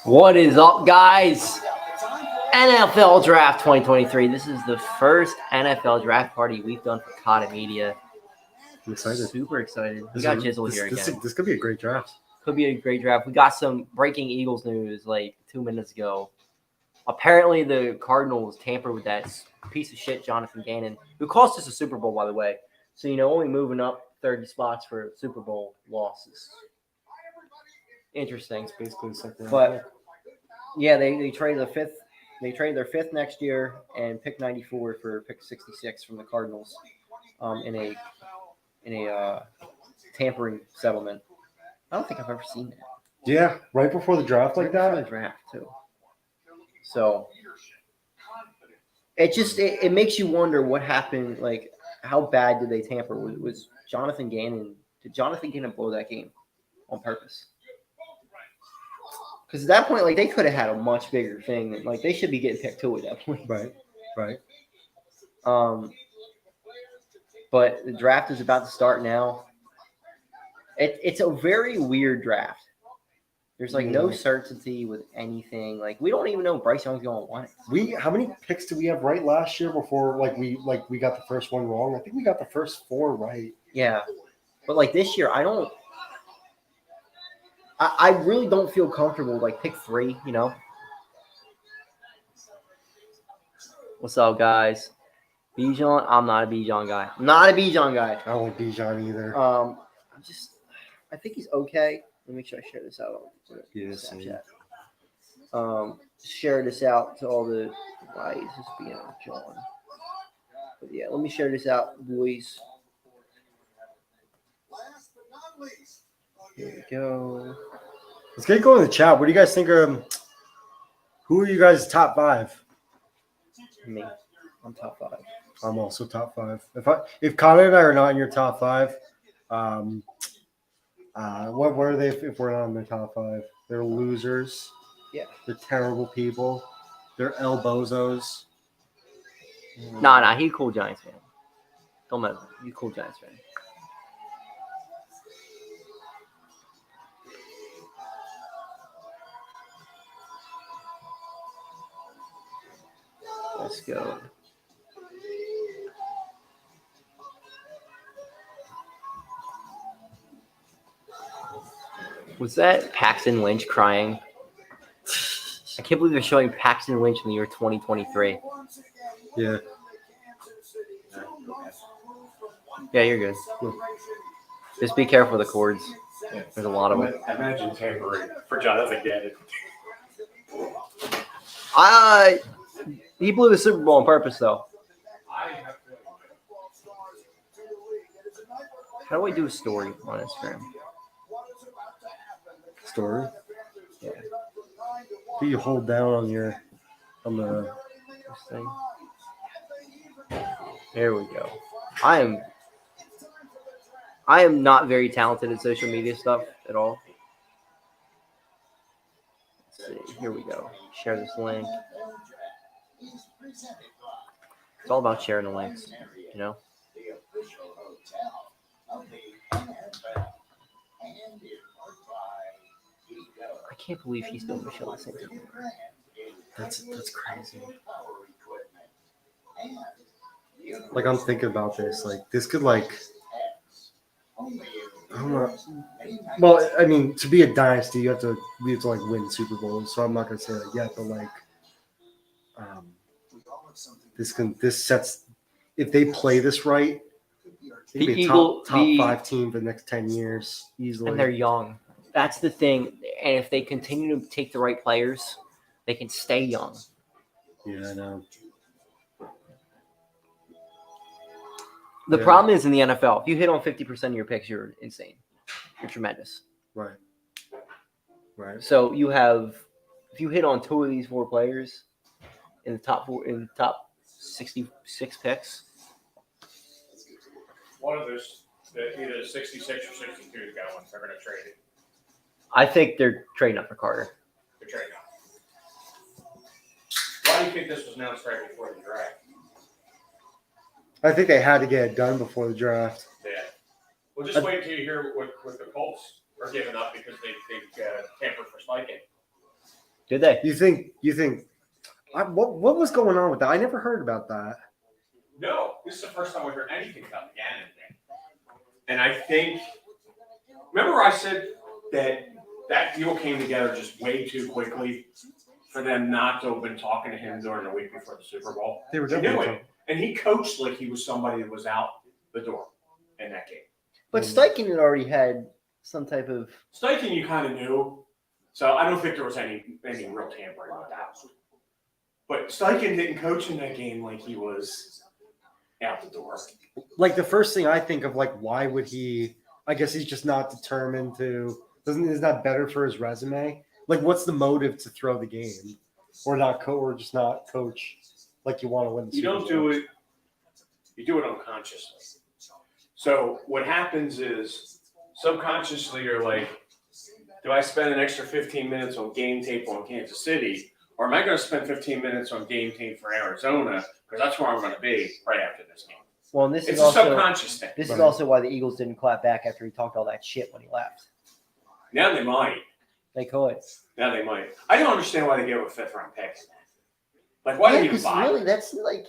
What is up, guys? NFL Draft 2023. This is the first NFL draft party we've done for Cahtah Media. I'm excited. Super excited. We got Jizzle here again. This could be a great draft. Could be a great draft. We got some breaking Eagles news like 2 minutes ago. Apparently, the Cardinals tampered with that piece of shit, Jonathan Gannon, who cost us a Super Bowl, by the way. So, only moving up 30 spots for Super Bowl losses. Interesting. It's basically something. But yeah, they traded the fifth. They traded their fifth next year and pick 94 for pick 66 from the Cardinals, in a tampering settlement. I don't think I've ever seen that. Yeah, right before the draft like that. Before the draft too. So it makes you wonder what happened. Like, how bad did they tamper? Was Jonathan Gannon? Did Jonathan Gannon blow that game on purpose? Because at that point, like, they could have had a much bigger thing. And, like, they should be getting picked 2 at that point. Right. But the draft is about to start now. It's a very weird draft. There's, like, no certainty with anything. Like, we don't even know Bryce Young's going to want it. How many picks did we have right last year before, we got the first one wrong? I think we got the first 4 right. Yeah. But, like, this year, I really don't feel comfortable, like, pick 3, What's up, guys? Bijan? I'm not a Bijan guy. I don't like Bijan either. I think he's okay. Let me make sure I share this out on Snapchat. Share this out to all the guys. This being John. But yeah, let me share this out, boys. Here we go. Let's get going in the chat. What do you guys think are who are you guys' top 5? Me. I'm top 5. I'm also top 5. If Connor and I are not in your top 5, what are they if we're not in their top 5? They're losers. Yeah. They're terrible people. They're El Bozos. Nah, he's a cool Giants fan. Don't matter. He's a cool Giants fan. Let's go. Was that Paxton Lynch crying? I can't believe they're showing Paxton Lynch in the year 2023. Yeah. Yeah, you're good. Just be careful with the cords. There's a lot of them. Imagine tampering for Jonathan Gannon. He blew the Super Bowl on purpose, though. How do I do a story on Instagram? Story? Yeah. Do you hold down on the This thing? There we go. I am not very talented at social media stuff at all. Let's see. Here we go. Share this link. It's all about sharing the links, I can't believe he's doing the show at the same time. That's crazy. Like, I'm thinking about this. Like, this could, I don't know. Well, I mean, to be a dynasty, we have to win Super Bowls. So I'm not gonna say that yet, but this sets, if they play this right, they could be a top 5 team for the next 10 years easily. And they're young. That's the thing. And if they continue to take the right players, they can stay young. Yeah, I know. The problem is in the NFL, if you hit on 50% of your picks, you're insane. You're tremendous. Right. So if you hit on 2 of these 4 players in the top 66 picks. One of those, either 66 or 62 is going. They're going to trade it. I think they're trading up for Carter. They're trading up. Why do you think this was announced right before the draft? I think they had to get it done before the draft. Yeah. Well, just wait until you hear what the Colts are giving up because they tampered for spiking. Did they? You think? What was going on with that? I never heard about that. No, this is the first time we heard anything about the Gannon thing. And I think, remember I said that deal came together just way too quickly for them not to have been talking to him during the week before the Super Bowl. They were He knew definitely it. And he coached like he was somebody that was out the door in that game. But Steichen had already had some type of. Steichen, you kind of knew. So I don't think there was any real tampering with that. But Steichen didn't coach in that game like he was out the door. Like the first thing I think of, like, why would he? I guess he's just not determined to. Is that better for his resume? Like, what's the motive to throw the game, or just not coach like you want to win the Super Bowl? You don't do it. You do it unconsciously. So what happens is subconsciously you're like, do I spend an extra 15 minutes on game tape on Kansas City, or am I going to spend 15 minutes on game tape for Arizona because that's where I'm going to be right after this game? Well, and this It's is a also subconscious thing. this is also why the Eagles didn't clap back after he talked all that shit when he left. Now they might. They could. Now they might. I don't understand why they gave him a 5th round pick. Like, why did he even buy? Really, that's like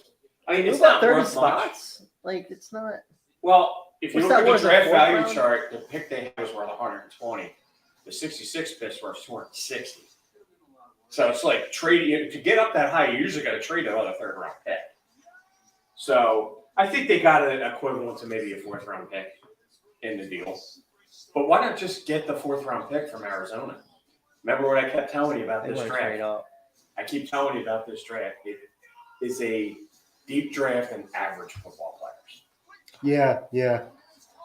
I mean, it's it's not 30 worth much. spots. Like, it's not. Well, if you What's look that at worth, the a draft 4th value round? chart, the pick they had was worth 120. The 66 picks worth 260. So it's like trading to get up that high. You usually got to trade another 3rd round pick. So I think they got an equivalent to maybe a 4th round pick in the deal. But why not just get the 4th round pick from Arizona? Remember what I kept telling you about They this went draft? straight up. I keep telling you about this draft. It is a deep draft and average football players. Yeah.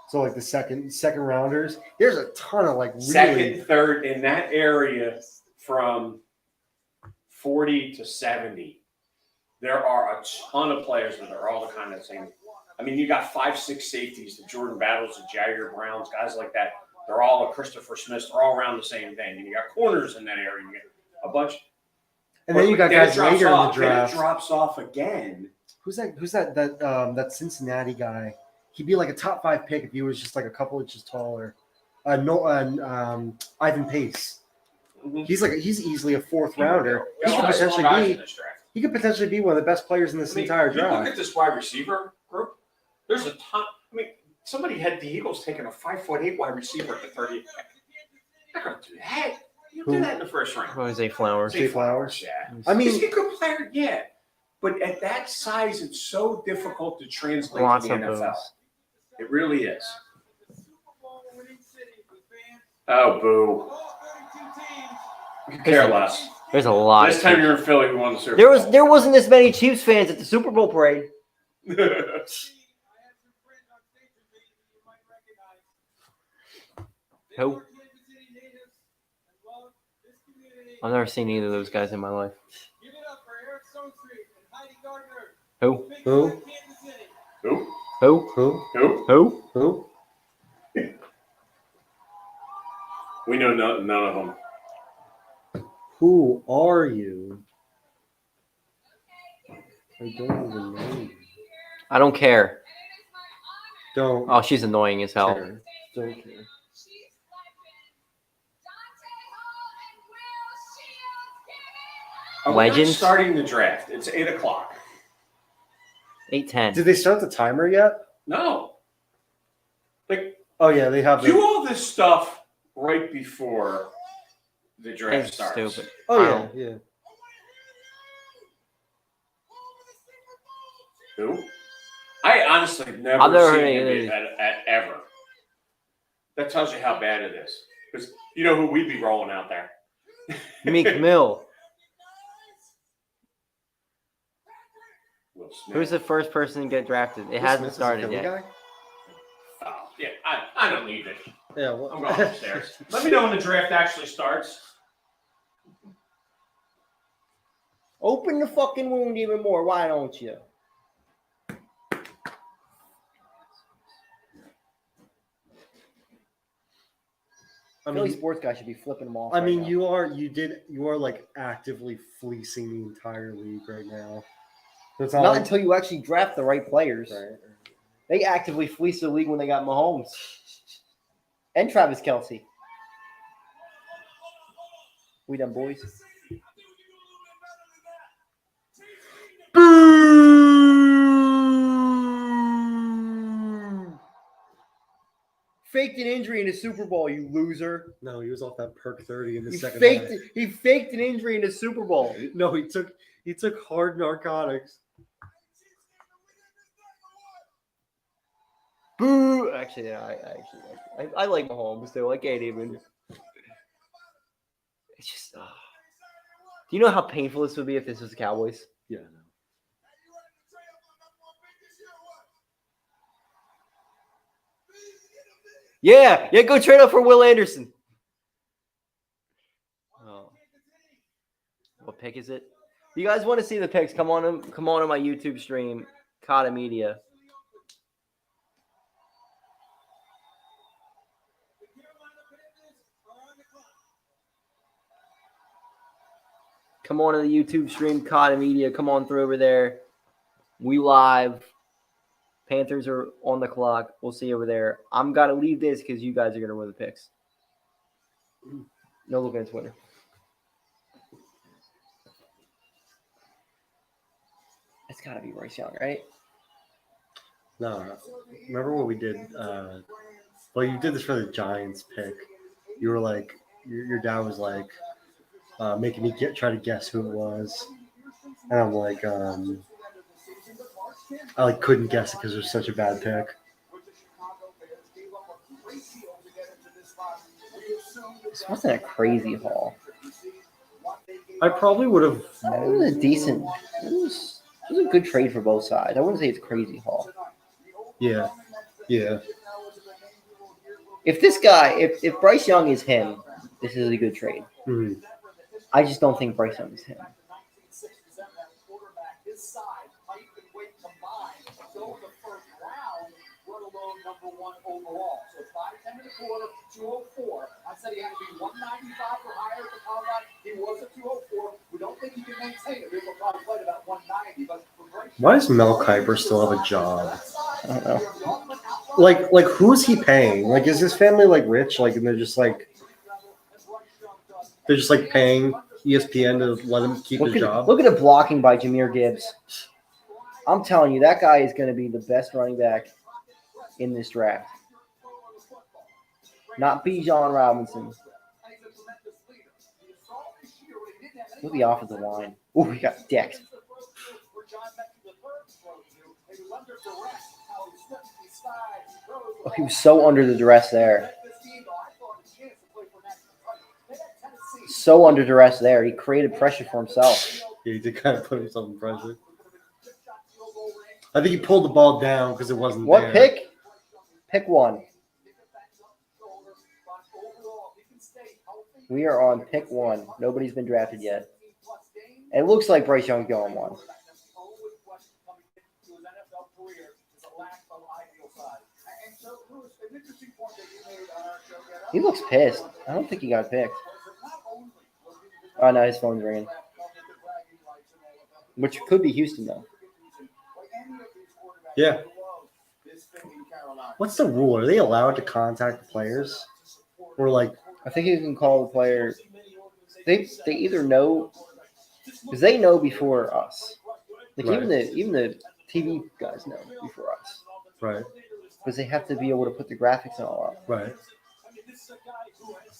So like the second rounders, there's a ton of like really. Second, third in that area from 40 to 70. There are a ton of players that are all the kind of same. I mean, you got 5-6 safeties, the Jordan Battles, the Jair Browns, guys like that. They're all a Christopher Smith. They're all around the same thing. And you got corners in that area. You get a bunch. And then you got guys later in the draft. Then it drops off again. Who's that Cincinnati guy? He'd be like a top 5 pick if he was just like a couple inches taller. Ivan Pace. Mm-hmm. He's easily a 4th rounder. He could potentially be one of the best players in this entire draft. Look at this wide receiver group. There's a ton. I mean, somebody had the Eagles taking a 5'8" wide receiver at the 30th pick. They're going to do that. You do that in the 1st round. Jose Flowers. Zay Flowers. Yeah. I mean, Is he a good player? Yeah. But at that size, it's so difficult to translate Lots to the of NFL. those. It really is. Oh, boo. You could care less. There's a lot. This time you're in Philly, we won the Super Bowl. There wasn't this many Chiefs fans at the Super Bowl parade. Who? I've never seen either of those guys in my life. Who? Who? Who? Who? Who? Who? Who? Who? We know none of them. Who are you? I don't even know you. I don't care. Don't. Oh, she's annoying as hell. care. Don't care. We're not Legends? starting the draft. It's 8:00. 8:10. Did they start the timer yet? No. Like, Oh yeah, they have. do all this stuff right before the draft It's starts. stupid. Oh yeah. Who? I honestly have never I've never seen heard him any of ever. That tells you how bad it is. Because you know who we'd be rolling out there. Meek Mill. Will Smith. Who's the first person to get drafted? It Will hasn't Smith is a started Philly yet. guy? Oh, yeah, I don't need it. Yeah. Well, I'm going upstairs. Let me know when the draft actually starts. Open the fucking wound even more. Why don't you? Philly sports guy should be flipping them off. I mean, right now. you are like actively fleecing the entire league right now. So it's Not like, until you actually draft the right players. right. They actively fleeced the league when they got Mahomes and Travis Kelce. We done, boys. faked an injury in the Super Bowl, you loser. No, he was off that perk 30 in the He second faked half. he faked an injury in the Super Bowl. No, he took hard narcotics. Boo! Actually, yeah, I like Mahomes too. I can't even. It's just. Do you know how painful this would be if this was the Cowboys? Yeah, I know. Yeah, go trade up for Will Anderson. Oh. What pick is it? You guys want to see the picks? Come on to my YouTube stream, Cahtah Media. Come on to the YouTube stream, Cahtah Media. Come on through over there. We live. Panthers are on the clock. We'll see you over there. I'm going to leave this because you guys are going to win the picks. No looking at Twitter. It's got to be Bryce Young, right? No, remember what we did? Well, you did this for the Giants pick. You were like, your dad was like making me try to guess who it was, and I'm like, I like couldn't guess it because it was such a bad pick. This wasn't a crazy haul. I probably would have. It was a decent. It was a good trade for both sides. I wouldn't say it's a crazy haul. Yeah. If this guy, if Bryce Young is him, this is a good trade. Mm-hmm. I just don't think Bryce Young is him. I said he had to be 195 or higher for combat. He was a 204. We don't think he can maintain it. We'll probably play about 190. But why does Mel Kiper still have a job? I don't know. Like who's he paying? Like, is his family like rich? Like, and they're just like paying ESPN to let him keep his job. Look at the blocking by Jahmyr Gibbs. I'm telling you, that guy is going to be the best running back in this draft. Not Bijan Robinson. Look at the offensive line. Oh, we got decked. Oh, he was so under the duress there. So under duress there. He created pressure for himself. Yeah, he did kind of put himself in pressure. I think he pulled the ball down because it wasn't What there. pick? Pick one. We are on pick one. Nobody's been drafted yet. It looks like Bryce Young's going one. He looks pissed. I don't think he got picked. Oh, no, his phone's ringing. Which could be Houston, though. Yeah. What's the rule? Are they allowed to contact the players? Or like, I think you can call the player. They either know, because they know before us. Like right. even the TV guys know before us. Right. Because they have to be able to put the graphics and all up. Right.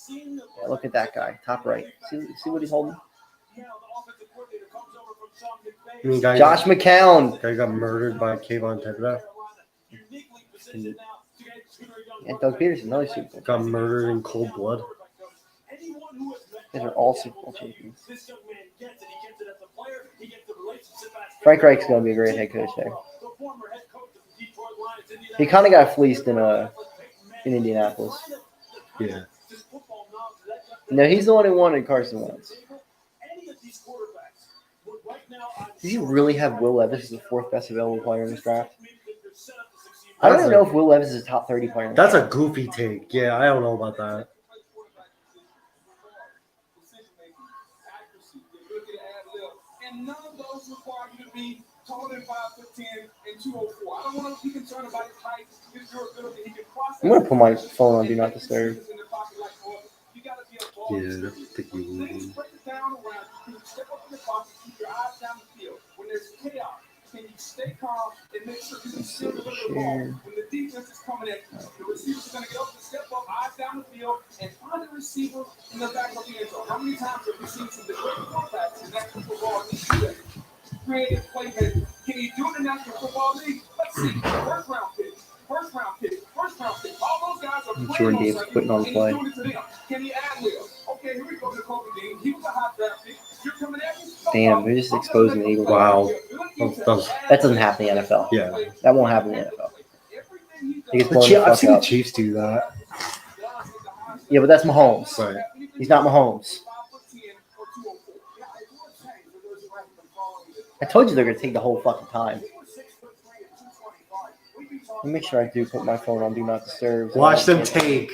Yeah, look at that guy, top right. See what he's holding? I mean, Josh McCown. Guy got murdered by Kayvon Thibodeau. And Doug Peterson, another Super Bowl. Got murdered in cold blood. These are all Super Bowl champions. Frank Reich's going to be a great head coach there. He kind of got fleeced in Indianapolis. Yeah. No, he's the one who wanted Carson Wentz. Does he really have Will Levis as the fourth best available player in this draft? I don't even know if Will Levis is a top 30 player. That's a goofy take. Yeah, I don't know about that. And none of those require you to be taller than 5'10" and 204. I don't want to be concerned about his height, his durability. He can cross. I'm going to put my phone on Do Not Disturb. Yeah, that's ridiculous. When there's chaos, can you stay calm and make sure you can steal the ball when the defense is coming in. The receivers are going to get up, step up, eyes down the field, and find the receiver in the back of the end zone. How many times have we seen some great quarterbacks in National Football League? Creative playmaker. Can he do it in the National Football League? Let's see. First round pick. All those guys are Jordan Davis quitting on the play. Can he ad lib? Okay, here we go to Kobe Dean. He was a hot draft pick. You're coming at me. Damn, they're just exposing the Eagles. Wow. That doesn't happen in the NFL. Yeah. That won't happen in the NFL. He gets The blown Chiefs, the I've fuck seen the up. Chiefs do that. Yeah, but that's Mahomes. Right. He's not Mahomes. I told you they're going to take the whole fucking time. Let me make sure I do put my phone on Do Not Disturb. Watch them take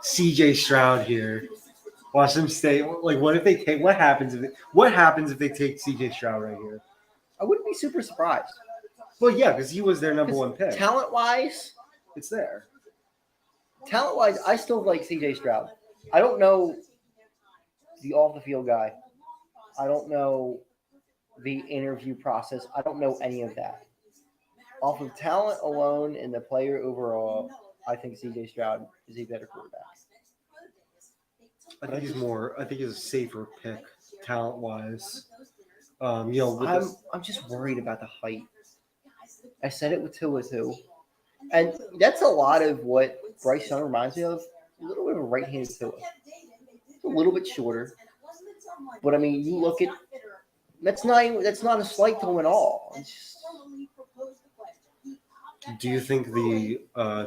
CJ Stroud here. Watch them stay. Like, what if they take? What happens if they take CJ Stroud right here? I wouldn't be super surprised. Well, yeah, because he was their number one pick. Talent-wise, It's there. I still like CJ Stroud. I don't know the off-the-field guy. I don't know the interview process. I don't know any of that. Off of talent alone and the player overall, I think CJ Stroud is a better quarterback. I think he's a safer pick talent-wise. I'm just worried about the height. I said it with Tua too. And that's a lot of what Bryce Young reminds me of. A little bit of a right-handed Tua. It's a little bit shorter. But I mean, you look at that's not a slight to him at all. It's just, Do you think the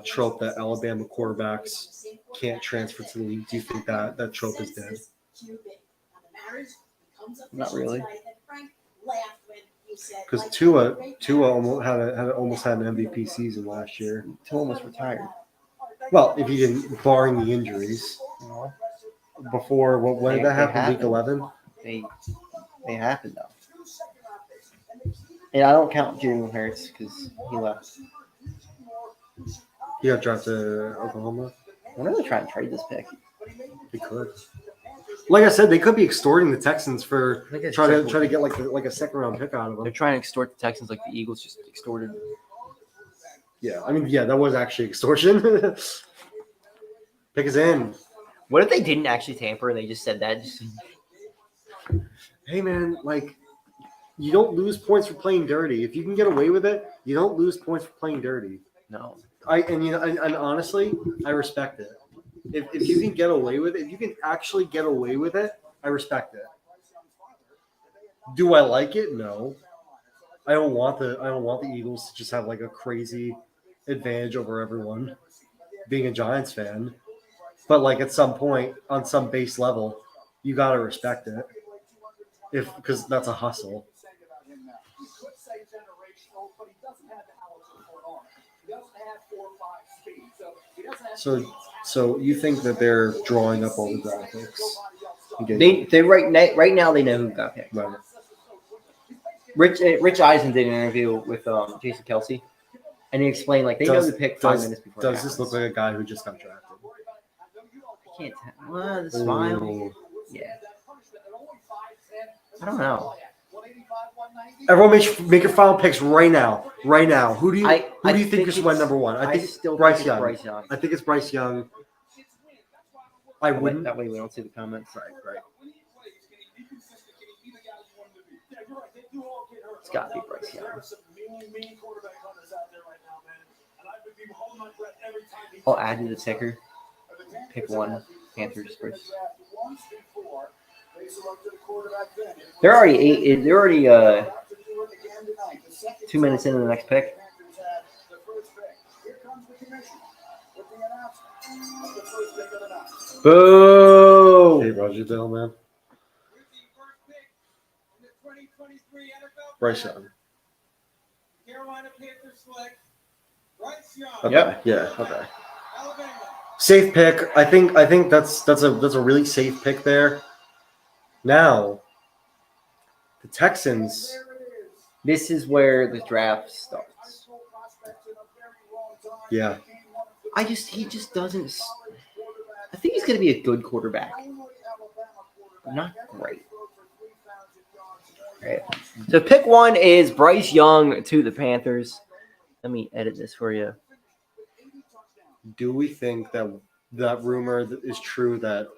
trope that Alabama quarterbacks can't transfer to the league, do you think that trope is dead? not really. Because Tua almost had an MVP season last year. Tua almost retired. Well, if he didn't, barring the injuries. Before when did that happen? Week 11. They happened though. And I don't count Jalen Hurts because he left. He got drafted to Oklahoma. When are they trying to trade this pick? They could. Like I said, they could be extorting the Texans for I think it's try to simple. get like a second round pick out of They're them. trying to extort the Texans like the Eagles just extorted. Yeah, I mean, yeah, that was actually extortion. Pick is in. What if they didn't actually tamper and they just said that? Hey man, like you don't lose points for playing dirty. If you can get away with it, you don't lose points for playing dirty. No. And honestly, I respect it. If you can get away with it, if you can actually get away with it, I respect it. Do I like it? No. I don't want the Eagles to just have like a crazy advantage over everyone. Being a Giants fan, but like at some point on some base level, you gotta respect it. Because that's a hustle. So you think that they're drawing up all the graphics? They right now they know who got picked. Right. Rich Eisen did an interview with Jason Kelsey, and he explained like they know the pick 5 minutes before. Does this look like a guy who just got drafted? I can't tell. Well, the smile. Ooh. Yeah. I don't know. Everyone make your final picks right now. Right now. Who do you think is went number one? I think still Bryce think Young. Bryce Young. I think it's Bryce Young. I wouldn't. That way we don't see the comments. Right. It's got to be Bryce Young. I'll add to the ticker. Pick one. Panthers first. They're already 2 minutes into the next pick. Boo! Hey, Roger Dale, man. Bryce Young. Okay. Yep. Yeah. Okay. Safe pick. I think that's a really safe pick there. Now, the Texans. This is where the draft starts. Yeah. He just doesn't. I think he's going to be a good quarterback. Not great. Right. So pick one is Bryce Young to the Panthers. Let me edit this for you. do we think that rumor is true that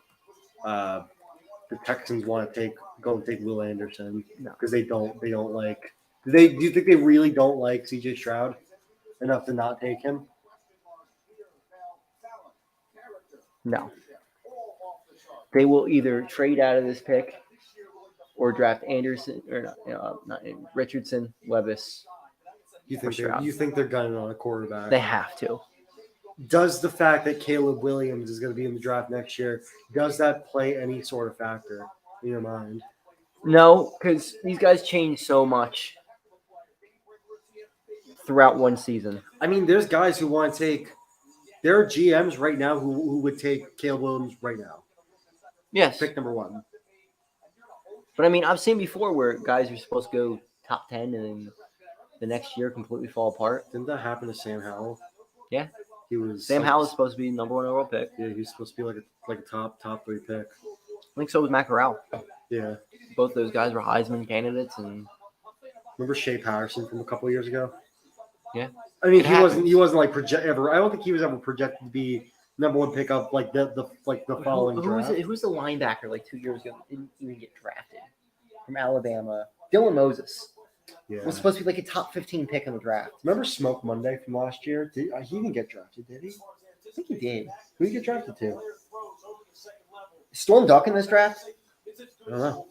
the Texans want to go and take Will Anderson? No. Because they don't like. Do you think they really don't like C.J. Stroud enough to not take him? No. They will either trade out of this pick or draft Anderson or not Richardson, Levis. You For Stroud. think they're gunning on a quarterback? They have to. Does the fact that Caleb Williams is going to be in the draft next year, does that play any sort of factor in your mind? No, because these guys change so much throughout one season. I mean, there's guys who want to take. There are GMs right now who would take Caleb Williams right now. Yes. Pick number 1. But I mean, I've seen before where guys are supposed to go top 10 and then the next year completely fall apart. Didn't that happen to Sam Howell? Yeah. He was Sam Howell is supposed to be number 1 overall pick. Yeah, he was supposed to be like a top 3 pick. I think so was Matt Corral. Yeah. Both those guys were Heisman candidates, and Remember Shea Patterson from a couple of years ago? Yeah. I mean, It he wasn't like ever. I don't think he was ever projected to be number 1 pick up like the following draft. who's the linebacker like 2 years ago that didn't even get drafted from Alabama? Dylan Moses Yeah. was supposed to be like a top 15 pick in the draft. Remember Smoke Monday from last year? He didn't get drafted, did he? I think he did. Who did he get drafted to? Storm Duck in this draft? I don't know.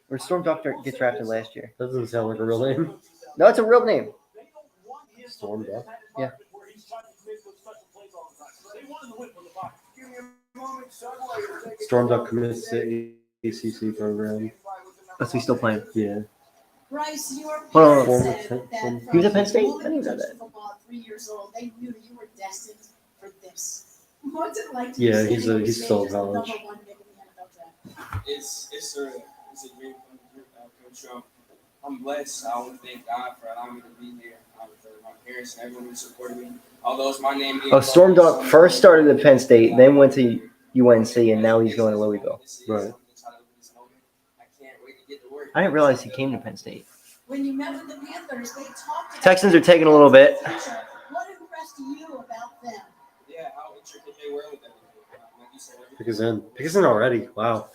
Or did Storm Duck get drafted last year? That doesn't sound like a real name. No, it's a real name. Storm Duck. Yeah. Storm Duck commits to ACC program. That's he's still playing. Yeah. Bryce, your Hold on. parents said that He was at Penn from State? the I didn't know that. football at 3 years old, they knew that you were destined for this. What's it like to Yeah, be he's standing on he's stage still in as the college. number 1 pick in the NFL draft? It's a dream come true. I'm blessed. I want to thank God for allowing me to be here. For my parents and everyone who supported me. Although it's my name. Oh, Storm Duck first started at Penn State, then went to UNC, and now he's going to Louisville. Right. I didn't realize he came to Penn State. When you met with the Panthers, they talked about Texans are taking a little bit. What impressed you about them? Yeah, how intricate they were with everything. Like you said, Pick us in already. Wow.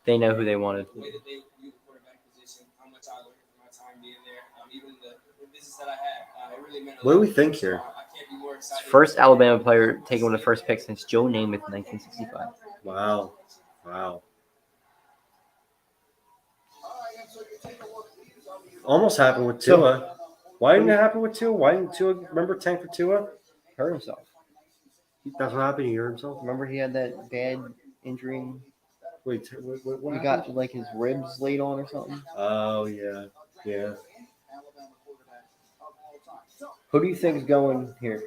They know who they wanted. The way that they view the quarterback position, how much I learned from my time being there, even the business that I had, it really meant a What do lot. we think here? I can't be more excited. First Alabama player taken with the first pick since Joe Namath in 1965. Wow. Almost happened with Tua. Why didn't it happen with Tua? Why didn't Tua remember tank for Tua? Hurt himself. That's what happened. He hurt himself. Remember he had that bad injury? Wait, what He happened? got like his ribs laid on or something. Oh yeah. Who do you think is going here?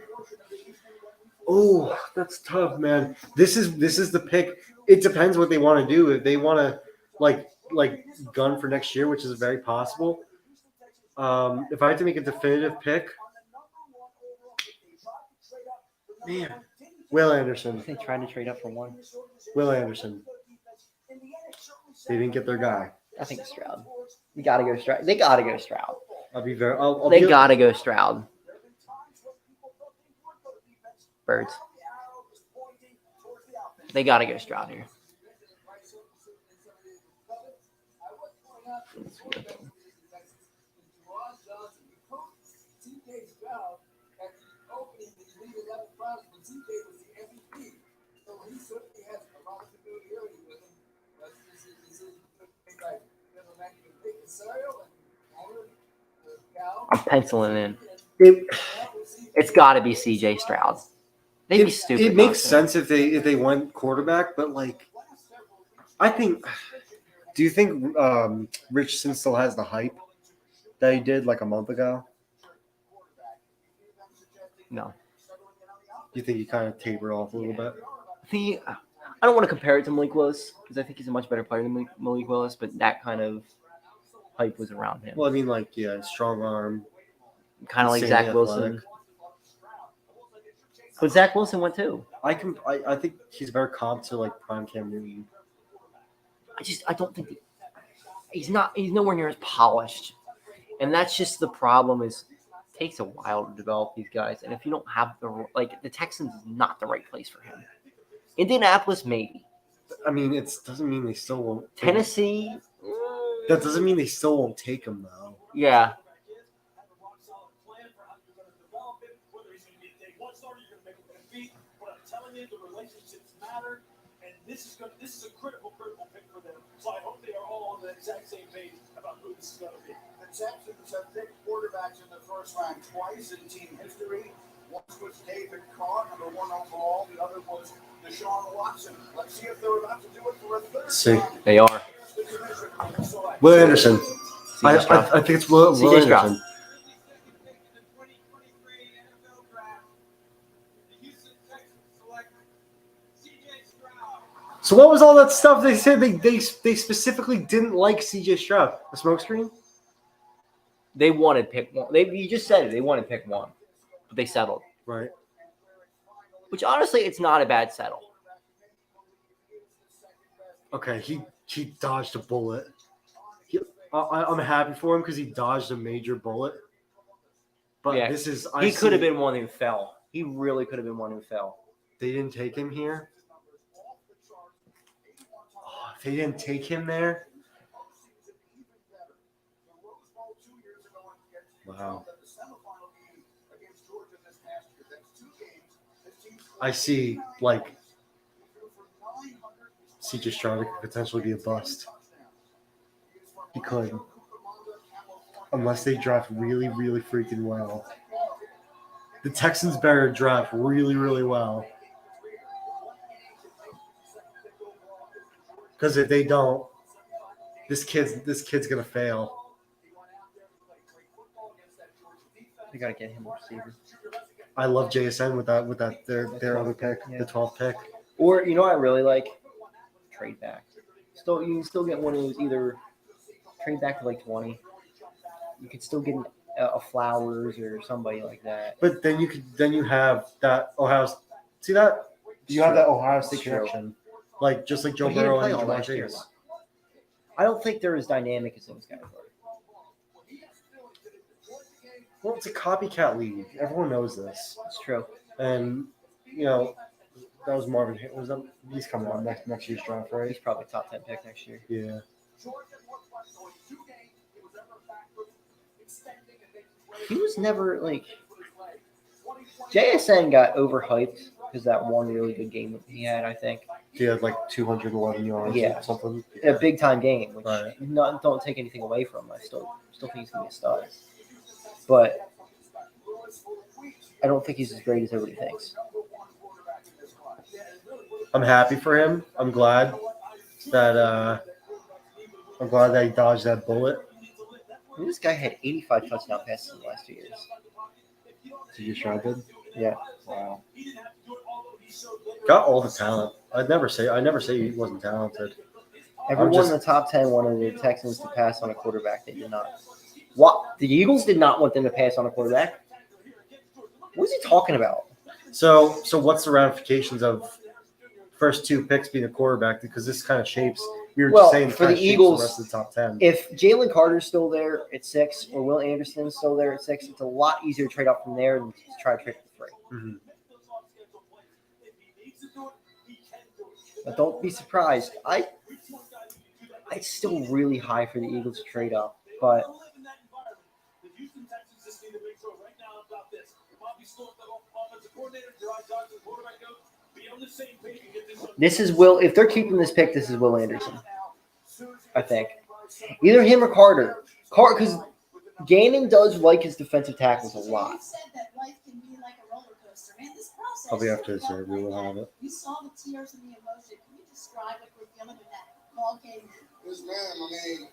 Oh, that's tough, man. This is the pick. It depends what they want to do. If they want to like gun for next year, which is very possible. If I had to make a definitive pick, man, Will Anderson. They tried to trade up for one. Will Anderson. They didn't get their guy. I think it's Stroud. You gotta go Stroud. They gotta go Stroud. I'll be very. They gotta go Stroud. Birds. They gotta go Stroud here. I'm penciling in. It's got to be C.J. Stroud. They'd be stupid. It makes sense if they went quarterback, but like, I think. Do you think Richardson still has the hype that he did like a month ago? No. Do you think he kind of tapered off a little bit? I don't want to compare it to Malik Willis because I think he's a much better player than Malik Willis, but that kind of hype was around him. Well, I mean, like, yeah, strong arm. Kind of like insanely Zach Wilson. athletic. But Zach Wilson went too. I think he's very comp to like prime Cam Newton. I don't think he's nowhere near as polished. And that's just the problem is takes a while to develop these guys, and if you don't have the Texans is not the right place for him. Indianapolis, maybe. I mean, it doesn't mean they still won't. Tennessee. That doesn't mean they still won't take him though. Yeah. This is a critical pick for them. So I hope they are all on the exact same page about who this is going to be. The Texans have picked quarterbacks in the first round twice in team history. One was David Carr, number 1 overall. The other was Deshaun Watson. Let's see if they're about to do it for a third See. time. They are. Will Anderson. I think it's Will CJ Stroud. Anderson. So what was all that stuff they said they specifically didn't like CJ Stroud? The smokescreen? They wanted pick one. You just said it. They wanted pick one, but they settled. Right. Which honestly, it's not a bad settle. Okay, he dodged a bullet. I'm happy for him because he dodged a major bullet. But Yeah, this is He could have been one who fell. He really could have been one who fell. They didn't take him here. Oh, if they didn't take him there. Wow. I see, like, CJ Stroud could potentially be a bust. He could. Unless they draft really, really freaking well. The Texans better draft really, really well. Because if they don't, this kid's gonna fail. They gotta get him a receiver. I love JSN with that their other pick, Yeah. the 12th pick. Or you know what I really like? Trade back. You can still get one of those, either trade back to like 20. You could still get a Flowers or somebody like that. But then you have that Ohio. See that? You have that Ohio State True. connection, like just like Joe But he didn't Burrow play and all Jamar last year. Chase. I don't think they're as dynamic as those guys are. Well, it's a copycat league. Everyone knows this, It's true. and you know that was Marvin. Was that he's coming on next year's draft, right? He's probably top 10 pick next year. Yeah. He was never like JSN got overhyped because that one really good game that he had, I think. He had like 211 yards Yeah. or something. A big time game, which Right. don't take anything away from him. I still think he's gonna be a stud. But I don't think he's as great as everybody thinks. I'm happy for him. I'm glad that he dodged that bullet. This guy had 85 touchdown passes in the last 2 years. CJ Stroud did. Yeah. Wow. Got all the talent. I never say he wasn't talented. Everyone in the top 10 wanted the Texans to pass on a quarterback. They did not. What? The Eagles did not want them to pass on a quarterback? What is he talking about? So what's the ramifications of first 2 picks being a quarterback? Because this kind of shapes. We were Well, just saying for the kinda shapes Eagles, the rest of the top 10. If Jalen Carter's still there at 6 or Will Anderson's still there at 6, it's a lot easier to trade up from there than to try to trade for 3. Mhm. But don't be surprised. It's still really high for the Eagles to trade up, but this is Will. If they're keeping this pick, this is Will Anderson. I think either him or Carter. Because Gannon does like his defensive tackles a lot. Probably after this interview, we'll have it. You saw the tears and the emotion. Can you describe what you're feeling in that ball game? This man, I mean,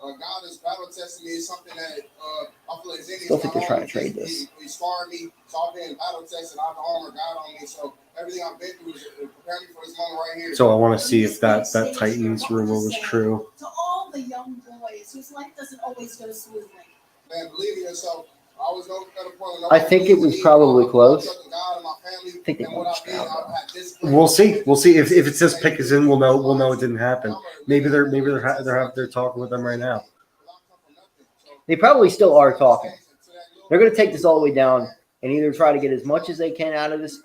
God is battle testing me is something that I feel like Zinni Still think they're trying to trade this. He scarred me, so I've been battle tested. I have the armor of God on me, so everything I've been through is preparing me for this moment right here. So I want to see if that Titans rumor was true. To all the young boys whose life doesn't always go smoothly. Man, believe in yourself. I always go at a point when I think it was probably close. I think they won Stroud, We'll see. We'll see if it says pick is in. We'll know it didn't happen. Maybe they're talking with them right now. They probably still are talking. They're going to take this all the way down and either try to get as much as they can out of this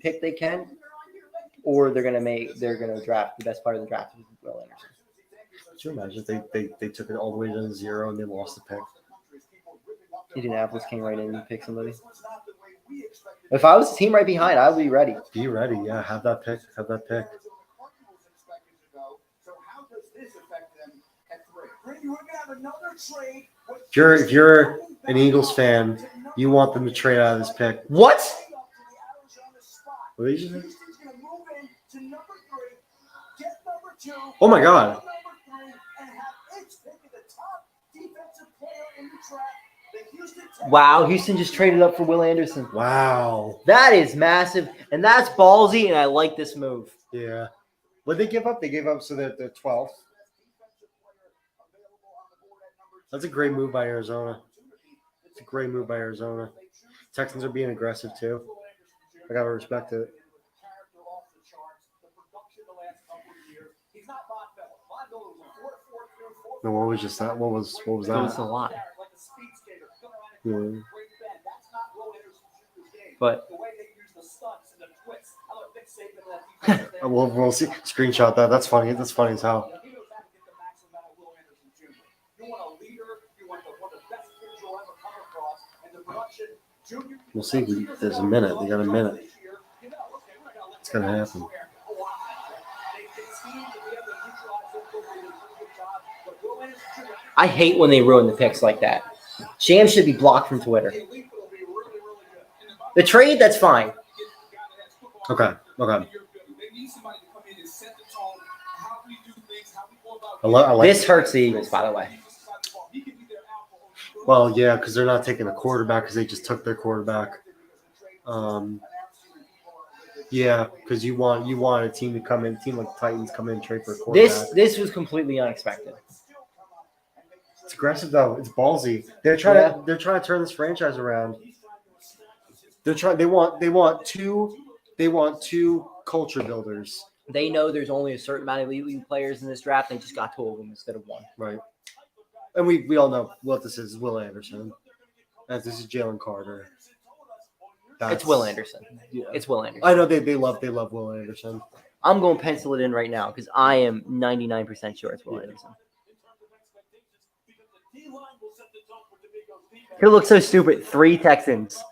pick they can, or they're going to draft the best player of the draft, Will Anderson. Could you imagine if they took it all the way to 0 and they lost the pick? Indianapolis came right in and picked somebody. If I was the team right behind, I would be ready. Be ready. Yeah, have that pick. Have that pick. If you're an Eagles fan, you want them to trade out of this pick. What? What did you say? Oh my God. Wow, Houston just traded up for Will Anderson. Wow. That is massive, and that's ballsy, and I like this move. Yeah. What did they give up? They gave up so that they're 12th. That's a great move by Arizona. It's a great move by Arizona. Texans are being aggressive too. I gotta respect it. No, what was just that? What was It was that? a lot. Yeah. But We'll see. Screenshot that. That's funny. That's funny as hell. We'll see. There's a minute. They got a minute. It's gonna happen. I hate when they ruin the picks like that. Shams should be blocked from Twitter. The trade, that's fine. Okay. I like This hurts the Eagles, by the way. Well, yeah, because they're not taking a quarterback because they just took their quarterback. Yeah, because you want a team to come in, team like the Titans come in and trade for a quarterback. This was completely unexpected. It's aggressive though. It's ballsy. They're trying to turn this franchise around. They want two culture builders. They know there's only a certain amount of elite players in this draft. They just got 2 of them instead of 1. Right. And we all know what this is. Will Anderson. And this is Jalen Carter. It's Will Anderson. Yeah. It's Will Anderson. I know they love Will Anderson. I'm going to pencil it in right now because I am 99% sure it's Will Anderson. He'll look so stupid. 3 Texans.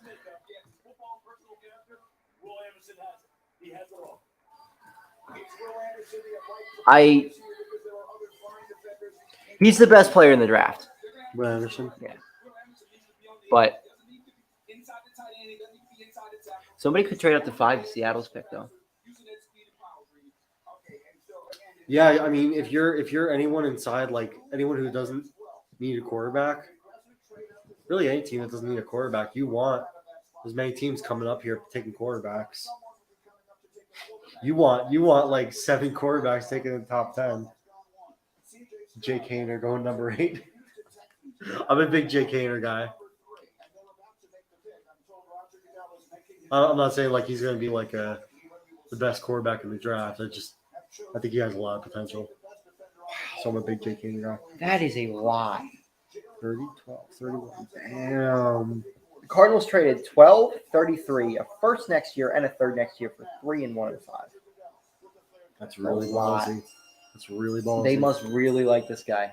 He's the best player in the draft. Will Anderson. Yeah. But somebody could trade up to 5 to Seattle's pick, though. Yeah, I mean, if you're anyone inside, like anyone who doesn't need a quarterback, really any team that doesn't need a quarterback, you want as many teams coming up here taking quarterbacks. You want like 7 quarterbacks taking the top 10. Jake Haener going number 8. I'm a big Jake Haener guy. I'm not saying like he's going to be like the best quarterback in the draft. I think he has a lot of potential. So I'm a big Jake Haener guy. That is a lot. 30, 12, 31. Damn. The Cardinals traded 12, 33, a first next year, and a third next year for 3 and 1 and 5. That's really A lot. ballsy. That's really ballsy. They must really like this guy.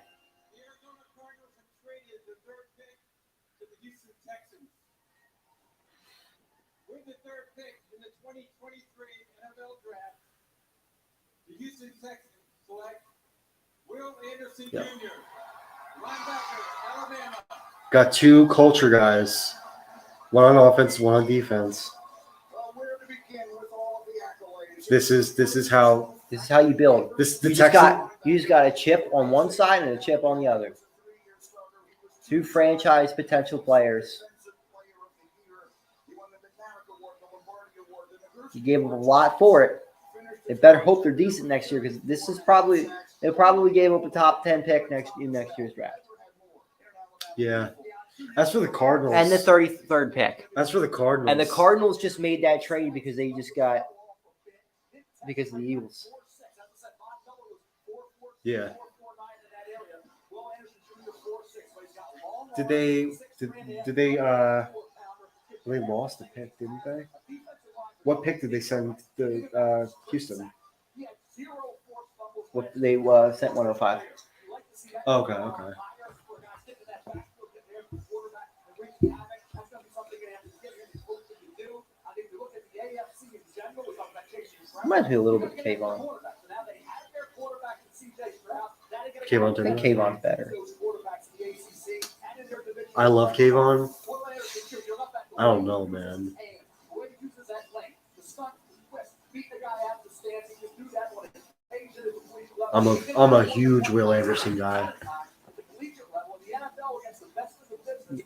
With the 3rd pick in the 2023 NFL Draft, the Houston Texans select Will Anderson Jr., linebacker, Alabama. Got 2 culture guys. One on offense, one on defense. Well, where to begin with all of the accolades? This is how you build. the You Texans. just got a chip on one side and a chip on the other. 2 franchise potential players. You gave them a lot for it. They better hope they're decent next year because they probably gave up a top 10 pick next year's draft. Yeah. As for the Cardinals. And the 33rd pick. As for the Cardinals. And the Cardinals just made that trade because of the Eagles. Yeah. Did they they lost the pick, didn't they? What pick did they send to Houston? What they sent 105. Okay. Reminds me a little bit of Kayvon. Kayvon I think Thibodeau. Kayvon's better. I love Kayvon. I don't know, man. I'm a huge Will Anderson guy.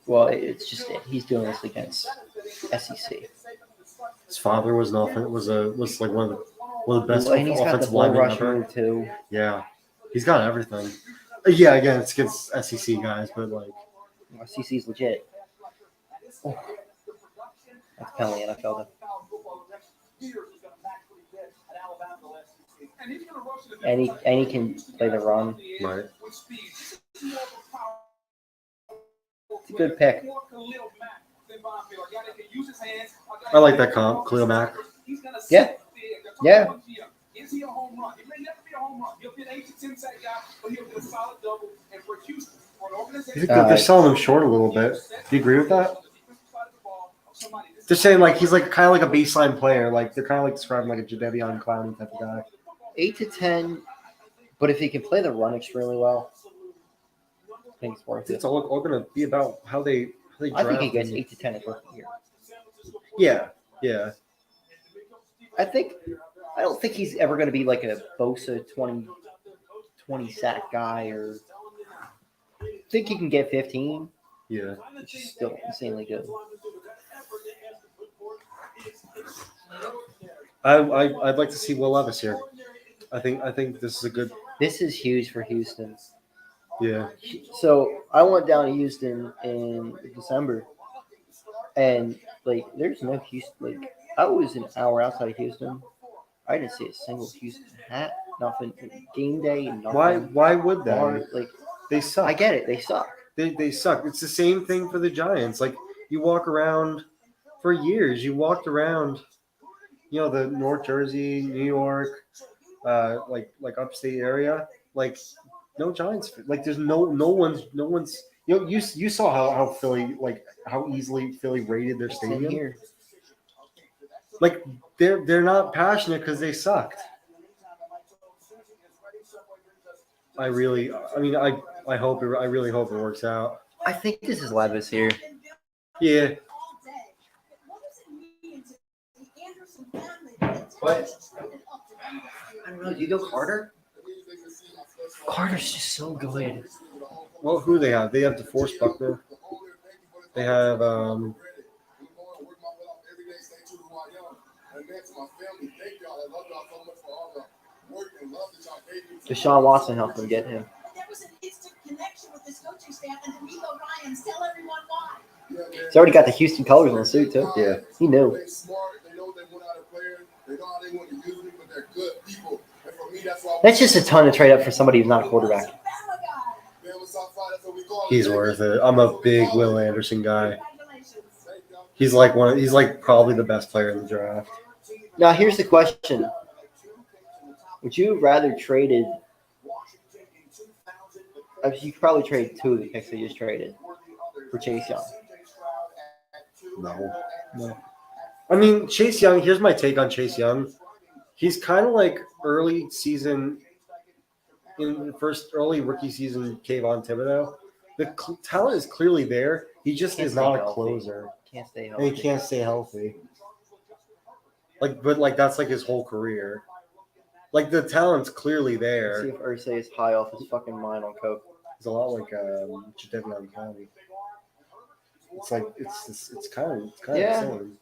Well, it's just he's doing this against SEC. His father was was like one of the best And he's got the offensive bull linemen rush ever. move too. Yeah, he's got everything. Yeah, again, it's against SEC guys, but like SEC's legit. Oh, that's penalty NFL though. And he can play the run. right. It's a good pick. I like that comp, Khalil Mack. Yeah. Yeah. Is he a home run? He may never be a home run. He'll get 8 to 10 sack guy, but he'll get a solid double. And for Houston, for an organization, They're selling him short a little bit. Do you agree with that? They're saying like he's like kind of like a baseline player. Like they're kind of like describing like a Jadeveon Clowney type of guy. 8 to 10, but if he can play the run extremely well, I think it's worth it. It's all going to be about how they I draft. think he gets him. 8 to 10 his rookie year. Yeah. I don't think he's ever going to be like a Bosa 20 sack guy, or I think he can get 15, Yeah. which is still insanely good. I'd like to see Will Levis here. I think this is a good. This is huge for Houston. Yeah. So I went down to Houston in December, and like there's no Houston. Like I was an hour outside of Houston. I didn't see a single Houston hat. Nothing. Game day. Nothing. Why would they? Like They suck. I get it. They suck. They suck. It's the same thing for the Giants. Like you walk around for years. You walked around, the North Jersey, New York, like upstate area. Like no Giants. Like there's no one's. You saw how Philly how easily Philly raided their It's in stadium. here. Like they're not passionate because they sucked. I really hope it works out. I think this is Levis here. Yeah. What? I don't know. Do you go Carter? Carter's just so good. Well, who they have? They have DeForest Buckner. They have Deshaun Watson helped them get him. There was an instant connection with this coaching staff and D'Amico Ryans. Tell everyone why. He's already got the Houston colors on the suit too. Yeah. He knew. They're smart. They know they want out of players. They know how they want to use me, but they're good people. And for me, that's why That's just a ton to trade up for somebody who's not a quarterback. he's worth it. I'm a big Will Anderson guy. He's like probably the best player in the draft. Now here's the question: would you rather traded? You could probably trade 2 of the picks they just traded for Chase Young. No. I mean, Chase Young, here's my take on Chase Young. He's kind of like early season, in the first early rookie season, Cahtah Thibodeau. The talent is clearly there. He just is not a closer. Can't stay And healthy. he can't stay healthy. But that's like his whole career. Like the talent's clearly See there. if Ursay is high off his fucking mind on coke. It's a lot like Jadeveon Clowney. It's like it's kind of Yeah. the same.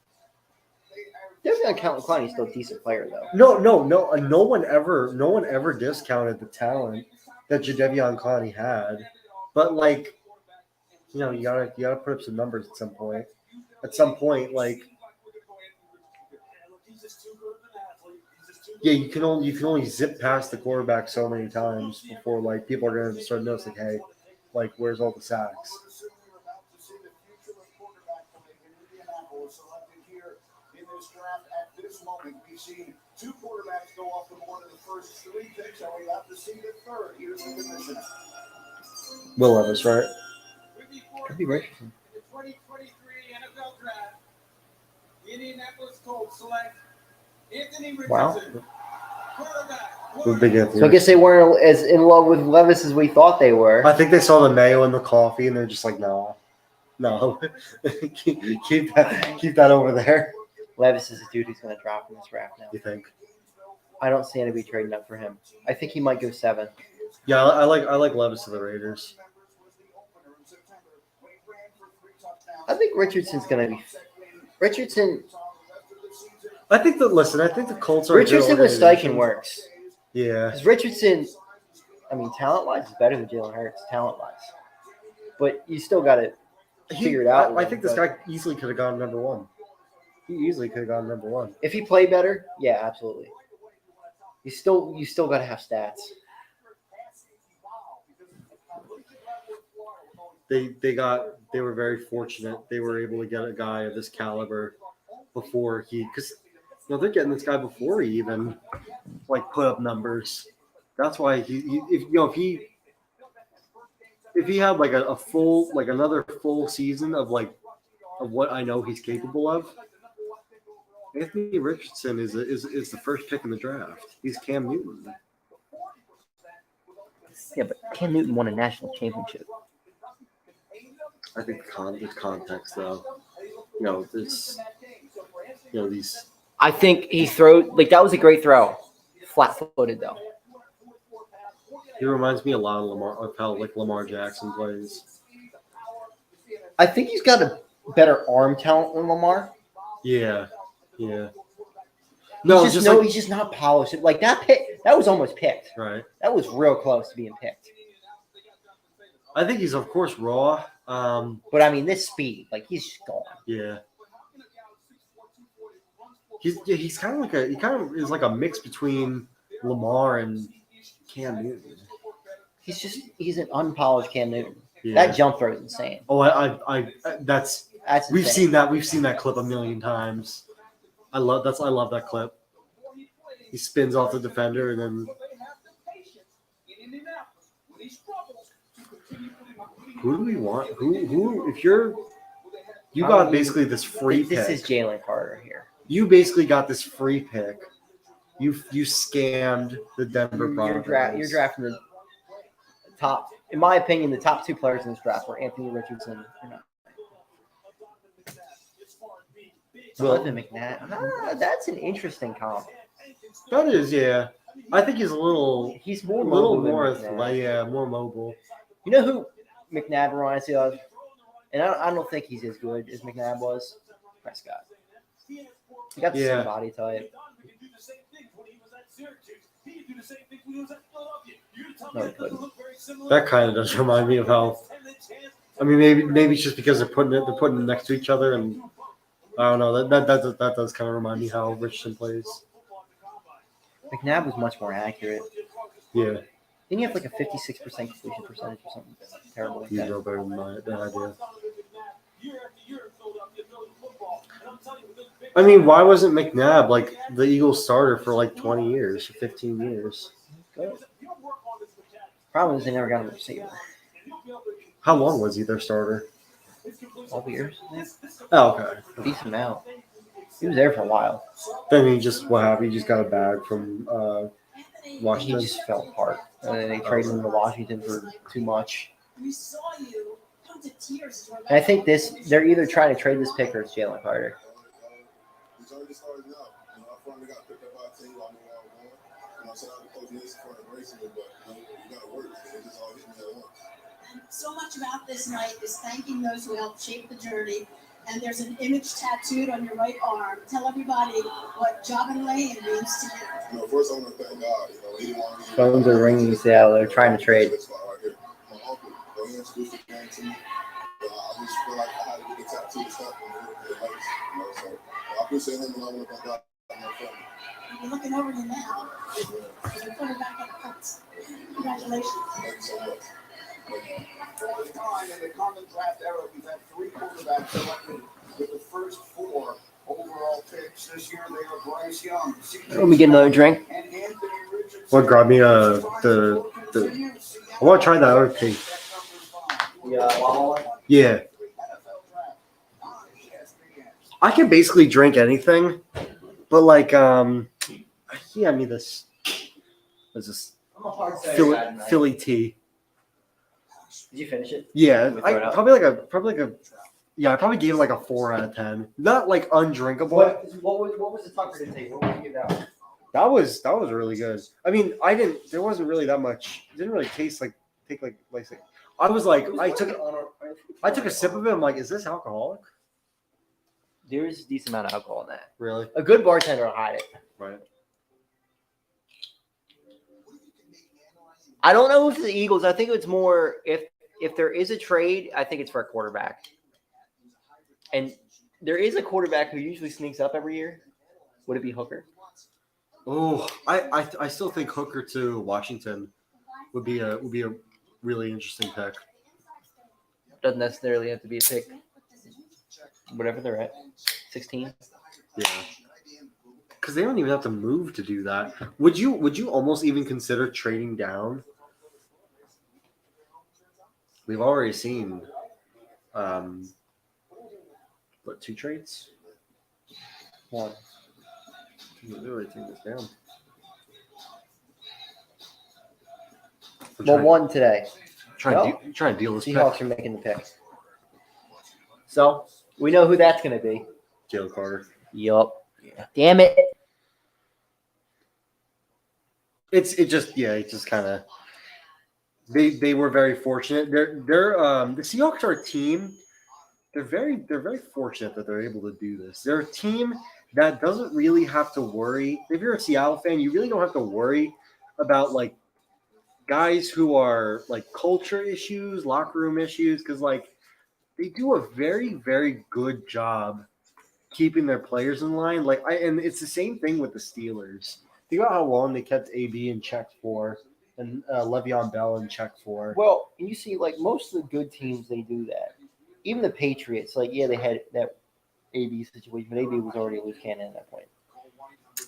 Definitely Calvin Klein's still a decent player though. No one ever discounted the talent that Jadeveon Clowney had, but like, you gotta put up some numbers at some point. At some point, like, yeah, you can only zip past the quarterback so many times before like people are gonna start noticing, hey, like, where's all the sacks? this draft at this moment. We've seen 2 quarterbacks go off the board in the first 3 picks, and we have to see the third. Here's the commissioner. Will Levis, right? Could be Richardson. The 2023 NFL Draft, the Indianapolis Colts select Anthony Richardson. Wow. Quarterback. With Big Anthony. So I guess they weren't as in love with Levis as we thought they were. I think they saw the mayo in the coffee and they're just like, no, keep that over there. Levis is a dude who's going to drop in this draft now. You think? I don't see anybody trading up for him. I think he might go 7. Yeah, I like Levis to the Raiders. I think Richardson's going to be. Richardson I think the Colts are. Richardson with Steichen works. Yeah. Because Richardson, I mean, talent-wise, is better than Jalen Hurts, talent-wise. But you still got to figure it out. I think this guy easily could have gone number 1. He easily could have gone number 1. If he played better, yeah, absolutely. You still got to have stats. They were very fortunate. They were able to get a guy of this caliber before because they're getting this guy before he even like put up numbers. That's why if he had like a full like another full season of what I know he's capable of, Anthony Richardson is the first pick in the draft. He's Cam Newton. Yeah, but Cam Newton won a national championship. I think the context though, these. I think he that was a great throw. Flat-footed though. He reminds me a lot of how Lamar Jackson plays. I think he's got a better arm talent than Lamar. Yeah. No, he's just not polished. Like that pick, that was almost picked. Right. That was real close to being picked. I think he's of course raw. But I mean, this speed, like he's just gone. Yeah. He's kind of is like a mix between Lamar and Cam Newton. He's an unpolished Cam Newton. Yeah. That jump throw is insane. Oh, that's we've insane. seen that clip a million times. I love that clip. He spins off the defender and then. Who do we want? Who? If you got basically this free pick. This is Jalen Carter here. You basically got this free pick. You scammed the Denver Broncos. You're drafting the top. In my opinion, the top 2 players in this draft were Anthony Richardson and Wilson McNabb. That's an interesting comp. That is, yeah. I think he's more mobile. You know who McNabb reminds me of? And I don't think he's as good as McNabb was. Prescott. He got the same body type. No, he couldn't. That kind of does remind me of how. I mean, maybe it's just because they're putting them next to each other, and I don't know. That does kind of remind me how Richardson plays. McNabb was much more accurate. Yeah. Didn't he have like a 56% completion percentage or something terrible like You that? know better than that idea. I mean, why wasn't McNabb like the Eagles starter for like 20 years, 15 years? Good. Problem is they never got a receiver. How long was he their starter? 12 years. Yeah. Oh, okay. Decent amount. He was there for a while. Then what happened? He just got a bag from Washington. He just fell apart. And then they traded him to Washington for too much. We saw you come to tears. And I think they're either trying to trade this pick or it's Jalen Carter. It's already started now. I finally got picked up by a team. I knew where I was going. I said I was Coach Mason for embracing it, but you got to work. It just all hit me at once. So much about this night is thanking those who helped shape the journey. And there's an image tattooed on your right arm. Tell everybody what Jobin Lane means to you. First I want to thank God. He didn't want me to Phones are ringing in Seattle. They're trying to trade. My uncle, he introduced the game to me. I just feel like I had to get the tattoo to stop him. So I appreciate him and I want to thank God for my family. We're looking over you now. We're putting back at the cuts. Congratulations. Thank you so much. For the time in the common draft era, we've had 3 quarterbacks selected with the first 4 Overall picks this year, they are Bryce Young, Let me get another drink. and Anthony Richardson. What grab me the I want to try that other pig. Yeah. I can basically drink anything, but like he had me this. What's this? Philly tea. Did you finish it? Yeah, Can we throw it out? probably like a. Yeah, I probably gave it like a 4 out of 10. Not like undrinkable. What was the Tucker intake? What would you give that? That was really good. I mean, there wasn't really that much. It didn't really taste like I was like I took a sip of it. I'm like, is this alcoholic? There is a decent amount of alcohol in that. Really? A good bartender will hide it. Right. I don't know if the Eagles. I think it's more if there is a trade, I think it's for a quarterback. And there is a quarterback who usually sneaks up every year. Would it be Hooker? Oh, I still think Hooker to Washington would be a really interesting pick. Doesn't necessarily have to be a pick. Whatever they're at, 16. Yeah. Because they don't even have to move to do that. Would you almost even consider trading down? We've already seen, what, 2 trades? 1. Let me really take this down. Well, 1 today. Trying to deal this Seahawks pick. are making the pick. So we know who that's going to be. Jalen Carter. Yup. Damn it. It just kind of they were very fortunate. They're the Seahawks are a team. They're very fortunate that they're able to do this. They're a team that doesn't really have to worry. If you're a Seattle fan, you really don't have to worry about like guys who are like culture issues, locker room issues, because like they do a very, very good job keeping their players in line. And it's the same thing with the Steelers. Think about how long they kept AB in check for and Le'Veon Bell in check for. Well, you see, like most of the good teams, they do that. Even the Patriots, like, yeah, they had that AB situation, but AB was already a loose cannon at that point.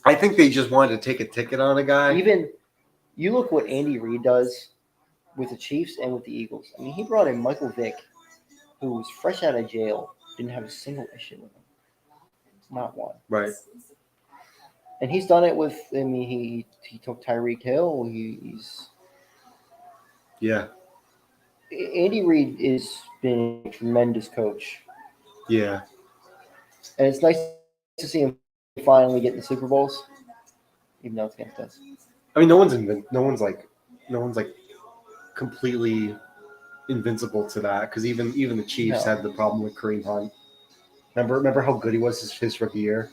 I think they just wanted to take a ticket on a guy. Even you look what Andy Reid does with the Chiefs and with the Eagles. I mean, he brought in Michael Vick, who was fresh out of jail, didn't have a single issue with him. Not one. Right. And he's done it with, I mean, he took Tyreek Hill. Yeah. Andy Reid has been a tremendous coach. Yeah. And it's nice to see him finally get the Super Bowls, even though it's against us. I mean, no one's like completely invincible to that because even the Chiefs had the problem with Kareem Hunt. Remember how good he was his rookie year,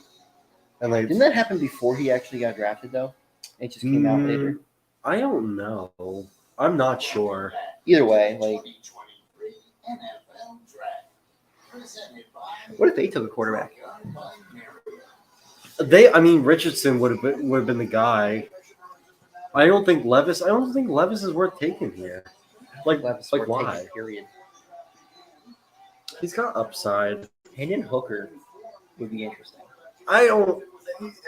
and like Didn't that happen before he actually got drafted though? It just came out later. I don't know. I'm not sure. Either way, like, what if they took a quarterback? Richardson would have been the guy. I don't think Levis is worth taking here. Like why? Taking, period. He's got upside. Hendon Hooker would be interesting.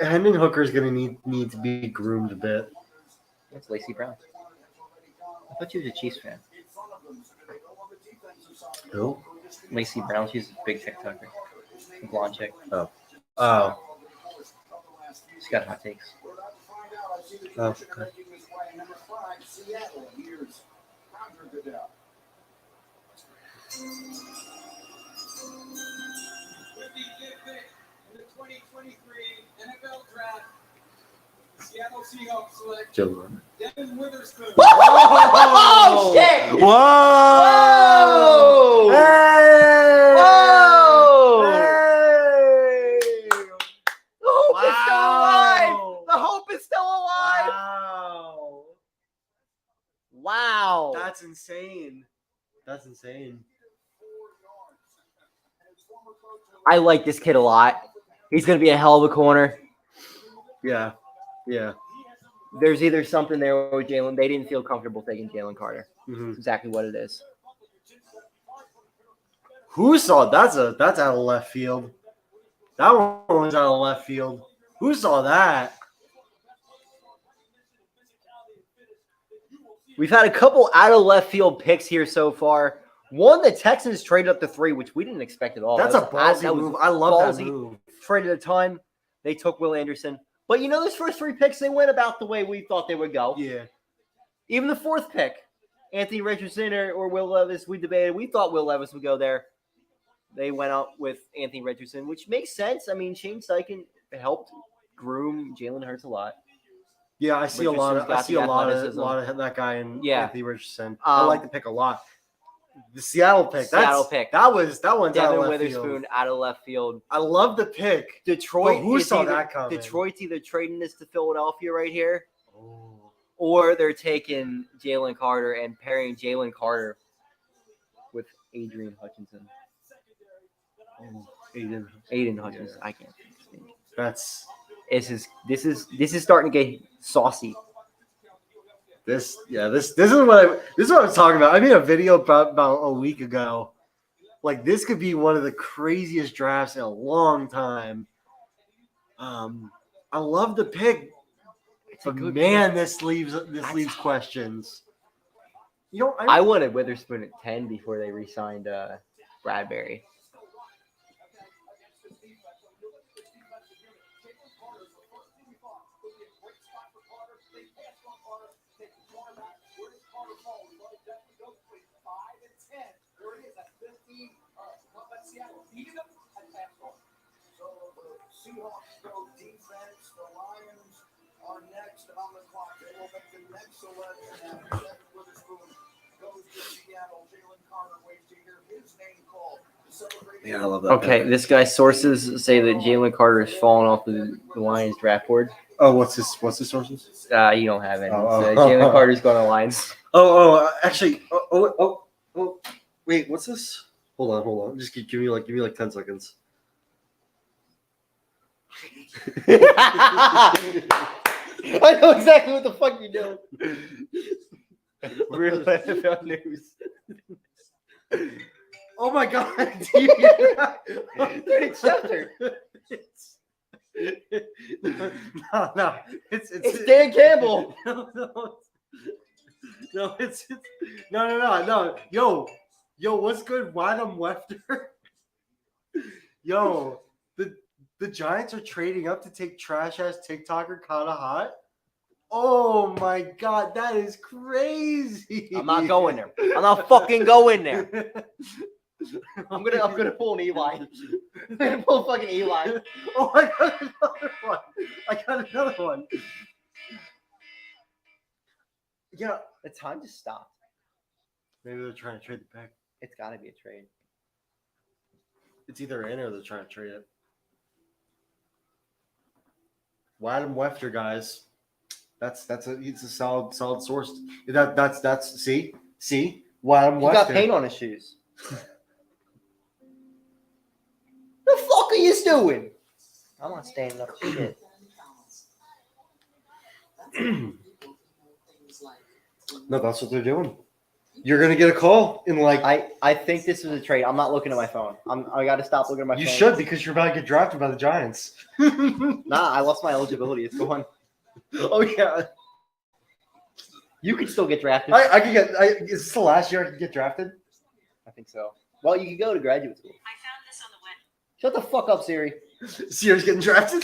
Hendon Hooker's gonna need to be groomed a bit. That's Lacey Brown. I thought you was a Chiefs fan. Who? Lacey Brown. She's a big TikToker. A blonde chick. Oh. She's got hot takes. Oh. Okay. With the fifth pick in the 2023 NFL Draft, Seattle Seahawks select Jizzle. Devin Witherspoon. Oh, shit! Whoa! Whoa! Hey! Whoa! Hey! The hope is still alive! The hope is still alive! Wow! Wow! That's insane. That's insane. I like this kid a lot. He's going to be a hell of a corner. Yeah. Yeah. There's either something there with Jalen. They didn't feel comfortable taking Jalen Carter. Mm-hmm. That's exactly what it is. Who saw that's out of left field. That one was out of left field. Who saw that? We've had a couple out of left field picks here so far. One, the Texans traded up to 3, which we didn't expect at all. That's a That was- ballsy that was move. I love ballsy. that move. Traded a ton. They took Will Anderson. But you know, those first 3 picks, they went about the way we thought they would go. Yeah. Even the 4th pick, Anthony Richardson or Will Levis, we debated. We thought Will Levis would go there. They went out with Anthony Richardson, which makes sense. I mean, Shane Steichen helped groom Jalen Hurts a lot. Yeah, I see a lot of Richardson's got the athleticism. that guy in Yeah. Anthony Richardson. I like the pick a lot. The Seattle pick. Seattle pick. That one's out of Devin left Witherspoon field. out of left field. I love the pick. Detroit. But who is saw either- that coming? Detroit's either trading this to Philadelphia right here, Oh. or they're taking Jalen Carter and pairing Jalen Carter with Adrian Hutchinson. Aiden Hutchinson. I can't speak. That's This is starting to get saucy. this. Yeah, this is what I was talking about. I made a video about a week ago. Like, this could be one of the craziest drafts in a long time. I love the pick, but man, this leaves questions. You know, I wanted Witherspoon at 10 before they re-signed Bradbury. So the Seahawks go defense. The Lions are next on the clock. They will make the next selection after Devin Witherspoon goes to Seattle. Jalen Carter waits to hear his name called. Yeah, I love that. Okay, this guy's sources say that Jalen Carter has fallen off the Lions draft board. Oh, what's his sources? You don't have any. Oh. So Jalen Carter's going to Lions. Actually, wait, what's this? Hold on. Just give me like 10 seconds. I know exactly what the fuck you're doing. Real NFL news. Oh my god, do you hear that? Dude, it's Schefter. No, it's Dan Campbell. No, it's no. Yo, what's good, Wadham Wefter? Yo, the Giants are trading up to take trash ass TikToker Cahtah Hot. Oh my god, that is crazy. I'm not going there. I'm not fucking going there. I'm gonna pull an Eli. I'm gonna pull fucking Eli. Oh, I got another one. Yeah, The time just stopped. maybe they're trying to trade the pick. It's got to be a trade. It's either in or they're trying to trade it. Wadham Wefter, guys. It's a solid source. That's see Wadham He Wefter. got paint on his shoes. The fuck are you doing? I'm not standing up for shit. No, that's what they're doing. You're gonna get a call in like. I think this is a trade. I'm not looking at my phone. I got to stop looking at my phone. You should, because you're about to get drafted by the Giants. Nah, I lost my eligibility. It's gone. Oh yeah, You could still get drafted. I could get. Is this the last year I could get drafted? I think so. Well, you could go to graduate school. I found this on the web. Shut the fuck up, Siri. Sierra's getting drafted.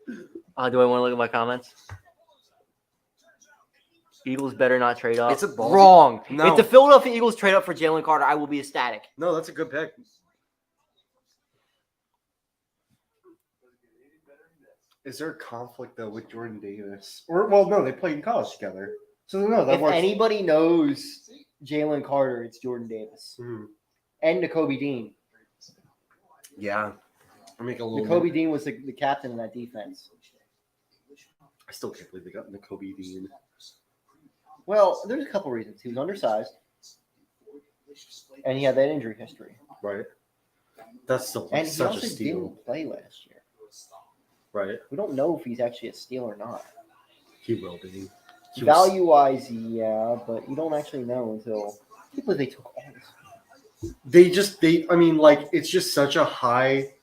Do I want to look at my comments? Eagles better not trade up. It's a ball. Wrong. No. If the Philadelphia Eagles trade up for Jalen Carter, I will be ecstatic. No, that's a good pick. Is there a conflict though with Jordan Davis? Or no, they played in college together. So no, that If works. anybody knows Jalen Carter, it's Jordan Davis Mhm. and N'Kobe Dean. Yeah, I make a little. N'Kobe Dean was the captain in that defense. I still can't believe they got N'Kobe Dean. Well, there's a couple reasons. He was undersized, and he had that injury history. Right. That's still And he such also a steal. didn't play last year. Right. We don't know if he's actually a steal or not. He will be. He was- Value-wise, yeah, but you don't actually know until people they took all this. I mean, like, it's just such a high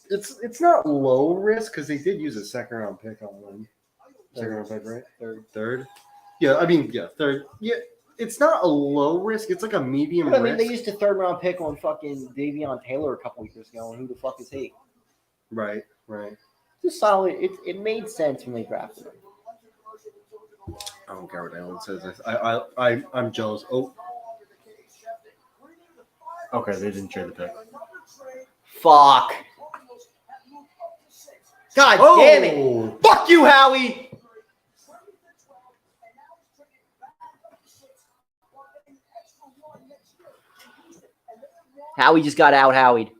It's not low risk because they did use a second round pick on them. Second round pick, right? Third. Yeah, I mean, yeah, third. Yeah, it's not a low risk. It's like a medium But I risk. mean, they used a third round pick on fucking Davion Taylor a couple years ago, and who the fuck is he? Right. It's a solid. It made sense when they drafted him. I don't care what Alan says. I'm jealous. Oh. Okay, they didn't trade the pick. Fuck. God damn it! Fuck you, Howie. Howie just got out. Howie.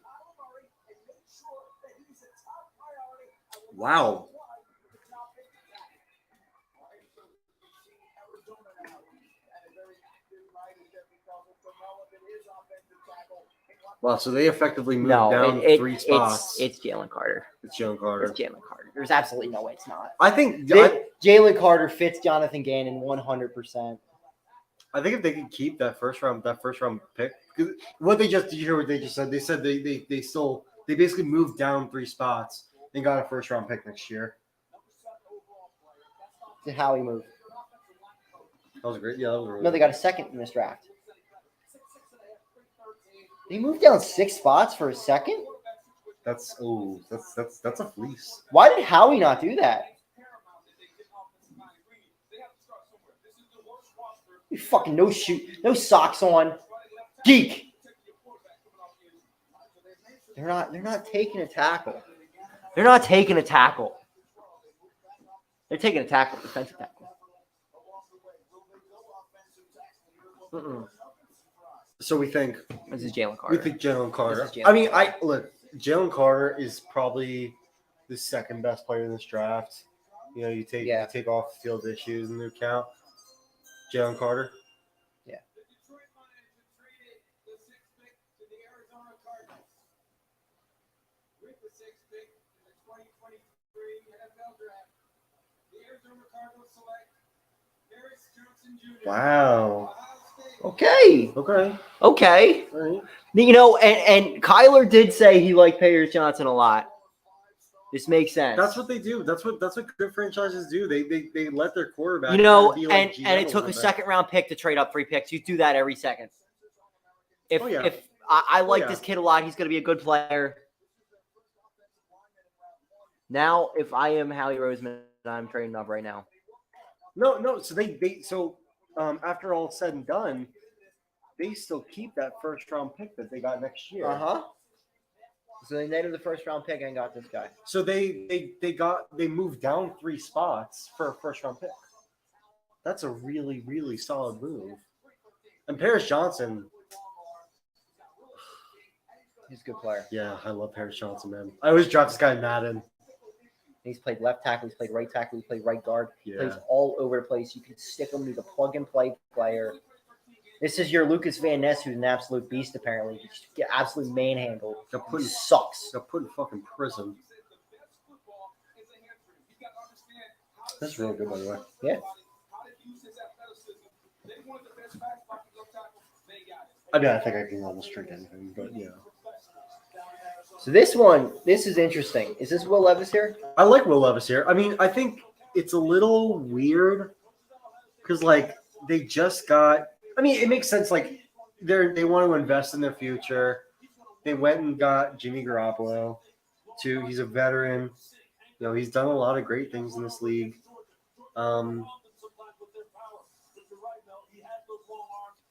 Wow. Wow, so they effectively moved down 3 spots. It's Jalen Carter. It's Jalen Carter. It's Jalen Carter. There's absolutely no way it's not. I think Jalen Carter fits Jonathan Gannon 100%. I think if they could keep that first round pick, because what they just did you hear what they just said? They said they basically moved down 3 spots and got a first round pick next year. To Howie move. That was great. Yeah, that was really No, they got a second in this draft. They moved down 6 spots for a second? That's a fleece. Why did Howie not do that? You fucking no socks on. Geek. They're not taking a tackle. They're not taking a tackle. They're taking a tackle, defensive tackle. So we think this is Jalen Carter. We think Jalen Carter. This is Jalen I mean, Jalen Carter is probably the second best player in this draft. You know, you take off field issues into account. Jalen Carter. Yeah. Wow. Okay. All right. You know, and Kyler did say he liked Paris Johnson a lot. This makes sense. That's what they do. That's what good franchises do. They let their quarterback. You know, be like and it took a second round pick to trade up 3 picks. You do that every second. If I like this kid a lot, he's going to be a good player. Now, if I am Howie Roseman, I'm trading up right now. No. So after all said and done, they still keep that first round pick that they got next year. So they named the first round pick and got this guy. So they moved down 3 spots for a first round pick. That's a really, really solid move. And Paris Johnson, he's a good player. Yeah, I love Paris Johnson, man. I always draft this guy in Madden. He's played left tackle, he's played right tackle, he's played right guard. He Yeah. plays all over the place. You can stick him. He's a plug and play player. This is your Lucas Van Ness, who's an absolute beast, apparently. He just get absolutely manhandled. He sucks. Got put in fucking prison. That's really good, by the way. Yeah. I mean, I think I can almost drink anything, but yeah. So this is interesting. Is this Will Levis here? I like Will Levis here. I mean, I think it's a little weird because, like, they just got. I mean, it makes sense. Like, they want to invest in their future. They went and got Jimmy Garoppolo. He's a veteran. You know, he's done a lot of great things in this league.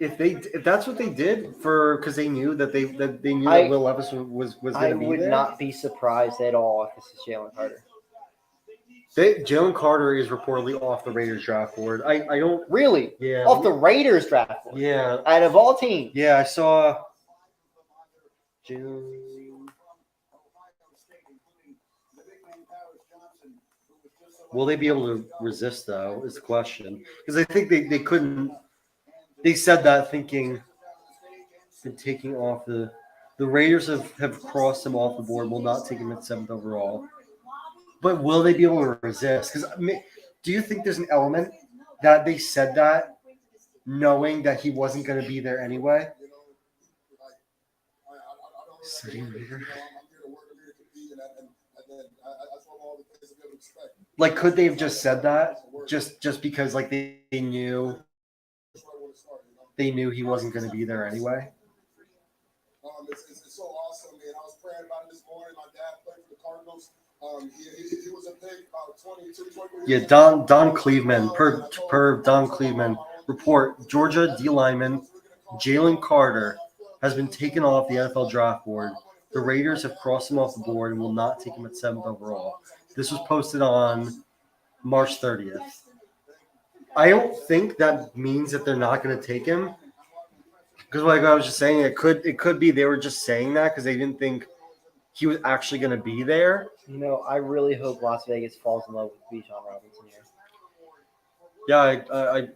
If that's what they did because they knew that that Will Levis was going to be there. I would not be surprised at all if this is Jalen Carter. Jalen Carter is reportedly off the Raiders draft board. I don't really. Yeah. Off the Raiders draft board. Yeah. Out of all teams. Yeah, I saw. Will they be able to resist though? Is the question because I think they couldn't. They said that thinking and taking off the Raiders have crossed him off the board. Will not take him at 7th overall. But will they be able to resist? Because do you think there's an element that they said that knowing that he wasn't going to be there anyway? that's what all the things that we expect. Like, could they have just said that just because like they knew he wasn't going to be there anyway? It's so awesome, man. I was praying about it this morning. My dad played for the Cardinals. He was a big about 22, 23 Yeah, years Don Cleveland, per Don Cleveland report, Georgia D lineman Jalen Carter has been taken off the NFL draft board. The Raiders have crossed him off the board and will not take him at 7th overall. This was posted on March 30th. I don't think that means that they're not going to take him. Because like I was just saying, it could be they were just saying that because they didn't think he was actually going to be there. You know, I really hope Las Vegas falls in love with Bijan Robinson here. Yeah,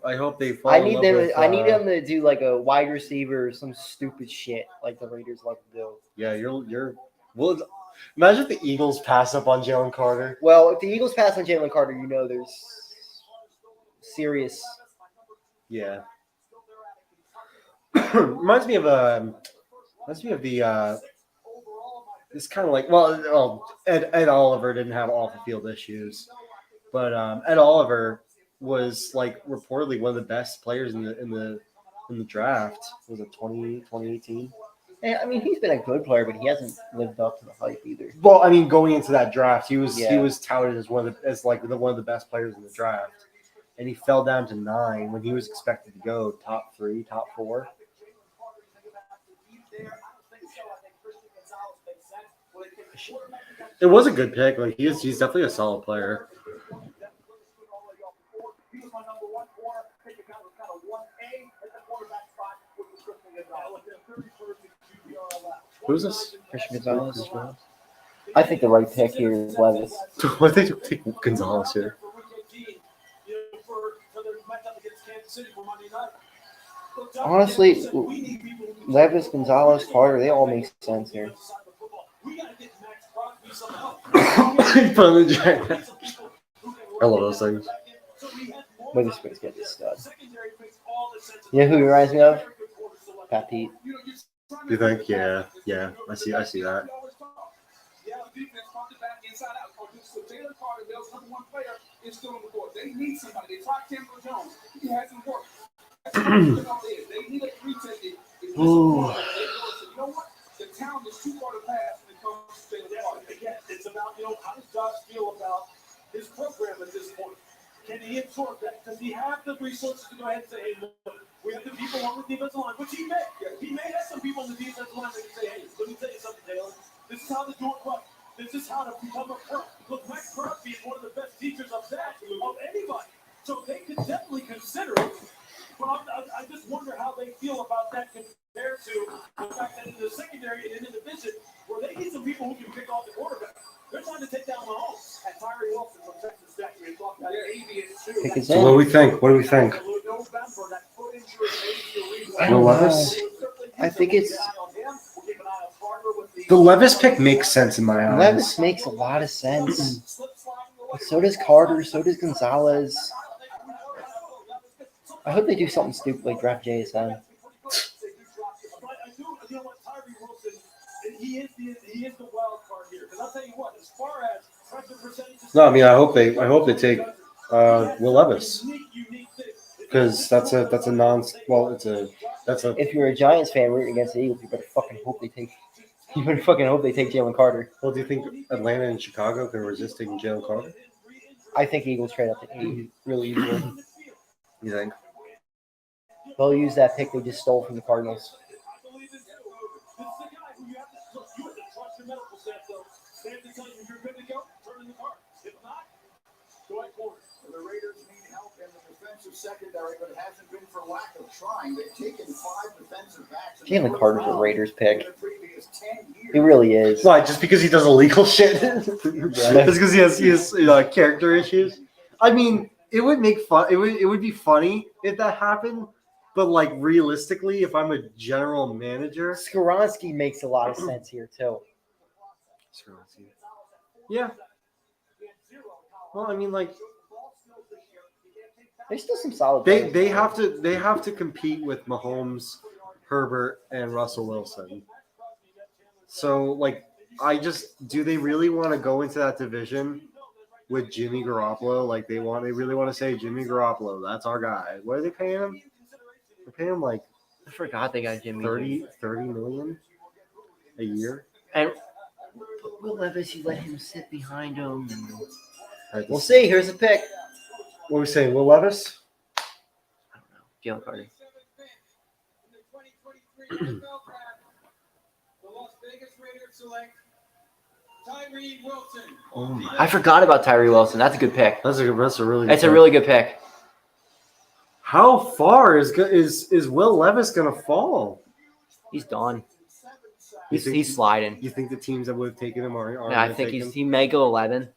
I hope they fall I in need love them. with, I need them to do like a wide receiver or some stupid shit like the Raiders like to do. Yeah, you're. Well, imagine if the Eagles pass up on Jalen Carter. Well, if the Eagles pass on Jalen Carter, you know there's serious. Yeah. reminds me of the. It's kind of like Ed Oliver didn't have off the field issues, but Ed Oliver was like reportedly one of the best players in the draft. Was it 2018? I mean, he's been a good player, but he hasn't lived up to the hype either. Well, I mean, going into that draft, he was touted as one of the best players in the draft, and he fell down to 9 when he was expected to go top 3, top 4. It was a good pick. Like he's definitely a solid player. Who's this? Christian Gonzalez. I think the right pick here is Levis. Why did they take Gonzalez here? Honestly, Levis, Gonzalez, Carter, they all make sense here. I love those things. Witherspoon's got this stud. You know who he reminds me of? Pat Pete. You think? Yeah. I see that. Ooh. The town is too far to pass when it comes to Jalen Carter. Again, it's about, how does Josh feel about his program at this point? Can he absorb that? Does he have the resources to go ahead and say, hey, look, we have the people on the defensive line, which he may. He may have some people on the defensive line that can say, hey, let me tell you something, Taylor. This is how to do it right. This is how to become a pro. Look, Max Crosby is one of the best teachers of that, of anybody. So they could definitely consider it. But I just wonder how they feel about that compared to the fact that in the secondary and in the division, where they need some people who can pick off the quarterback. They're trying to take down Mahomes. And Tyree Wilson from Texas Tech. We talked about avian So what do we think? What do we think? Will Levis? I think it's The Levis pick makes sense in my eyes. Levis makes a lot of sense. But so does Carter. So does Gonzalez. I hope they do something stupid like draft JSN. He is the wild card here. Because I'll tell you what, as far as pressure percentages. No, I mean I hope they take Will Levis because that's a If you're a Giants fan rooting against the Eagles, you better fucking hope they take Jalen Carter. Well, do you think Atlanta and Chicago can resist taking Jalen Carter? I think Eagles trade up to 8 really easily. You think? They'll use that pick they just stole from the Cardinals. The Raiders need help in the defensive secondary, but it hasn't been for lack of trying. They've taken 5 defensive backs. Jalen Carter's a Raiders pick. He really is. Why? Just because he does illegal shit? Just because he has character issues? I mean, it would make fun. It would be funny if that happened. But like realistically, if I'm a general manager, Skoronski makes a lot of sense here too. Yeah. Well, I mean, like there's still some solid. They have to compete with Mahomes, Herbert, and Russell Wilson. So like do they really want to go into that division with Jimmy Garoppolo? Like they really want to say Jimmy Garoppolo, that's our guy. What are they paying him? They're paying him like I forgot they got Jimmy. 30 million a year. And Will Levis, you let him sit behind him. And Right, we'll see. Here's a pick. What are we saying? Will Levis? I don't know. Jalen Carter. The Las Vegas Raiders select Tyree Wilson. Oh my. I forgot about Tyree Wilson. That's a good pick. That's a really. That's good a really good pick. How far is Will Levis gonna fall? He's done. You He's sliding. You think the teams that would have taken him are? Yeah, I think he may go 11.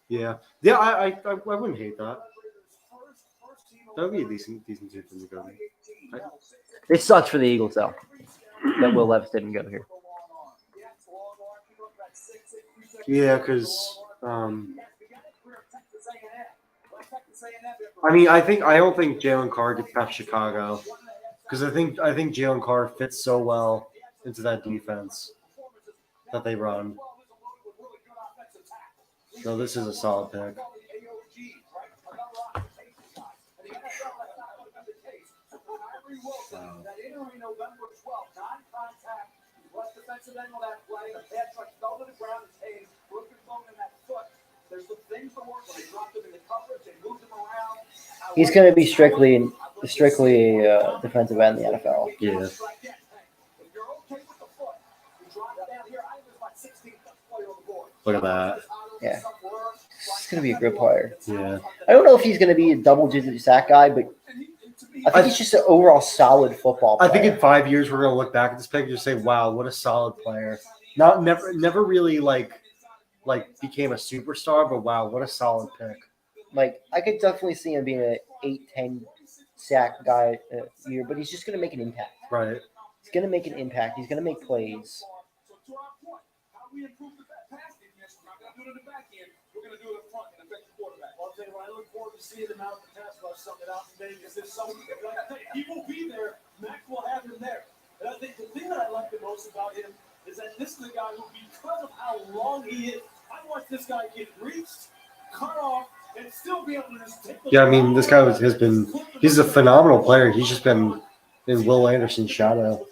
Yeah. I wouldn't hate that. That would be a decent team for him to go. It sucks for the Eagles though that Will Levis didn't go here. Yeah, because I don't think Jalen Carr gets past Chicago because I think Jalen Carr fits so well into that defense that they run. So this is a solid pick. Wow. He's going to be strictly a defensive end in the NFL. Yeah. Look at that. Yeah. He's going to be a good player. Yeah. I don't know if he's going to be a double-digit sack guy, but I think he's just an overall solid football player. I think in 5 years we're gonna look back at this pick and just say, "Wow, what a solid player." Never really like became a superstar, but wow, what a solid pick. Like I could definitely see him being an 8-10 sack guy a year, but he's just going to make an impact. Right. He's going to make an impact. He's going to make plays. I look forward to seeing him out in the pass rush, something out in Vegas. He will be there. Mac will have him there. And I think the thing that I like the most about him is that this is a guy who, because of how long he is, I watched this guy get reached, cut off, and still be able to just take the Yeah, I mean, this guy he's a phenomenal player. He's just been in Will Anderson's shadow.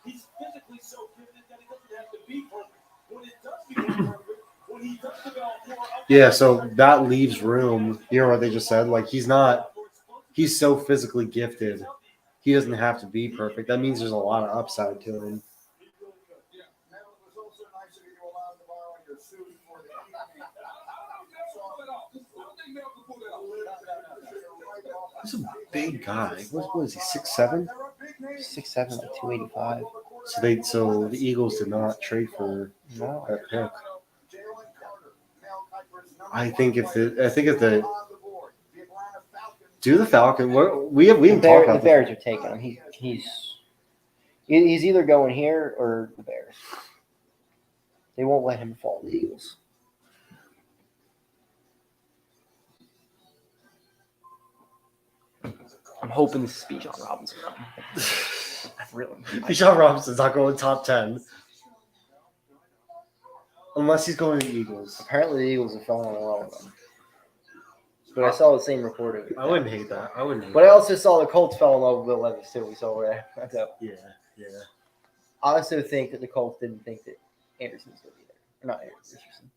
He's physically so gifted that he doesn't have to be perfect. When it does become perfect, when he does develop more. Yeah, so that leaves room. You know what they just said? Like he's so physically gifted. He doesn't have to be perfect. That means there's a lot of upside to him. He's a big guy. What is he? 6'7"? 6'7", like 285. So the Eagles did not trade for that pick. I think if the Falcon, we haven't talked about the Bears are taking him. He's either going here or the Bears. They won't let him fall to the Eagles. I'm hoping this is Bijan Robinson. Bijan Robinson's not going top 10. Unless he's going to the Eagles. Apparently the Eagles are falling in love with him. But I saw the same report of it. I wouldn't hate that. But I also saw the Colts fell in love with Will Levis too. We saw where that's up. Yeah. I also think that the Colts didn't think that Anderson was going to be there. Or not Anderson.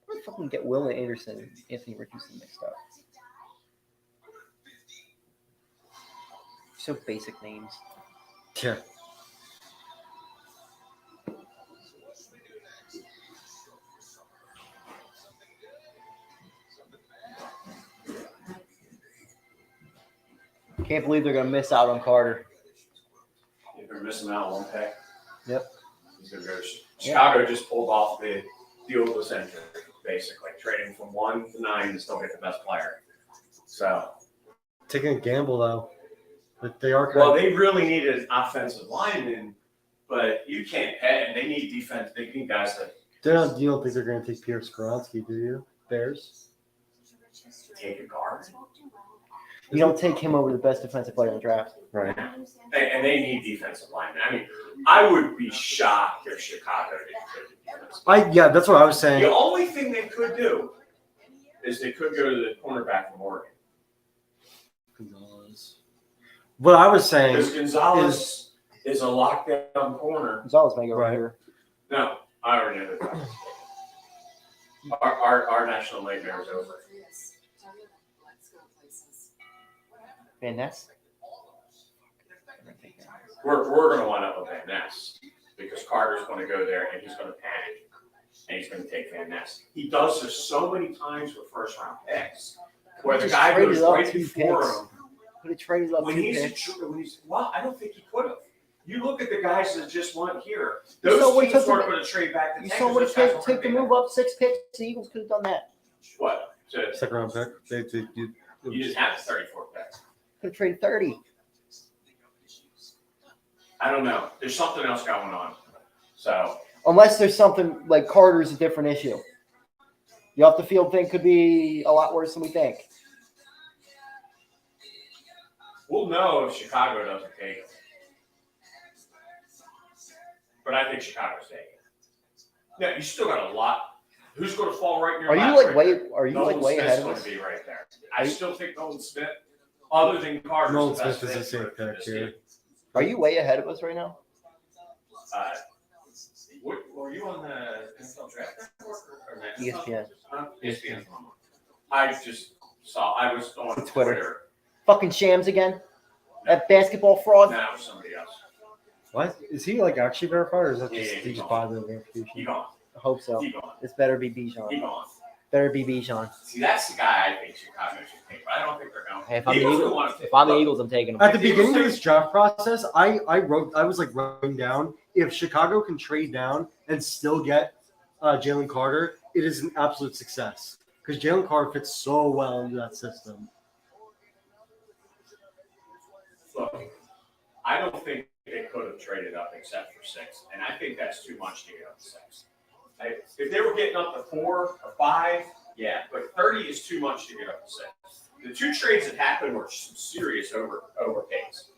Where the fuck can get Will and Anderson and Anthony Richardson mixed up? So basic names. Yeah. Can't believe they're going to miss out on Carter. If they're missing out on one pick. Yep. He's gonna go. Chicago just pulled off the deal of the century, basically trading from 1 to 9 to still get the best player. So Taking a gamble though, but they are. Well, they really need an offensive lineman, but you can't pay. They need defense. They need guys that You don't think they're going to take Pierre Skoronsky, do you? Bears. take a guard. You don't take him over the best defensive player in the draft. Right. And they need defensive linemen. I mean, I would be shocked if Chicago didn't take defense. Yeah, that's what I was saying. The only thing they could do is they could go to the cornerback from Oregon. Gonzalez. What I was saying Because Gonzalez is a lockdown corner. Gonzalez may go Right. here. No, I already know that. Our national nightmare is over. Van Ness. We're going to wind up with Van Ness because Carter's going to go there and he's going to panic and he's going to take Van Ness. He does this so many times with first round picks where the Just guy traded goes up right 2 before picks. him. Could have traded up When 2 he's, picks. well, I don't think he could have. You look at the guys that just went here. You Those saw what teams took weren't the- going to trade back to You Texas. saw what it Those guys took weren't to take the gonna be move up 6 picks. The Eagles could have done that. What? To, second round pick. you just have 34 picks. Could have traded 30. I don't know. There's something else going on. So Unless there's something like Carter's a different issue. The off the field thing could be a lot worse than we think. we'll know if Chicago doesn't take him. But I think Chicago's taking him. Yeah, you still got a lot. Who's going to fall right in your Are you lap like right way? there? Are you Nolan like way Smith's ahead of going us? to be right there. I still think Nolan Smith, other than Carter's Nolan the best Smith is the fit same for pick this here. team. Are you way ahead of us right now? Were you on the NFL Draft Network or ESPN. Huh? ESPN. I just saw. I was on Twitter. Twitter. Fucking Shams again. That basketball fraud. Now it was somebody else. What? Is he like actually verified or is that just Yeah, he he's just on. buy the verification? He gone. I hope so. He gone. This better be Bijan. He gone. Better be Bijan. See, that's the guy I think Chicago should take, but I don't think they're going. Hey, if I'm the Eagles Eagles, don't want to take if I'm the him. Eagles, I'm taking him. At the beginning of this draft process, I was like writing down if Chicago can trade down and still get Jalen Carter, it is an absolute success because Jalen Carter fits so well into that system. Look, I don't think they could have traded up except for 6, and I think that's too much to get up to 6. If they were getting up to 4 or 5, yeah, but 30 is too much to get up to 6. The 2 trades that happened were some serious overpays.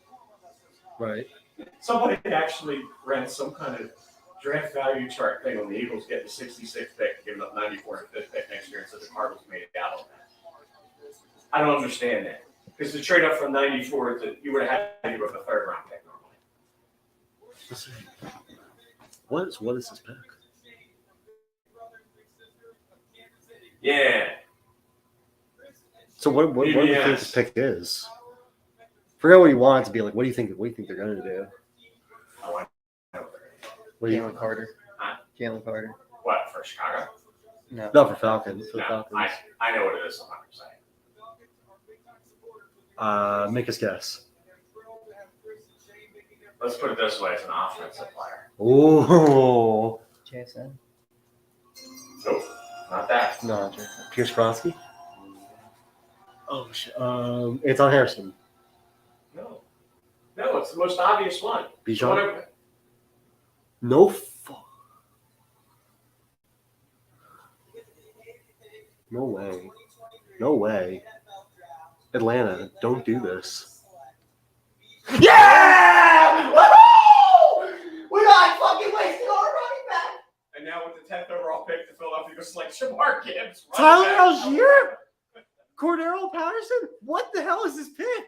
Right. Somebody actually ran some kind of draft value chart thing on the Eagles getting the 66th pick, giving up 94 and 5th pick next year, and said the Cardinals made it out on that. I don't understand that. Because the trade up from 94 to you would have had to go with a 3rd round pick normally. What is this pick? Yeah. So what do you think Yes. this pick is? Forget what you want it to be like. What do you think they're gonna do? Oh, I know. What do you Jalen Carter. Huh? Jalen Carter. What, for Chicago? No. No, for Falcons. For the No, Falcons. I know what it is 100%. Make us guess. Let's put it this way: as an offensive player. Oh JSN. Nope, not that. no, Pierce Krosky. Oh shit. Anton Harrison. No, it's the most obvious one. Bijan. Whatever. No fuck. No way. No way. Atlanta, don't do this. Yeah! Woohoo! We're not fucking wasting our running back. And now with the 10th overall pick, the Philadelphia Eagles select Shamar Gibbs. Tyler running back. Algier? Cordero Patterson? What the hell is this pick?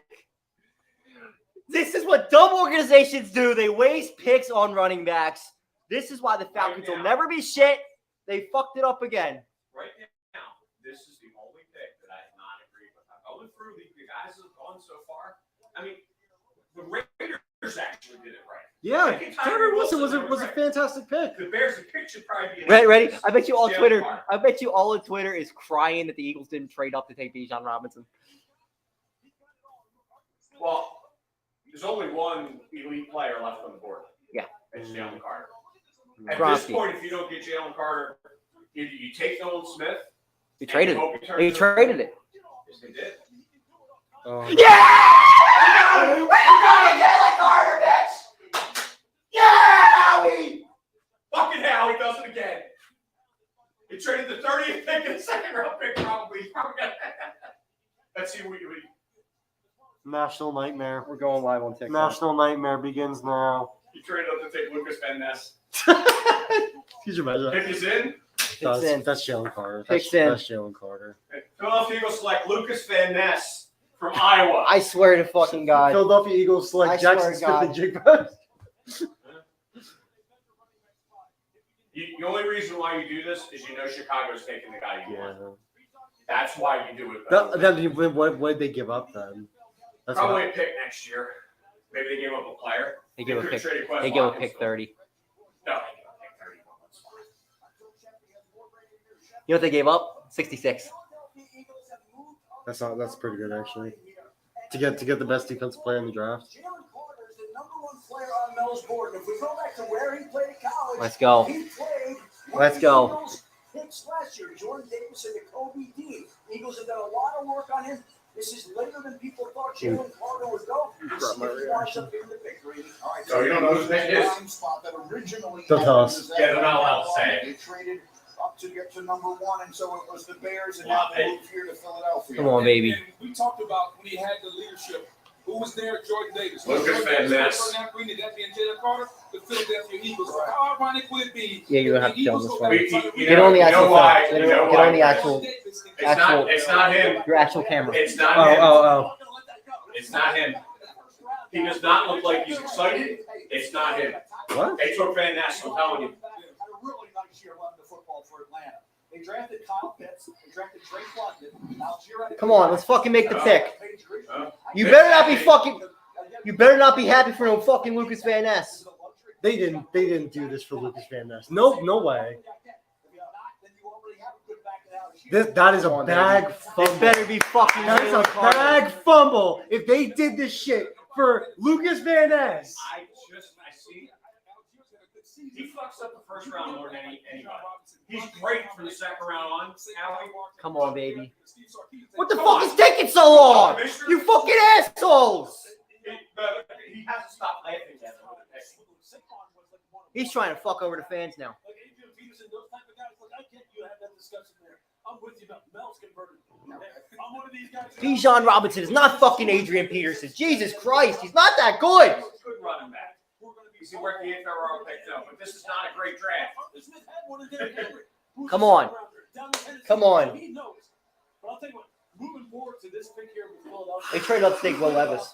This is what dumb organizations do. They waste picks on running backs. This is why the Falcons will never be shit. They fucked it up again. Right now, this is the only pick that I have not agreed with. I'm going through the guys that have gone so far. I mean, the Raiders actually did it right. Yeah, I think Tyree Wilson was a right. fantastic pick. The Bears, the pick should probably be. Ready? I bet you all Jalen Twitter. Carter. I bet you all on Twitter is crying that the Eagles didn't trade up to take Bijan Robinson. Well, there's only one elite player left on the board. Yeah. It's Jalen Carter. At Krosky. this point, if you don't get Jalen Carter, either you take Nolan Smith. They traded and it. hope he turns They into- traded it. Yes, they did. Yeah! We got Jalen Carter, bitch! Yeah, Howie! Fucking hell, he does it again. He traded the 30th pick and the 2nd round pick, probably. Let's see what you. National nightmare. We're going live on TikTok. National nightmare begins now. You traded up to take Lucas Van Ness. Could you imagine? Pick is in. That's Jalen Carter. Picks in. That's Jalen Carter. Philadelphia Eagles select Lucas Van Ness from Iowa. I swear to fucking God. Philadelphia Eagles select I Jackson swear to Smith and God. Jigba. The only reason why you do this is you know Chicago's taking the guy you Yeah. want. That's why you do it. What did they give up then? That's Probably why. a pick next year. Maybe they gave up a player. They give a could've pick. traded Quez They give a Watkins. pick 30. No, they gave a pick 30. You know what they gave up? 66. That's pretty good actually. To get the best defensive player in the draft. Jalen Carter is the number one player on Mel's board. And if we go back to where he played at college, Let's go. he played Let's go. Picks last year, Jordan Davis and Kobe Dean. Eagles have done a lot of work on him. This is later than people thought Jalen Carter would go. brought my reaction. All right, So you don't know whose name it is? spot that originally Don't tell us. Yeah, they're not allowed to say it. They traded up to get to number one, and so it was the Bears, and Wow, now they moved here to Philadelphia. Come on, baby. And we talked about when he had the leadership. Who was there? Jordan Davis. Lucas Van Ness. That being Jalen Carter, the Philadelphia Eagles. How ironic would it be? Yeah, you're gonna have to tell this one. Get on the actual why? phone. You know Get on why? the actual It's not him. your actual camera. It's not him. Oh. It's not him. He does not look like he's excited. It's not him. What? They took Van Ness, I'm telling you. Had a really nice year running the football for Atlanta. They drafted Kyle Pitts. They drafted Drake London. Come on, let's fucking make the pick. Uh, You better not be fucking. You better not be happy for no fucking Lucas Van Ness. They didn't do this for Lucas Van Ness. No way. That is a bag fumble. This better be fucking That is a Jalen Carter. bag fumble. If they did this shit for Lucas Van Ness. I see. He fucks up the first round more than anybody. He's great for the second round on. Howie. Come on, baby. What the fuck is taking so long? You fucking assholes! He has to stop laughing at him. He's trying to fuck over the fans now. Bijan Robinson is not fucking Adrian Peterson. Jesus Christ, he's not that good. Good running back. He worked the AFL picked up, but this is not a great draft. Come on. Come on. But I'll tell you what, moving forward to this pick here with Philadelphia. They traded up to take Will Levis.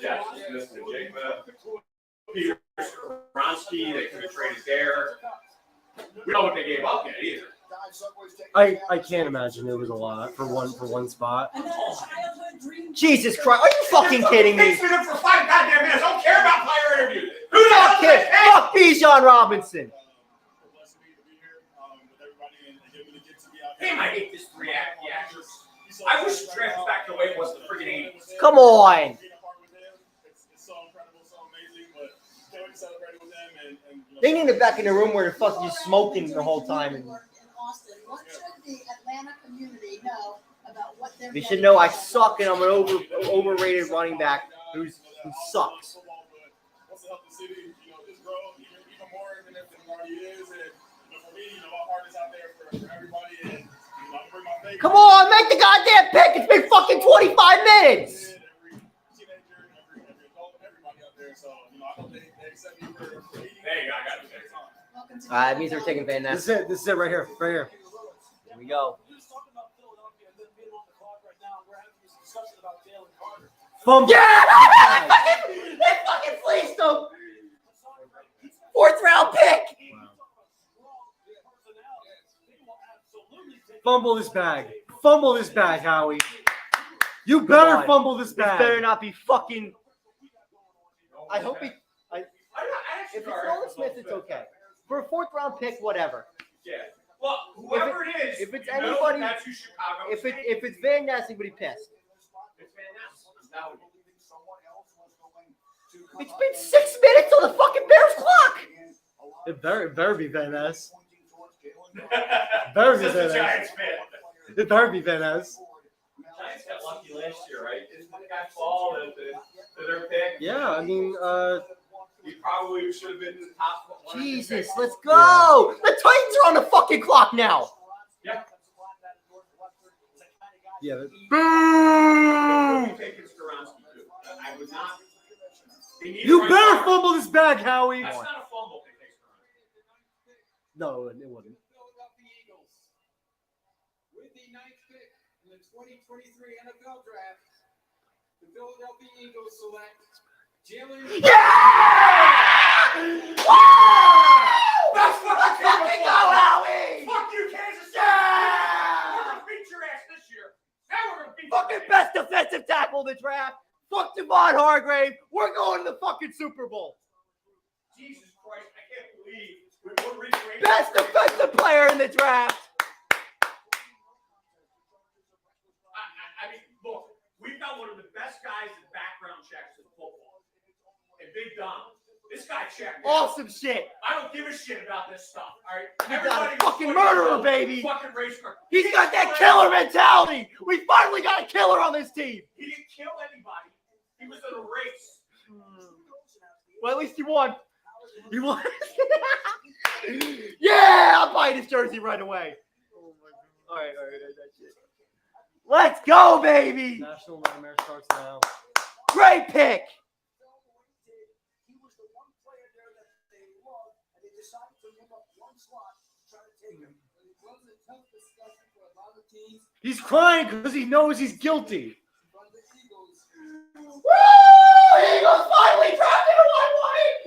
Jackson Smith and Jigba, Peter Bronski, they could have traded there. We don't know what they gave up yet either. I can't imagine it was a lot for one spot. Jesus Christ, are you fucking kidding me? He's been up for 5 goddamn minutes. I don't care about player interviews. Who the Fuck hell him. Fuck Bijan Robinson. Damn, I hate this reaction. I wish the draft was back the way it was in the friggin' 80s. Come on. They need it back in the room where the fuck you smoking the whole time. And What should the Atlanta community know about what they're they should know I suck and I'm an overrated running back who sucks. Come on, make the goddamn pick. It's been fucking 25 minutes. Hey, I got it. It means they're taking Van Ness. This is it right here. Right here. Here we go. Fumble. Yeah! They fucking fleeced him. 4th round pick. Fumble this bag. Fumble this bag, Howie. You better on. fumble this This bag. better not be fucking. I hope he. If it's Nolan Smith, it's okay. For a 4th round pick, whatever. Yeah. Well, whoever it is, if it's you know anybody- that's who Chicago is. If it's Van Ness, he would be pissed. It's Van Ness. That would be. It's been 6 minutes on the fucking Bears clock. It better be Van Ness. Better be This is Van the Ness. Giants fan. It better be Van Ness. Giants got lucky last year, right? Didn't the guy fall to their pick? Yeah, I mean, He probably should have been in the top one. Jesus, let's go. The Titans are on the fucking clock now. Yeah, but I'd be taking Skoronski too. I would not. you better fumble this bag, Howie. That's not a fumble. They take Skoronski. No, it wouldn't. Philadelphia Eagles with the 9th pick in the 2023 NFL Draft. The Philadelphia Eagles select Jalen. That's what I Fucking go, Howie! Fuck you, Kansas City! Yeah! We're gonna beat your ass this year. Now we're gonna beat Fucking your ass. best defensive tackle in the draft. Fuck Devon Hargrave. We're going to the fucking Super Bowl. Jesus Christ, I can't believe we're reaching. Best defensive player in the draft. I mean, look, we've got one of the best guys in background checks in football. And Big Dom. This guy checked. Awesome shit. I don't give a shit about this stuff. All right. We got a Everybody fucking was murderer, fucking baby. Fucking race car. He's got that killer mentality. We finally got a killer on this team. He didn't kill anybody. He was in a race. Well, at least he won. He won. Yeah, I'm buying his jersey right away. All right. That's it. Let's go, baby. National Nightmare starts now. Great pick. He was the one player there that they loved, and they decided to move up one slot to try to take him. It was a tough discussion for a lot of teams, He's crying because he knows he's guilty. but the Eagles. Woo! Eagles finally drafted a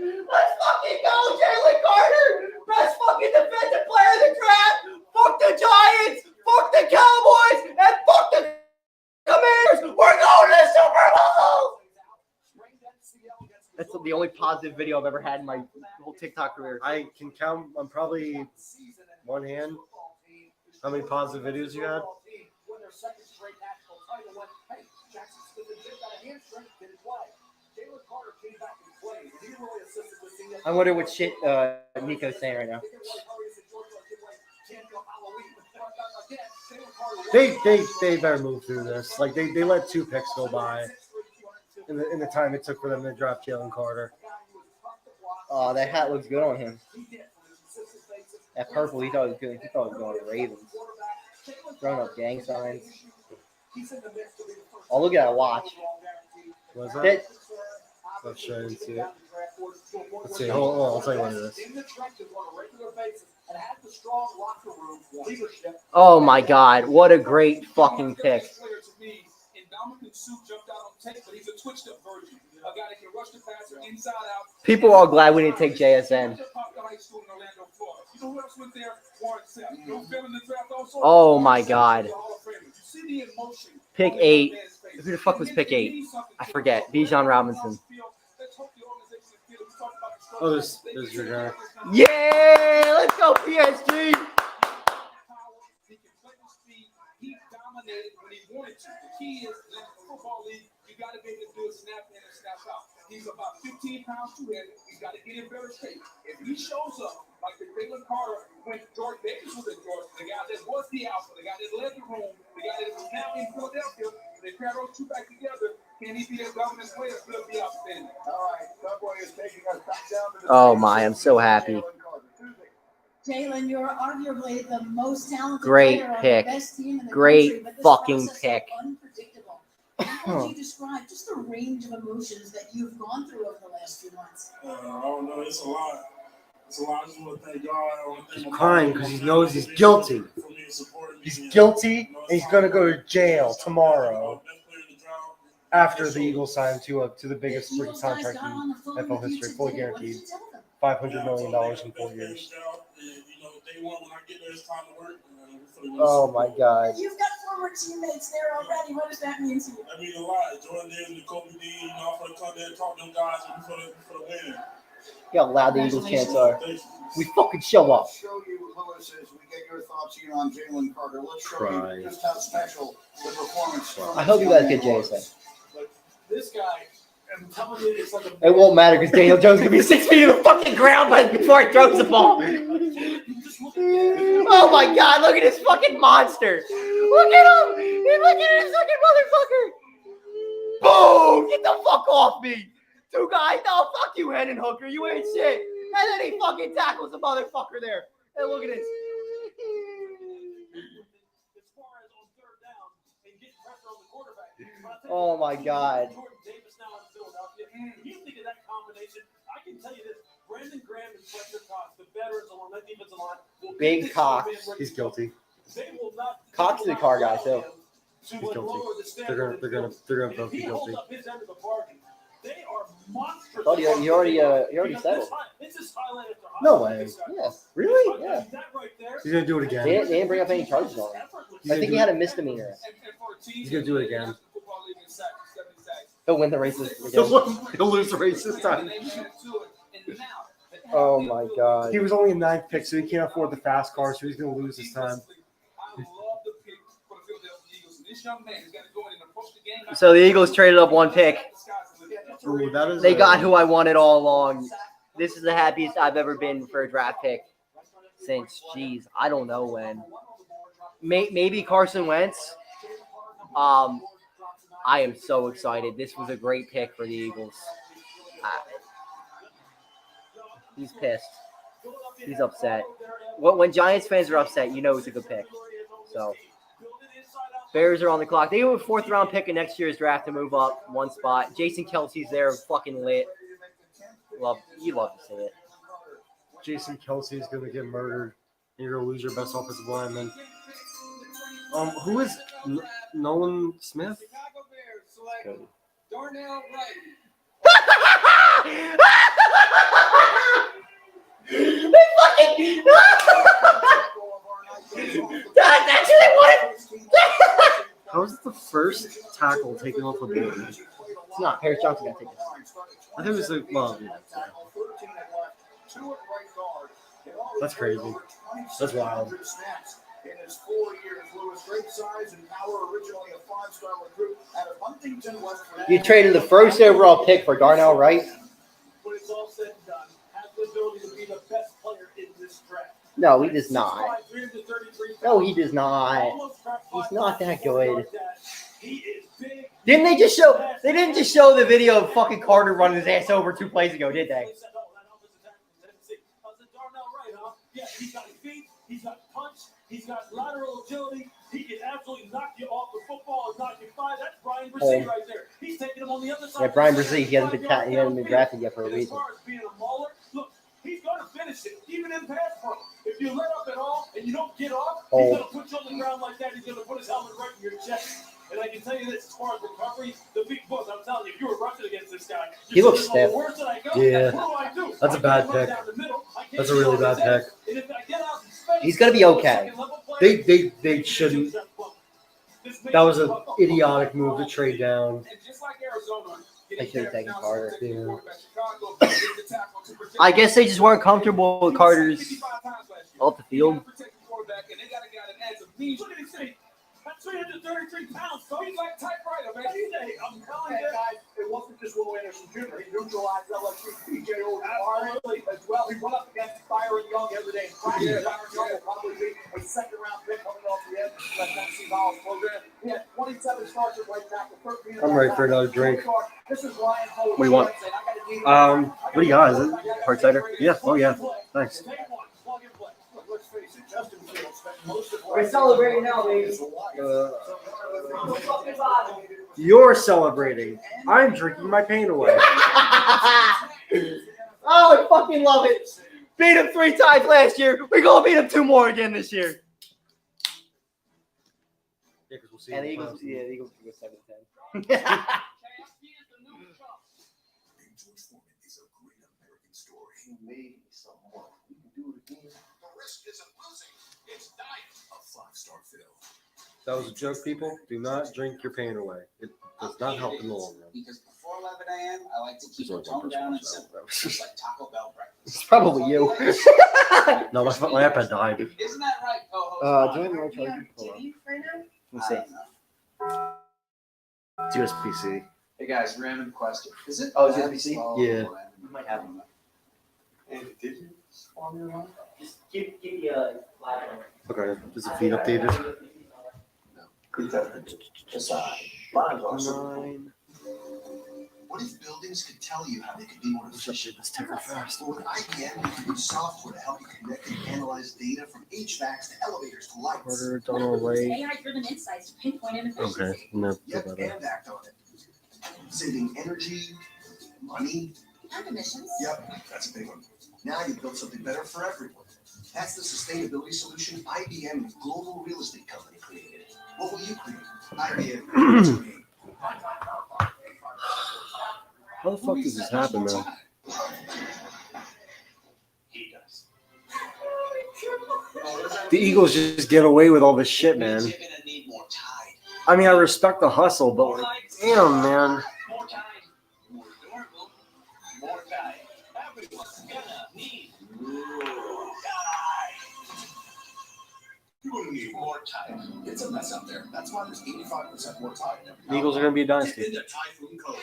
1-1. Let's fucking go, Jalen Carter. Best fucking defensive player in the draft. Fuck the Giants. Fuck the Cowboys. And fuck the Commanders. We're going to the Super Bowl. That's the only positive video I've ever had in my whole TikTok career. I can count on probably one hand how many positive videos you had. Won their second straight national title. Went, hey, Jackson Smith and Jim got a hamstring, didn't play. Jalen Carter came back and played. He really assisted the team. I wonder what shit Nico's saying right now. They better move through this. Like they let 2 picks go by in the time it took for them to draft Jalen Carter. Oh, that hat looks good on him. That purple, he thought it was good. He thought it was going to Ravens. Throwing up gang signs. Oh, look at that watch. Was that? That, Oh, shit, I didn't see it. Let's see. Hold on. I'll tell you what it is. oh my God, what a great fucking pick. People are all glad we didn't take JSN. Oh my God. Pick 8. Who the fuck was pick 8? I forget. Bijan Robinson. Oh, this is your guy. Yeah, let's go PSG. He dominated when he wanted to. The key is in the football league, you got to be able to do a snap in and snap out. He's about 15 pounds too heavy. He's got to get in better shape. If he shows up like the Jalen Carter when George Davis was in Georgia, the guy that was the alpha, the guy that led the room, the guy that is now in Philadelphia, they pair those two back together. Can he be a dominant player? Still be outstanding. All right, Subway is taking us back down to the Oh my, I'm so happy. Jalen, you're arguably the most talented Great player on pick. the best team in the Great country, but this fucking process is pick. unpredictable. How would you describe just the range of emotions that you've gone through over the last few months? I don't know. It's a lot. It's a lot. I just want to thank y'all. I want to thank He's my crying mom because he knows he's for guilty. me and supporting me. He's guilty, and he's going to go to jail tomorrow after the Eagles sign to the biggest The freaking Eagles guys contract got on the phone in NFL with you history, fully today. What did guaranteed. you tell them? $500 million in 4 years. Day one, when I get there, it's time to work. Oh my God. You've got former teammates there already. What does that mean to you? That means a lot. Jordan Davis, Kobe Dean, I'm going to come there and talk to them guys for the win. Look how loud the Eagles chants are. Thank you. We fucking show up. Show you, Lewis, as we get your thoughts here on Jalen Carter. Let's show Cry. you just how special the performance. I hope you guys get JSN. Like, this guy, I'm telling you, it's like a. It won't matter because Daniel Jones is going to be 6 feet in the fucking ground before he throws the ball. Oh my God, look at this fucking monster. Look at him. He's looking at this fucking motherfucker. Boom. Get the fuck off me. 2 guys. No, fuck you, Hendon Hooker. You ain't shit. And then he fucking tackles the motherfucker there. And look at this. As far as on third down and get Oh my God. Jordan Davis now in Philadelphia. When you think of that combination, I can tell you this: Brandon Graham and Fletcher Cox, the veterans along that defensive line, will Big get this Cox. young man ready He's to go. guilty. They will not. Cox is a car guy, too. He's guilty. They're gonna both be He holds guilty. up his end of the bargain. They are monsters. Oh, he already settled. It's just highlight after highlight. No way. Yeah. Really? Yeah. That right there. He's gonna do it They again. didn't bring up any charges on him. I think he had a misdemeanor. He's gonna do it again. He'll win the race this He'll weekend. lose the race this time. Oh my God. He was only a 9th pick, so he can't afford the fast car, so he's gonna lose this time. So the Eagles traded up one pick. Ooh, that is They got who I wanted all along. This is the happiest I've ever been for a draft pick since, geez, I don't know when. Maybe Carson Wentz. I am so excited. This was a great pick for the Eagles. He's pissed. He's upset. When Giants fans are upset, you know it's a good pick. So Bears are on the clock. They have a 4th-round pick in next year's draft to move up one spot. Jason Kelsey's there, fucking lit. You love to see it. Jason Kelsey is gonna get murdered. You're gonna lose your best offensive lineman. Who is Nolan Smith? Darnell Wright. They fucking that's who they wanted. How is it the first tackle taken off the board? It's not. Paris Johnson got to take this. I think it was that's crazy. That's wild. In his 4 years, Lewis, great size and power, originally a 5-star recruit out of Huntington, West Virginia. You traded the first overall pick for Darnell Wright? When it's all said and done, has the ability to be the best player in this draft. No, he does not. No, he does not. He's not that good. He is big. Didn't they just show? They didn't just show the video of fucking Carter running his ass over 2 plays ago, did they? Yeah, he's got feet, he's got punch, he's got lateral agility. He can absolutely knock you off the football and knock you fly. That's Brian Brzee right there. He's taking him on the other side. Yeah, Brian Brzee. He hasn't been drafted yet for a reason. As far as being a mauler, look, he's going to finish it, even in pass pro. If you let up at all and you don't get off, he's going to put you on the ground like that. He's going to put his helmet right in your chest. And I can tell you this, as far as recovery, the big book, I'm telling you, if you were rushing against this guy, he looks stiff. Yeah, that's a bad pick. That's a really bad pick. He's gonna be okay. They shouldn't. That was an idiotic move to trade down. They should have taken Carter. Yeah. I guess they just weren't comfortable with Carter's off the field. That's 333 pounds, so he's like typewriter, man. I'm telling you, guys, it wasn't just Will Anderson Jr. He neutralized LSU PJ O'Hara as well. He went up against Byron Young the other day. Byron Young will probably be a 2nd-round pick coming off the edge of the Tennessee College program. He had 27 starts at right tackle, 13. I'm ready for another drink. This is Ryan Cole. What do you want? What do you got? Is it hard cider? Yeah. Oh yeah. Thanks. Let's face it, Justin Fields spent most of We're celebrating now, baby. You're celebrating. I'm drinking my pain away. Oh, I fucking love it. Beat him 3 times last year. We're going to beat him 2 more again this year. Yeah, because we'll see. And the Eagles, the Eagles will go 7-10. Is a great American story. He made someone. We can do it again. The risk isn't losing, it's dying. A 5-star film. That was a joke, people. Do not drink your pain away. It does not help in the long run. Because before 11 a.m., I like to keep the tone down and simple, just like Taco Bell breakfast. It's probably you. No, my iPad died. Isn't that right, co-host? Do I have my charger? Hold on. Let's see. It's USB-C. Hey guys, random question. Is it? Oh, it's USB-C? Yeah. You might have them. And did you spawn your line? Just give me a live one. Okay. Is the feed updated? Just mine's awesome. 9. What if buildings could tell you how they could be more efficient? Or would IBM could use software to help you connect and analyze data from HVACs to elevators to lights? Carter, Donald Lake. AI-driven insights to pinpoint inefficiency. Okay, I'm gonna Yep, put that up. and act on it. Saving energy, money. And emissions. Yep, that's a big one. Now you've built something better for everyone. That's the sustainability solution IBM, global real estate company, created. What will you create? IBM. How the fuck does this happen, man? He does. The Eagles just get away with all this shit, man. You're gonna need more time. I mean, I respect the hustle, but like, damn, man. More time. More durable. More time. Everyone's gonna need more time. You're going to need more time. It's a mess out there. That's why there's 85% more time. The Eagles are gonna be a dynasty. In the Typhoon Code.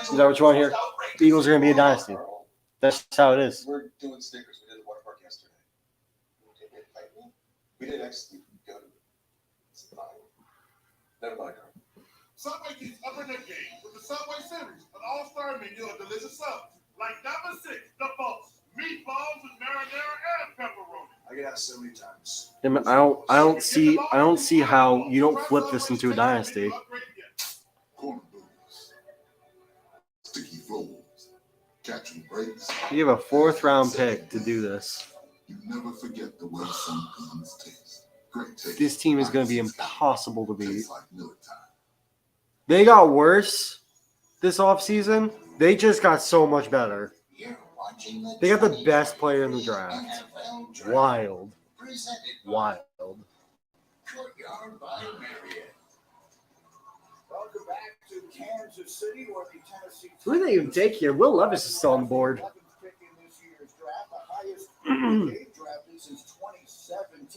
Is that what you want to hear? The Eagles are gonna be a dynasty. That's how it is. We're doing stickers. We did a water park yesterday. We didn't actually go to never mind. Subway keeps upping their game with the Subway Series, an all-star menu of delicious subs like number 6, the Boss, meatballs with marinara and pepperoni. I get asked so many times. I don't see how you don't flip this into a dynasty. Corner boots, sticky floors, catching breaks. You have a 4th-round pick to do this. You never forget the way some things taste. Great taste. This team is going to be impossible to beat. Tastes like Miller time. They got worse this offseason. They just got so much better. You're watching the They got the best player in the draft. NFL draft Wild. presented by Wild. Courtyard by Marriott. Welcome back to Kansas City, where the Tennessee Who did they even take here? Will Levis is still on the board. 11th pick in this year's draft, the highest they've drafted since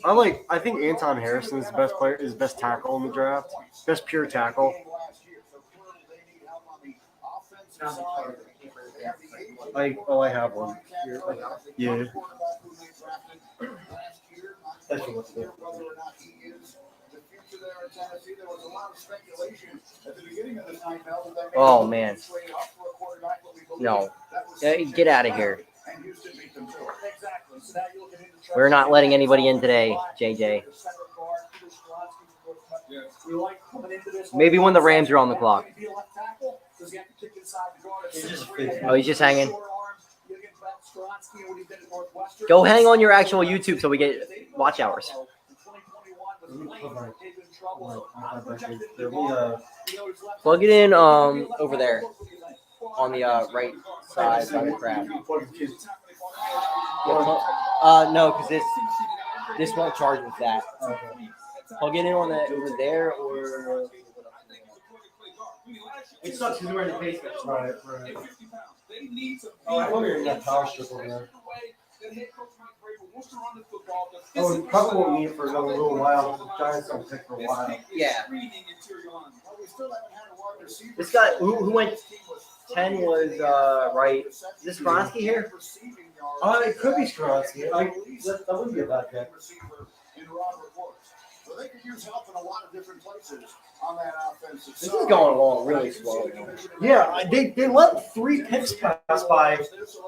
2017. I think Anton Harrison is the best player, is best tackle in the draft. Best pure tackle. I have one. Here. Yeah. That's what's there. Oh, man. No. Get out of here. We're not letting anybody in today, JJ. Maybe when the Rams are on the clock. Oh, he's just hanging. Go hang on your actual YouTube so we get watch hours. Plug it in over there on the right side by the crowd. No, because this won't charge with that. Plug it in on the over there or. It sucks because we're in the basement. Right. Oh, I wonder if that power strip over there. Oh, we probably won't need it for another little while. The Giants don't pick for a while. Yeah. This guy who went 10 was right. Is this Skronsky here? It could be Skronsky. That wouldn't be a bad pick. So they could use help in a lot of different places on that offensive This side. is going along really slow. Yeah, they let 3 picks pass by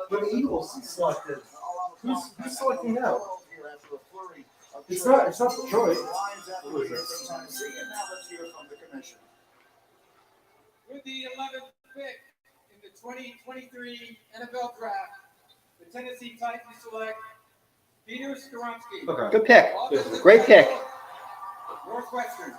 when the Eagles selected. Who's selecting now? It's not Detroit. With the 11th pick in the 2023 NFL Draft, the Tennessee Titans select Peter Skronsky. Okay. Good pick. Great pick. Northwestern.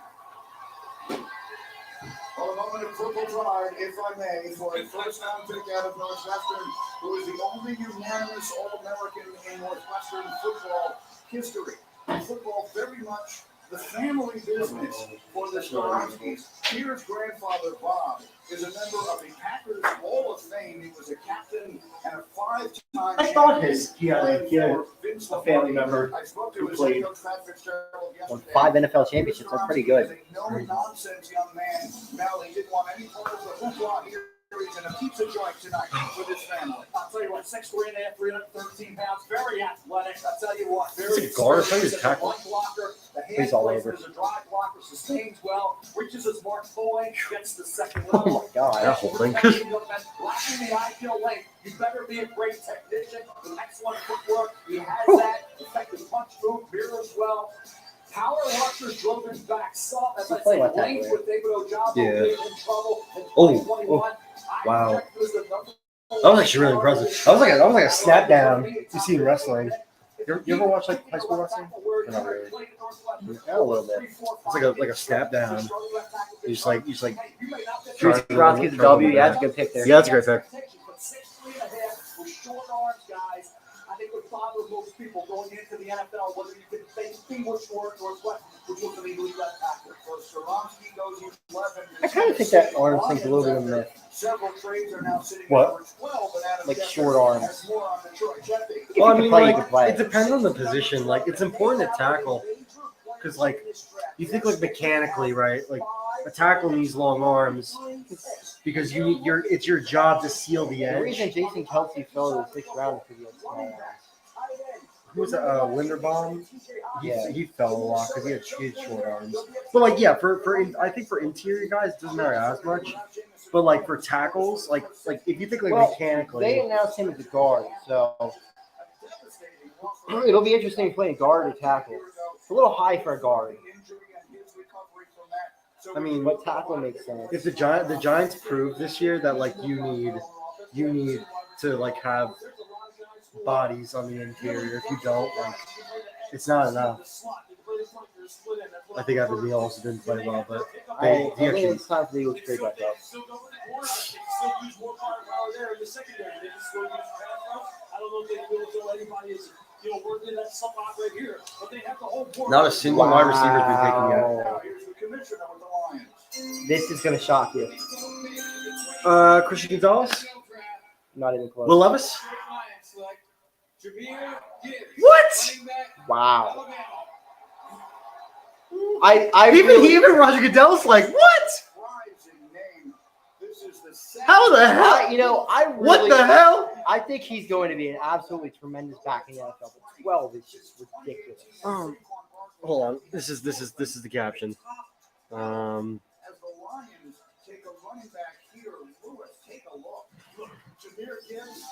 Well, a moment of purple pride, if I may, for a first-round pick out of Northwestern, who is the only unanimous All-American in Northwestern football history. Football very much the family business for the Skoronsky's. Peter's grandfather, Bob, is a member of the Packers Hall of Fame. He was a captain and a 5-time I thought he had a family member who played Won 5 NFL championships. That's pretty good. No-nonsense young man. Now he didn't want any part of the hoopla here. He's in a pizza joint tonight with his family. I'll tell you what. like 6'3.5", 313 pounds, very athletic. I tell you what, very It's a guard, so he's experienced as a tackle. run blocker. The hand He's all placement over. is a drive blocker, sustains well, reaches his mark fully, gets the second Oh level. my god. That whole thing. Lacking the ideal length, you better be a great technician with excellent footwork. He has that. Effective punch move, mirrors well. Power rushers drove him back. Saw, as I He's playing say, like that, length right? with David Ojabo Yeah. being in trouble in Oh, 2021. wow. I project was the number That was actually really impressive. That was like a snap down you see in wrestling. You ever watch like high school wrestling? Not really. Yeah, a little bit. It's like a snap down. You just like Bruce Gronsky's a W. Yeah, that's a good pick there. Yeah, that's a great pick. with short arms, guys. I think would bother most people going into the NFL, whether you could think was short or what, which was an elite left tackle. So Skoronsky goes 11. I kind of think that arm thing's a little bit of a myth. Several trades are now sitting What? at number 12, but Adam Like Jefferson short arms. has more on the trajectory. Well, I You mean, can play, you like, can play. it depends on the position. Like, it's important to tackle because, like, you think like mechanically, right? Like, a tackle needs long arms because you need it's your job to seal the The edge. reason Jason Kelsey fell to the 6th round is because he had small arms. Who was it? Linderbaum? Yeah. He fell a lot because he had short arms. But like, yeah, I think for interior guys, it doesn't matter as much. But like for tackles, like if you think like Well, mechanically, They announced him as a guard, so it'll be interesting playing guard or tackle. It's a little high for a guard, I mean, but tackle makes sense. if the Giants prove this year that like you need to like have bodies on the interior. If you don't, like, it's not enough. I think Evan Neal also didn't play well, but I think it's time for the Eagles to trade back up. not a single wide receiver has been taken yet. Wow. This is going to shock you. Christian Gonzalez, Not even close. Will Levis. What? Wow. I really, Even Roger Goodell's like, what? How the hell? I really, What the hell? I think he's going to be an absolutely tremendous back in the NFL. But 12 is just ridiculous. Hold on. This is the caption. As the Lions take a running back here, Lewis, take a look. Look, Jahmyr Gibbs,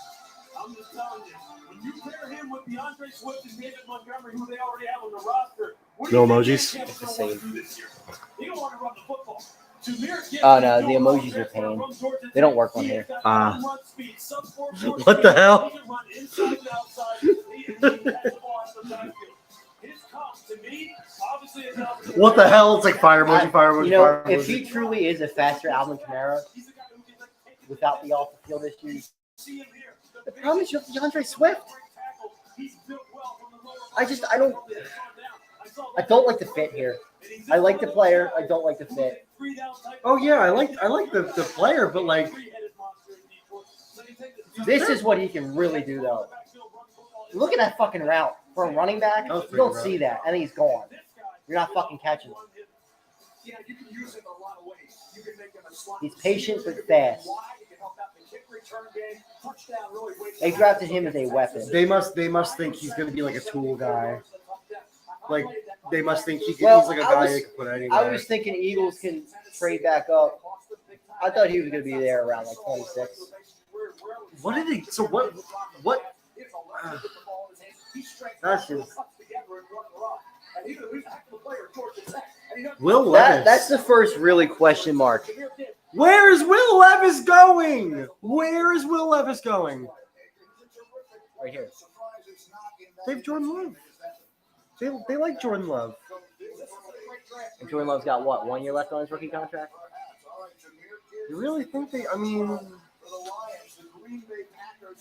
I'm just telling you, when you pair him with DeAndre Swift and David Montgomery, who they already have on the roster, what do No you think emojis? Dan It's the Campbell wants same. to do this year? He don't want to run the football. Jahmyr Gibbs, Oh, no, the you know, emojis are pain. They don't work on he here. has got Ah. run speed, sub 4.4 What the speed. hell? He can run inside and outside. He can catch the ball out of the backfield. His comp, to me, obviously, is out there. What the hell? It's like fire emoji, fire emoji, fire emoji. If he truly is a faster Alvin Kamara without the off the field issues, the problem is you have DeAndre Swift. I don't like the fit here. I like the player. I don't like the fit. Oh yeah, I like the player, but like This is what he can really do, though. Look at that fucking route for a running back. That was You don't pretty see that, and he's gone. You're not fucking catching him. Yeah, you can use him a lot of ways. You can make him a slot. He's patient but fast. You can help out the kick return game. Touchdown really wakes They drafted him as a weapon. they must think he's gonna be like a tool guy. Like they must think he's Well, like a I guy was- they can put I anywhere. was thinking Eagles can trade back up. I thought he was going to be there around like 26. What did they? So what? That's just Will Levis. That's the first really question mark. Where is Will Levis going? Where is Will Levis going? Right here. They have Jordan Love. They like Jordan Love. And Jordan Love's got what, 1 year left on his rookie contract? You really think they? I mean,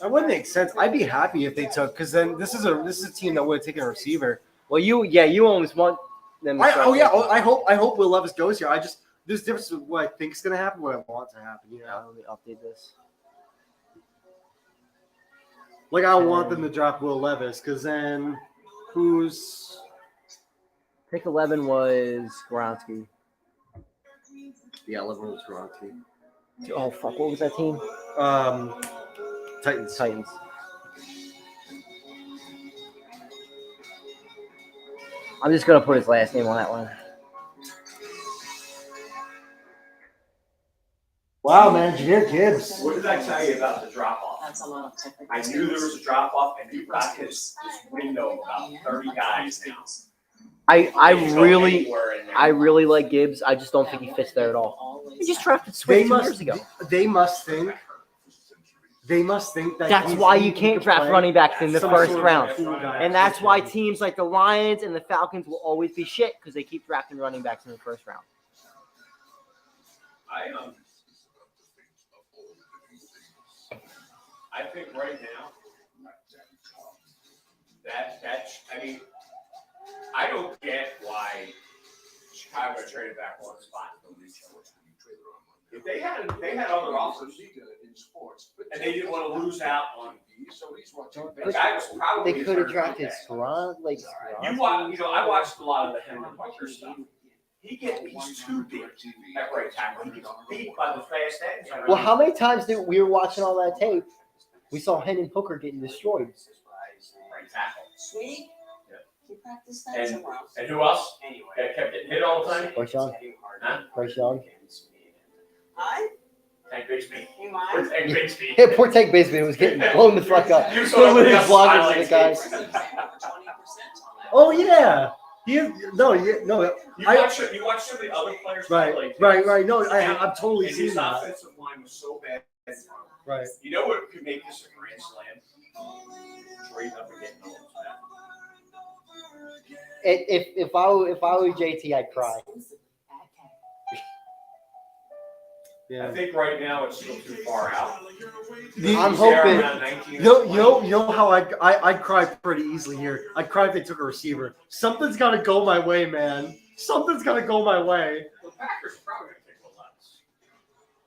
that wouldn't make sense. I'd be happy if they took, because then this is a team that would have taken a receiver. Well, you almost want them. To start taking- I hope Will Levis goes here. There's a difference with what I think is going to happen, what I want to happen. You know, Let me update this. like I want them to drop Will Levis, because then who's Pick 11 was Skoronsky. 11 was wrong team. Oh fuck! What was that team? Titans. Titans. I'm just gonna put his last name on that one. Wow, man, Jahmyr Gibbs. What did I tell you about the drop off? That's a lot of technical. I knew there was a drop off, and you've got this window of about 30 guys now. I They can go really anywhere in there. I really like Gibbs. I just don't think he fits there at all. He just drafted Swift 2 years ago. They must think that That's he's- why he you can't could draft play running backs in the some first sort of round. cool guy. And that's why teams like the Lions and the Falcons will always be shit because they keep drafting running backs in the first round. I think right now I mean, I don't get why Chicago traded back one spot. If they had other offers and they didn't want to lose out on the guy was probably They his could have third drafted pick. I watched a lot of the Henry Hunter stuff. He's too big at right tackle. He gets beat by the fast ends. Well, how many times did we were watching all that tape? We saw Hendon Hooker getting destroyed. Right tackle. Sweet. Yeah. You practice that And- somewhere. And who else? That kept getting hit all the time? Bryce Young. Huh? Bryce Young. I? Tank Bigsby. You Or mind? Tank Bigsby. Yeah, poor Tank Bigsby was getting blown the fuck up. You saw With the his blockers highlights and the guys. tape. Oh yeah. No. You watch some of the other players play, like, Right. No, I've totally and seen his that. offensive line was so bad. Right. You know what could make this a grand slam? Trade up and getting old. If I were JT, I'd cry. Yeah. I think right now it's still too far out. I'm He's there hoping- around 19 You know how I'd cry pretty easily here. I'd cry if they took a receiver. Something's got to go my way, man. Something's got to go my way. The Packers are probably going to take Will Levis.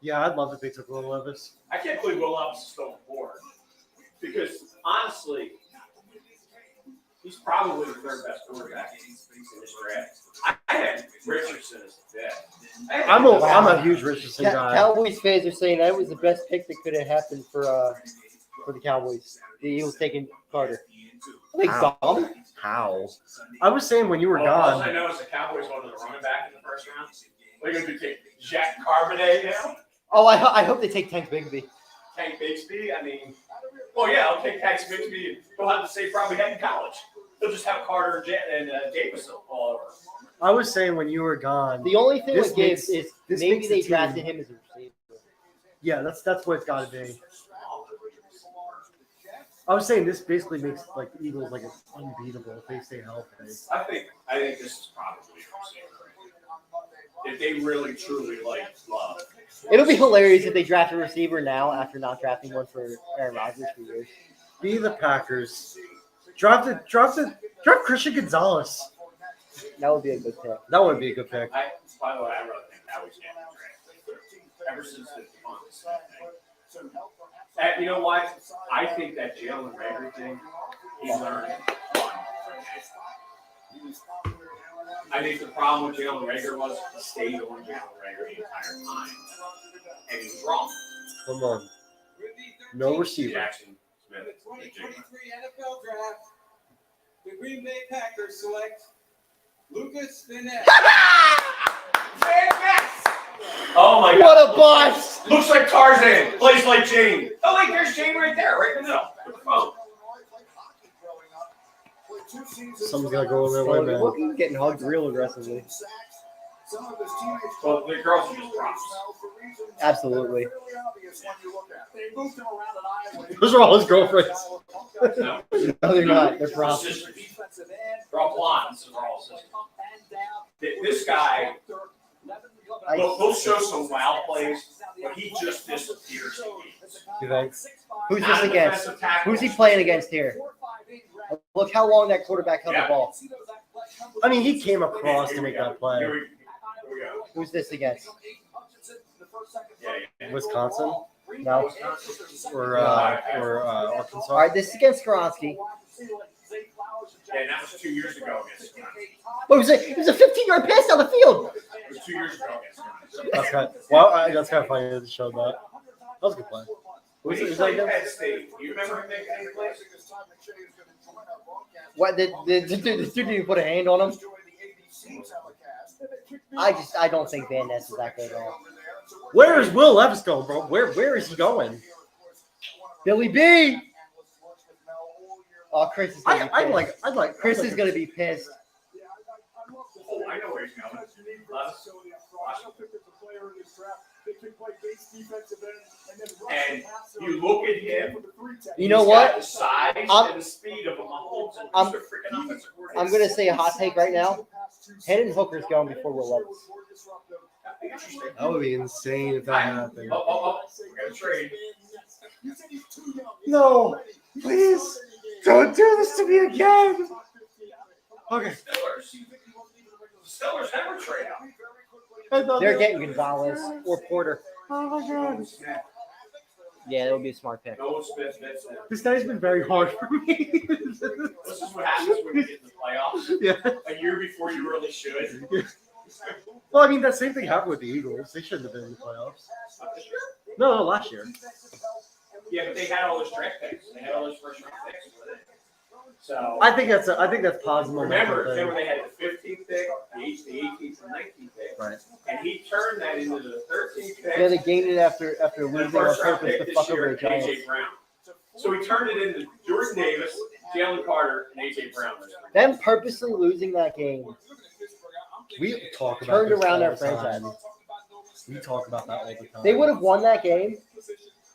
Yeah, I'd love if they took Will Levis. I can't believe Will Levis is still on board. Because, honestly, he's probably the third best quarterback in this draft. I had Richardson as the fifth. I'm a huge Richardson guy. Cowboys fans are saying that was the best pick that could have happened for the Cowboys. The Eagles taking Carter. They dumb. How? I was saying when you were All I gone. know is the Cowboys wanted the running back in the first round. They're going to take Jack Carbonet now. Oh, I hope they take Tank Bigsby. Tank Bigsby. I mean, well, yeah, I'll take Tank Bigsby and he'll have the same problem he had in college. They'll just have Carter and Davis all over. I was saying when you were gone. The only thing This with Gibbs makes- is this maybe makes they the team- drafted him as a receiver. Yeah, that's what it's got to be. I was saying this basically makes like the Eagles like unbeatable if they stay healthy. I think this is probably if they really truly like love. It'll be hilarious if they draft a receiver now after not drafting one for Aaron Rodgers for years. Be the Packers. Draft Christian Gonzalez. That would be a good pick. That would be a good pick. By the way, I really think that was getting drafted ever since the Devontae thing. And you know what? I think that Jalen Rager thing, he learned one. I think the problem with Jalen Rager was he stayed on Jalen Rager the entire time, and he was wrong. Come on. No receiver. Jackson Smith. The 2023 NFL Draft, the Green Bay Packers select Lucas Finette. Oh my God! What a bust! Looks like Tarzan. Plays like Jane. Oh, wait, there's Jane right there, right in the middle. With the phone. Someone's got to go in there way, man. Look, he's getting hugged real aggressively. Well, the girls are just props. Absolutely. Those are all his girlfriends. No, No, they're not. They're props. sisters. They're all blondes. They're all sisters. This guy, they'll show some wow plays, but he just disappears in games. You think? Who's Not this a against? defensive tackle. Who's he playing against here? Look how long that quarterback held Yeah. the ball. I mean, he came across to make that play. Here we go. Who's this against? Yeah. Wisconsin No. or Arkansas. All right, this is against Skoronsky. Yeah, that was 2 years ago against What was it? It was a 15-yard pass down the field. It was 2 years ago against That's kind of funny to show that. That was a good play. When he played Penn State, you remember him making any plays? What did the dude even put a hand on him? I don't think Van Ness is that good at all. Where is Will Levis going, bro? Where is he going? Billy B. Oh, Chris is gonna be I'd pissed. like Chris is gonna be pissed. Oh, I know where he's going. And you look at him. You know he's what? got the size I'm- and the speed of a Mahomes. And I'm- he's a freaking offensive coordinator. I'm gonna say a hot take right now. Hendon Hooker's going before Will Levis. Interesting. That would be insane if that happened. Oh. We're going to trade. No, please don't do this to me again. Okay. Steelers never trade out. They're getting Gonzalez or Porter. Oh my god. Yeah, that would be a smart pick. No Smith. This guy's been very hard for me. This is what happens when you get in the playoffs. Yeah. A year before you really should. Well, I mean, that same thing happened with the Eagles. They shouldn't have been in the playoffs. No, last year. Yeah, but they had all those draft picks. They had all those first round picks. So I think that's positive. remember they had the 15th pick, the 18th and 19th pick, Right. and he turned that into the 13th pick. Yeah, they gained it after and the losing on first round purpose pick to this fuck year, over the Giants. AJ Brown. So he turned it into Jordan Davis, Jalen Carter, and AJ Brown. Them purposely losing that game We talk about turned this around all our the time. franchise. We talk about that all the time. They would have won that game.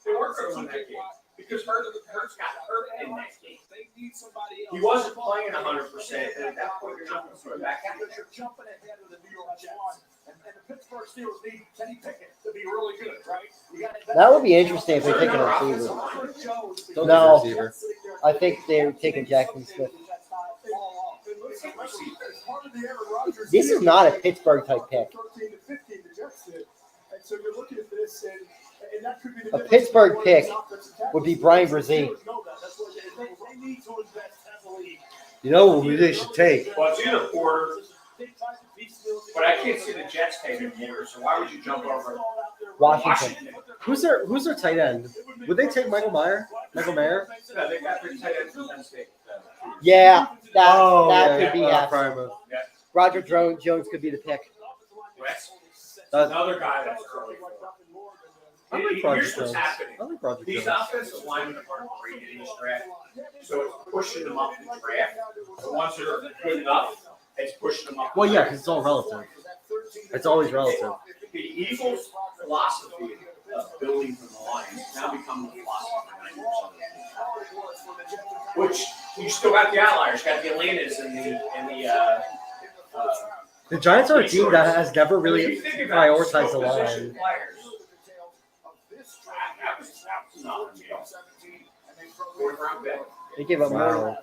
They weren't going to win that game because Hurts got hurt in that game. He wasn't playing 100%, and at that point, you're not going to throw it back out. You're jumping ahead of the New York Giants, and the Pittsburgh Steelers need Kenny Pickett to be really good, right? That would be interesting if they take a receiver. Don't No. take a receiver. I think they're taking Jackson Smith. This is not a Pittsburgh type pick. A Pittsburgh pick would be Brian Brzee. You know who they should take? Well, it's either Porter, but I can't see the Jets taking Porter, so why would you jump over Washington. Who's their tight end? Would they take Michael Mayer? No, they got their tight end from Penn State. Yeah, that yeah, could be yeah. half. Prime. Roger Jones could be the pick. That's another guy that's early. I like Roger Here's what's Jones. happening. I like Roger These Jones. offensive linemen aren't great in this draft, so it's pushing them up in the draft. The ones that are good enough, it's pushing them up. Well, yeah, because it's all relative. It's always relative. The Eagles' philosophy of building from the Lions now become the philosophy of 90% of the team. Which you still got the outliers, got the Atlantas and the The Giants are a team that has never really If you think about it, prioritized the skill position line. players, that was not a deal. Fourth round pick. They give up more.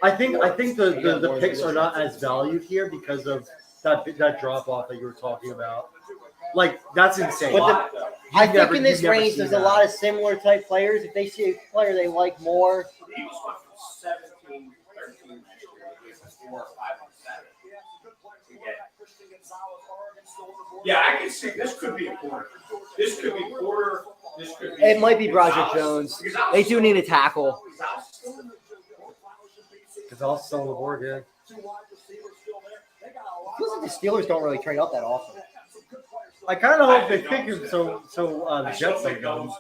I think the picks are not as valued here because of that drop off that you were talking about. Like that's insane. But I think in this you've never range, seen there's that. a lot of similar type players. If they see a player they like more, The Eagles went from 17, 13 next year to 4 or 5 and 7. Yeah, I can see this could be a Porter. This could be Porter. This could be. it might be Roger Jones. They do need a tackle. Because I'll still on the board, yeah. It feels like the Steelers don't really trade up that often. I kind of hope they pick him so the Jets don't go.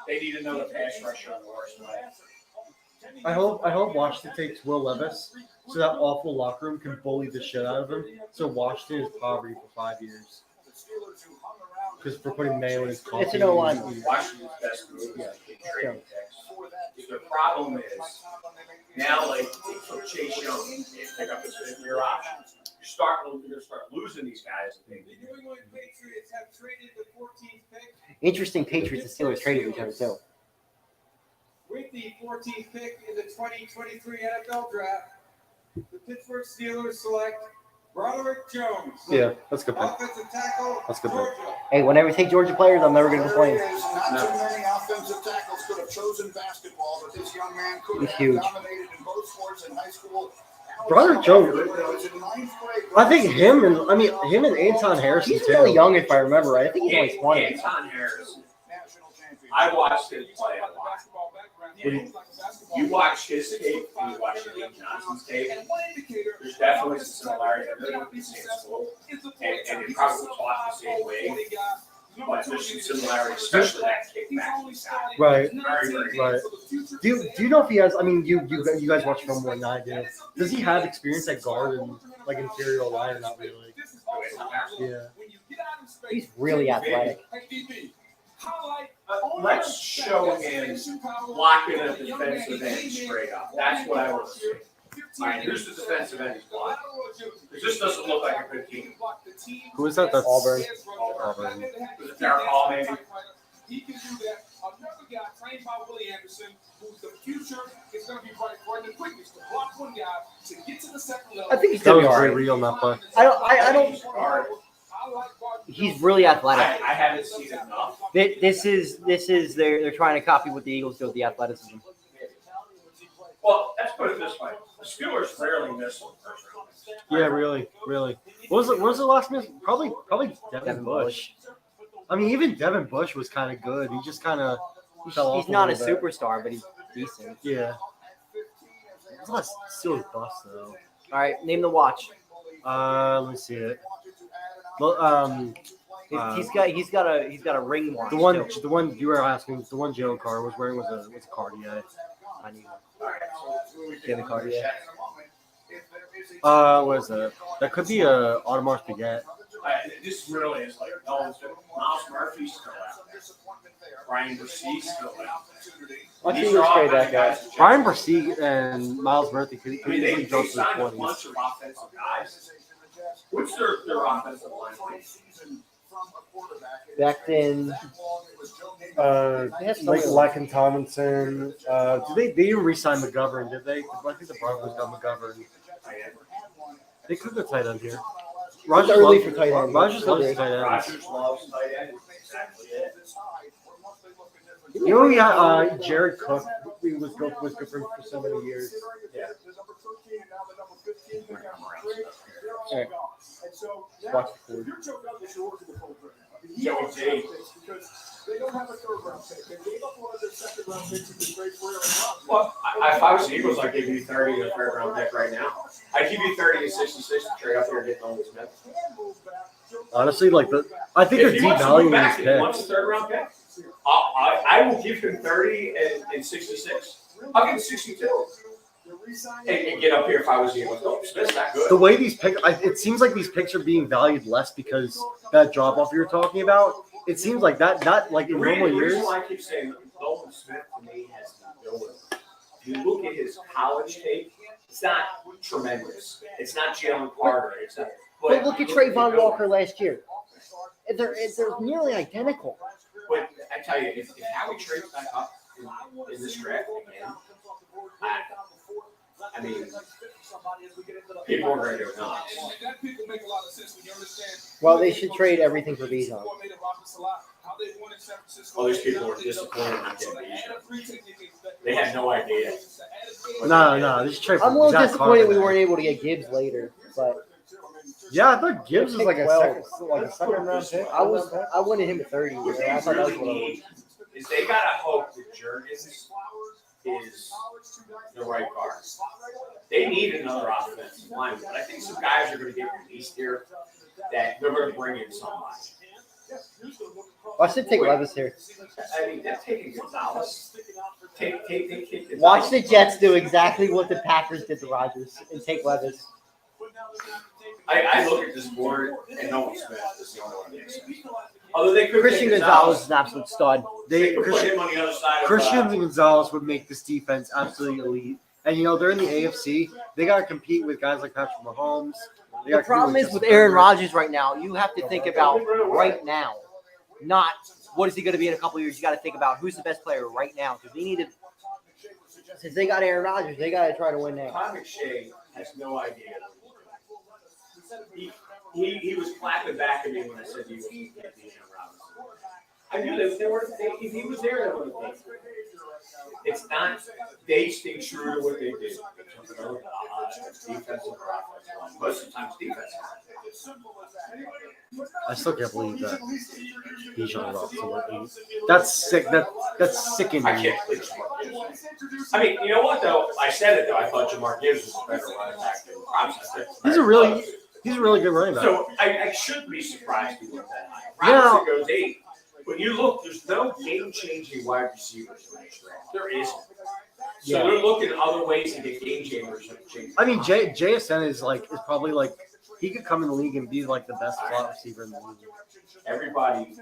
They need another pass rusher on the worst way. I hope Washington takes Will Levis so that awful locker room can bully the shit out of him. So Washington is poverty for 5 years. Because for putting mayo in his coffee. It's an O-line. Washington's best move is trading picks. The problem is now, like they took Chase Young and pick up his fifth-year option. You're going to start losing these guys. The New England Patriots have traded the 14th pick. Interesting Patriots and Steelers traded each other too. With the 14th pick in the 2023 NFL Draft, the Pittsburgh Steelers select Broderick Jones. Yeah, that's a good pick. Offensive tackle, That's a good pick. Georgia. Hey, whenever we take Georgia players, I'm never going to complain. Not too many offensive tackles could have chosen basketball, but this young man could He's have huge. dominated in both sports in high school Brother Joe. I think him and Anton Harrison He's too. really young, if I remember right. I think he's only 20. Anton Harrison. I watched him play a lot. You watch his tape and you watch Lee Johnson's tape. There's definitely some similarities. They're not the same school, and they probably talk the same way. But there's some similarities, especially that kickback. Right. Very, very good. Right. Do you know if he has? I mean, you guys watch film more than I do. Does he have experience at guard and like interior line or not really? Yeah. He's really athletic. Let's show him blocking a defensive end straight up. That's what I want to see. All right, here's the defensive end he's blocking. Because this doesn't look like a good team. Who is that? That's Auburn. Auburn. Was it Derek Hall, maybe? He can do that. Another guy trained by Willie Anderson, who's the future, is going to be right the quickest to block one guy to get to the second level. I think he's That gonna was be all very right. real in that play. I don't. He's really athletic. I haven't seen enough. This is they're trying to copy what the Eagles do with the athleticism. Well, let's put it this way. The Steelers rarely miss one first round. Yeah, really. What was the last miss? Probably Devin Bush. I mean, even Devin Bush was kind of good. He just kind of fell off. He's not a little bit. superstar, but he's decent. Yeah. It's not still bust though. All right, name the watch. Let me see it. Well, He's got a ring watch. the one you were asking, the one Joe Carr was wearing was a Cartier. I need one. Do you have a Cartier? What is that? That could be a Audemars Piguet. This really is like Miles Murphy's still out there. Brian Bressee's still out there. Why don't These you are all trade kind that of guy? guys Brian Bresee and Miles Murphy could I mean, easily they jump to the signed a 20s. bunch of offensive guys. What's their offensive line like? Back then, Like Lakin Tomlinson. They didn't re-sign McGovern, did they? I think the Broncos got McGovern. They could go tight end here. It's early for tight end. Rogers loves tight ends. Rodgers loves tight end. Exactly it. You know, yeah, Jared Cook was good for him for so many years. Yeah. watch the food. Joey G. They don't have a third round pick. They gave up one of their second round picks to trade for Aaron Rodgers. Well, if I was the Eagles, I'd give you 30 and a third round pick right now. I'd give you 30 and 66 to trade up here and get Nolan Smith. Honestly, I think they're If he wants to move devaluing back, his if he wants picks. a third round pick, I will give him 30 and 66. I'll give him 62. And get up here if I was the Eagles. No, Smith's not good. The way these picks, it seems like these picks are being valued less because that drop off you're talking about. It seems like that, not like in normal The years. reason why I keep saying Nolan Smith to me has the ability. If you look at his college tape, it's not tremendous. It's not Jalen Carter. It's not. But look at Trayvon Walker last year. They're nearly identical. But I tell you, if Howie trades back up in this draft again, I mean, people are going to go nuts. Well, they should trade everything for Bijan. All these people were disappointed in Bijan. They had no idea. No, this trade. I'm a little disappointed we weren't able to get Gibbs later, but Yeah, I thought Gibbs was Pick like a 12. second round pick. I wanted him at 30. What they I thought that was really what I need is they got to hope that Jurgens is the right guard. They need another offensive lineman, but I think some guys are going to get released here that they're going to bring in somebody. I should take Levis here. I mean, they're taking Gonzalez. Take Gonzalez. Watch the Jets do exactly what the Packers did to Rodgers and take Levis. I look at this board and Nolan Smith is the only one that makes sense. Although they could Christian take Gonzalez is an absolute stud. They could put him on the other side. Christian Gonzalez would make this defense absolutely elite. And they're in the AFC. They got to compete with guys like Patrick Mahomes. They The gotta problem compete is with Justin Aaron Herbert. Rodgers right now, you have to think about right now, not what is he going to be in a couple of years. You got to think about who's the best player right now because they need to. Since they got Aaron Rodgers, they got to try to win now. Todd McShay has no idea. He was clapping back at me when I said he was going to be Aaron Robinson. I knew if he was there, they would have played. It's not. They stay true to what they do. Defensive offense. Most of the times, defense. I still can't believe that he's only up to 8. That's sick. That's sickening. I can't believe Jamar Gibbs. I mean, you know what though? I said it though. I thought Jamar Gibbs was a better running back than Robinson. He's a really good running back. So I shouldn't be surprised he went that high. Yeah. Robinson goes 8. When you look, there's no game-changing wide receivers in this draft. There isn't. So they're looking at other ways to get game changers. I mean, JSN is probably like he could come in the league and be like the best slot receiver in the league. Everybody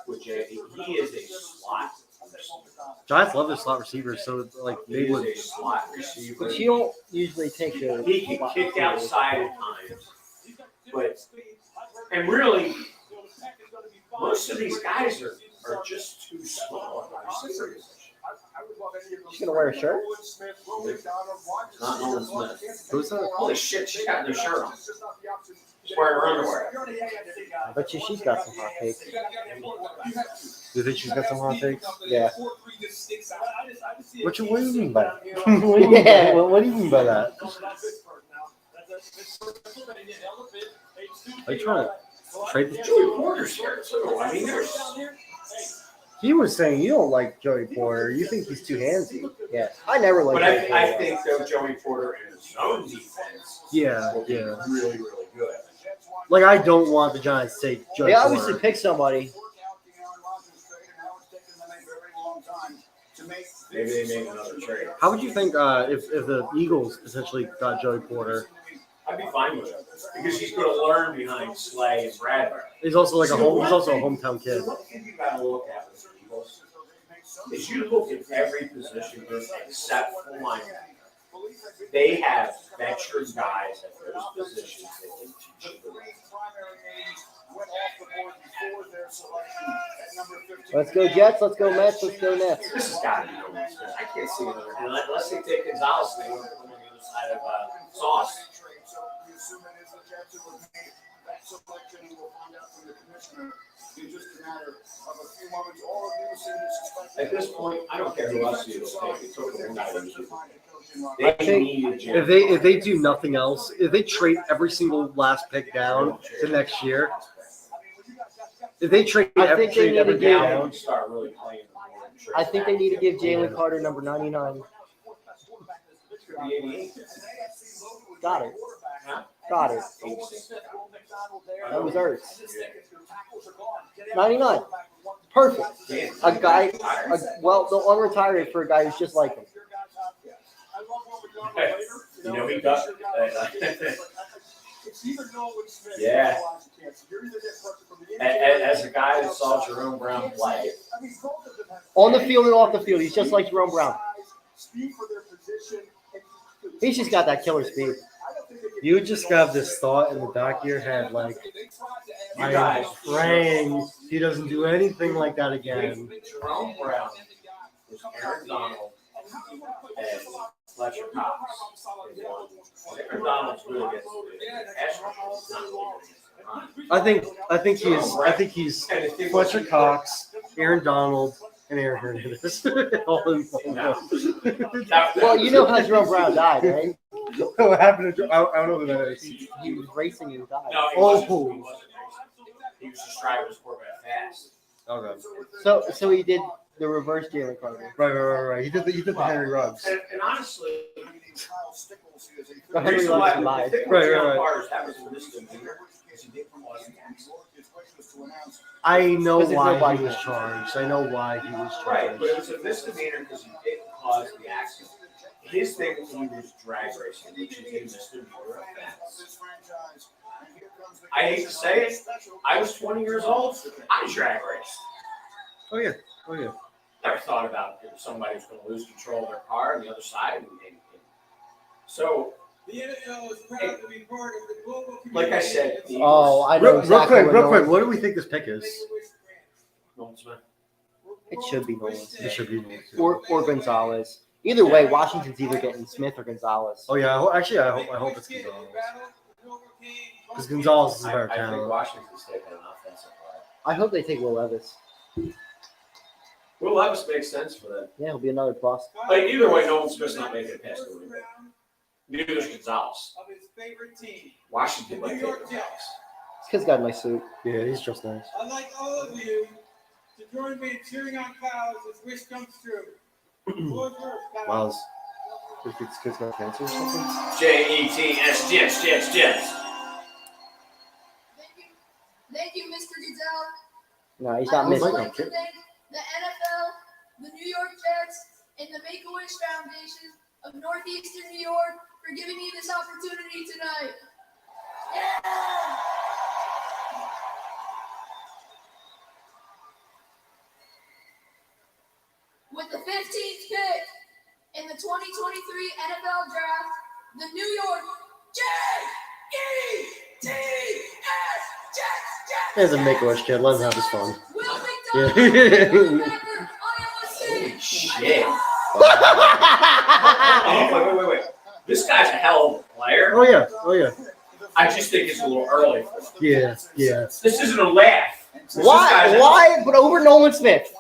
with Jay, he is a slot receiver. Giants love their slot receivers, so like they would. He is a slot receiver. But you don't usually take the. He can kick outside at times, but and really, most of these guys are just too small. She's gonna wear a shirt? Not Nolan Smith. Who's that? Holy shit, she's got no shirt on. She's wearing her underwear. I bet she's got some hot takes. You think she's got some hot takes? Yeah. What do you mean by that? What do you mean by that? Are you trying to trade the Joey Porter's here too. I mean, there's. He was saying you don't like Joey Porter. You think he's too handsy. Yeah. I never liked But Joey I Porter. think though Joey Porter in his own defense. Yeah, will be yeah. really, really good. Like I don't want the Giants to take Joey They obviously Porter. picked somebody. Maybe they made another trade. How would you think if the Eagles essentially got Joey Porter? I'd be fine with it because he's going to learn behind Slay and Bradbury. He's also like he's also a hometown kid. One thing you got to look at with the Eagles is you look at every position group except for linebacker. They have veteran guys at those positions that can teach you the way. Let's go Jets. Let's go Mets. Let's go Nets. This has got to be Nolan Smith. I can't see another. Unless they take Gonzalez and they want to put him on the other side of Sauce. At this point, I don't care who else you take. It's okay. Not they need If they do nothing else, if they trade every single last pick down to next year, if they trade I every think they need to pick give- down, start really playing. I think they need to give Jalen Carter number 99. Got it. Got it. That was Ertz. 99. Perfect. A guy, well, they'll unretire it for a guy who's just like him. You know, he got. Yeah. As a guy that saw Jerome Brown play. On the field and off the field, he's just like Jerome Brown. He's just got that killer speed. you just have this thought in the back of your head, like, You I guys. am praying he doesn't do anything like that again. Jerome Brown was Aaron Donald and Fletcher Cox. Aaron Donald's really good. I think he's Fletcher Cox, Aaron Donald, and Aaron Hernandez. All in one. Well, you know how Jerome Brown died, right? What happened to I don't know who that is. He was racing and died. No, he Oh. wasn't. He was just driving his quarterback fast. Okay. So he did the reverse Jalen Carter. Right. He did the Henry Ruggs. And honestly, The Henry why- Ruggs lied. the thing with Right. Jalen Carter's that was a misdemeanor because he did from Austin, Texas. I know 'Cause there's why nobody he was there. charged. I know why he was Right, charged. but it was a misdemeanor because he didn't cause the accident. His thing was he was drag racing, which is a misdemeanor offense. I hate to say it, I was 20 years old. I drag raced. Oh yeah. Never thought about if somebody was going to lose control of their car on the other side. So, The NFL is proud to be part of the global community. like I said, the Oh, I know Real exactly quick. what What do we think this pick is? Nolan Smith. It should be Nolan It should be. or Gonzalez. Either way, Washington's either getting Smith or Gonzalez. Oh yeah. I hope it's Gonzalez. Because Gonzalez is a better I think talent. Washington's taking an offensive I hope they take Will Levis. Will Levis makes sense for that. Yeah, he'll be another plus. Like either way, Nolan Smith's not making it past the window. Neither is Gonzalez. Of his favorite team, Washington the might New take York Gonzalez. Jets. This kid's got a nice suit. Yeah, he's just nice. I'd like all of you to join me in cheering on Kyle as his wish comes true. Floor is yours, Kyle. Miles, if this kid's got cancer or something. Jets, Jets, Jets, Jets. Thank you, Mr. Jizzle. No, he's I not would missing. like to thank the NFL, the New York Jets, and the Make-A-Wish Foundation of Northeastern New York for giving me this opportunity tonight. Yeah! With the 15th pick in the 2023 NFL Draft, the New York Jets. He's a Make-A-Wish kid. Let him have his fun. Will Yeah. McDonald, Holy shit. Oh, wait. This guy's a hell of a player. Oh yeah. I just think it's a little early for him. Yeah. This isn't a laugh. Why? Why? But over Nolan Smith.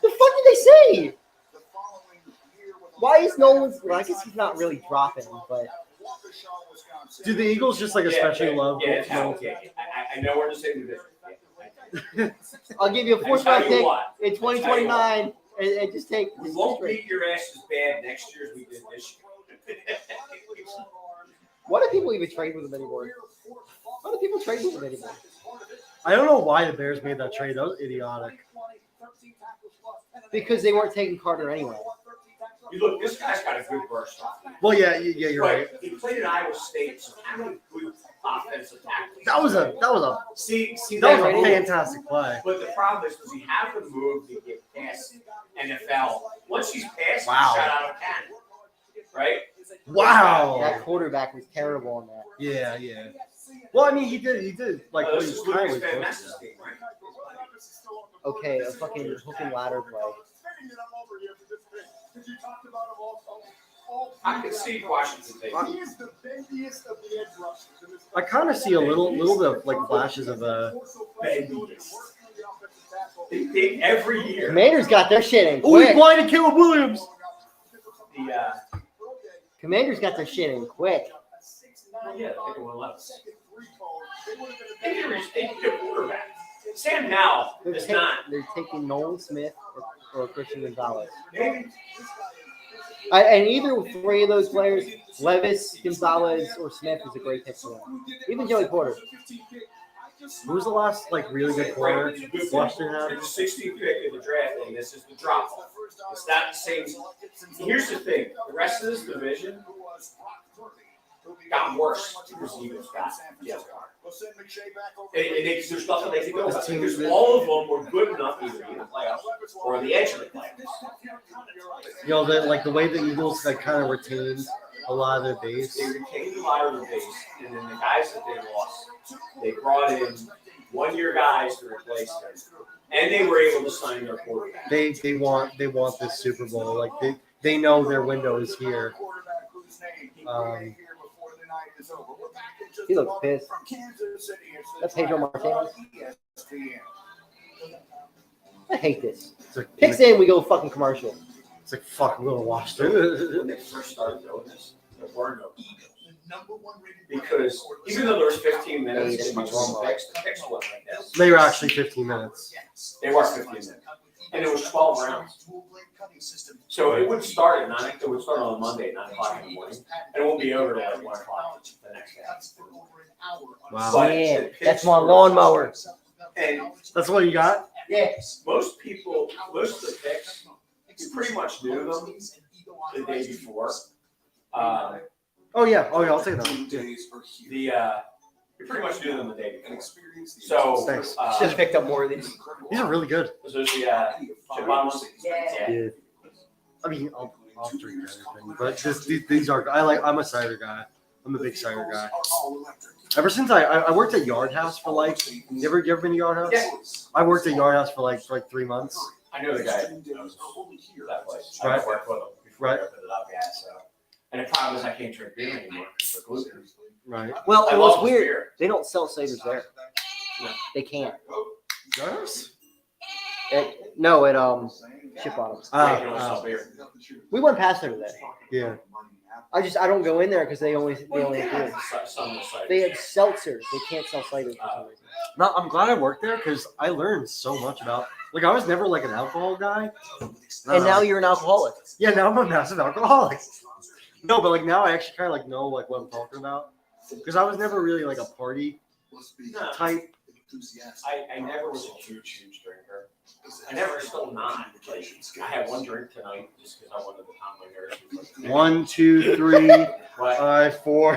The fuck did they say? Why is Nolan? Well, I guess he's not really dropping, but Do the Eagles just like especially love? Yeah, it's how I know where to say the difference. I'll give you a I fourth tell round you pick what, in 2029, and just take. we won't beat your ass as bad next year as we did this year. Why do people even trade with him anymore? Why do people trade with him anymore? I don't know why the Bears made that trade. That was idiotic. Because they weren't taking Carter anyway. You look, this guy's got a good burst off. Well, yeah, you're right. He played at Iowa State, so how many good offensive tackles? That was a See, that was that a fantastic play. But the problem is, does he have the move to get past NFL? Once he's past, Wow. he's shot out of cannon, right? Wow. That quarterback was terrible on that. Yeah. Well, I mean, he did like Well, what this he is was Lucas kind Van of Ness's team, right? Okay, a fucking hook and ladder play. I can see Washington taking. He is the bendiest of the edge rushers. I kind of see a little bit of like flashes of Every year. Commanders got their shit in Oh, he quick. blinded Caleb Williams. Commanders got their shit in quick. Yeah, they were left. They need a quarterback. Sam Howell is not. They're taking Nolan Smith or Christian Gonzalez. Maybe. And either three of those players, Levis, Gonzalez, or Smith, is a great pick for them. Even Joey Porter. Who was the last like really good corner Washington had? It's the 16th pick in the draft, and this is the drop off. It's not the same. Here's the thing: the rest of this division got worse because the Eagles got Jeff Carter. And there's nothing they can do about it because all of them were good enough either in the playoffs or on the edge of the playoffs. You know, the way the Eagles like kind of retained a lot of their base. They retained a lot of the base, and then the guys that they lost, they brought in one-year guys to replace them, and they were able to sign their quarterback. They want this Super Bowl. Like they know their window is here. He looks pissed. That's Pedro Martinez. I hate this. Picks in, we go fucking commercial. It's like fuck, I'm gonna watch this. When they first started doing this, there were no Eagles. Because even though there was 15 minutes in between the picks wasn't like that. They were actually 15 minutes. They were 15 minutes. And it was 12 rounds. So it would start at 9. It would start on a Monday at 9 o'clock in the morning. And it won't be over till like 1 o'clock the next day. Wow. But Yeah, the picks that's my were- lawnmower. And That's what you got? Yeah. most of the picks, you pretty much knew them the day before. Oh yeah, I'll take that one. You pretty much knew them the day before. So, Thanks. Just picked up more of these. These are really good. so there's the bottom ones. Yeah. I mean, I'll drink everything, but these are. I'm a cider guy. I'm a big cider guy. Ever since I worked at Yard House for like. You ever been to Yard House? Yeah. I worked at Yard House for like 3 months. I know the guy that knows that place. Right. I worked with him before Right. I opened it up, yeah. So, and the problem is I can't drink beer anymore because of gluten. Right. Well, I it was love weird. beer. They don't sell ciders there. They can't. Yours? No, at Ship Bottoms. We went past there today. Yeah. I don't go in there because they only have beer. They have seltzers. They can't sell ciders for some reason. No, I'm glad I worked there because I learned so much about. Like, I was never like an alcohol guy. And now you're an alcoholic. Yeah, now I'm a massive alcoholic. No, but like now I actually kind of like know like what I'm talking about because I was never really like a party type. I never was a huge drinker. I never still not. Like, I had one drink tonight just because I wanted to calm my nerves. 1, 2, 3, 5, 4.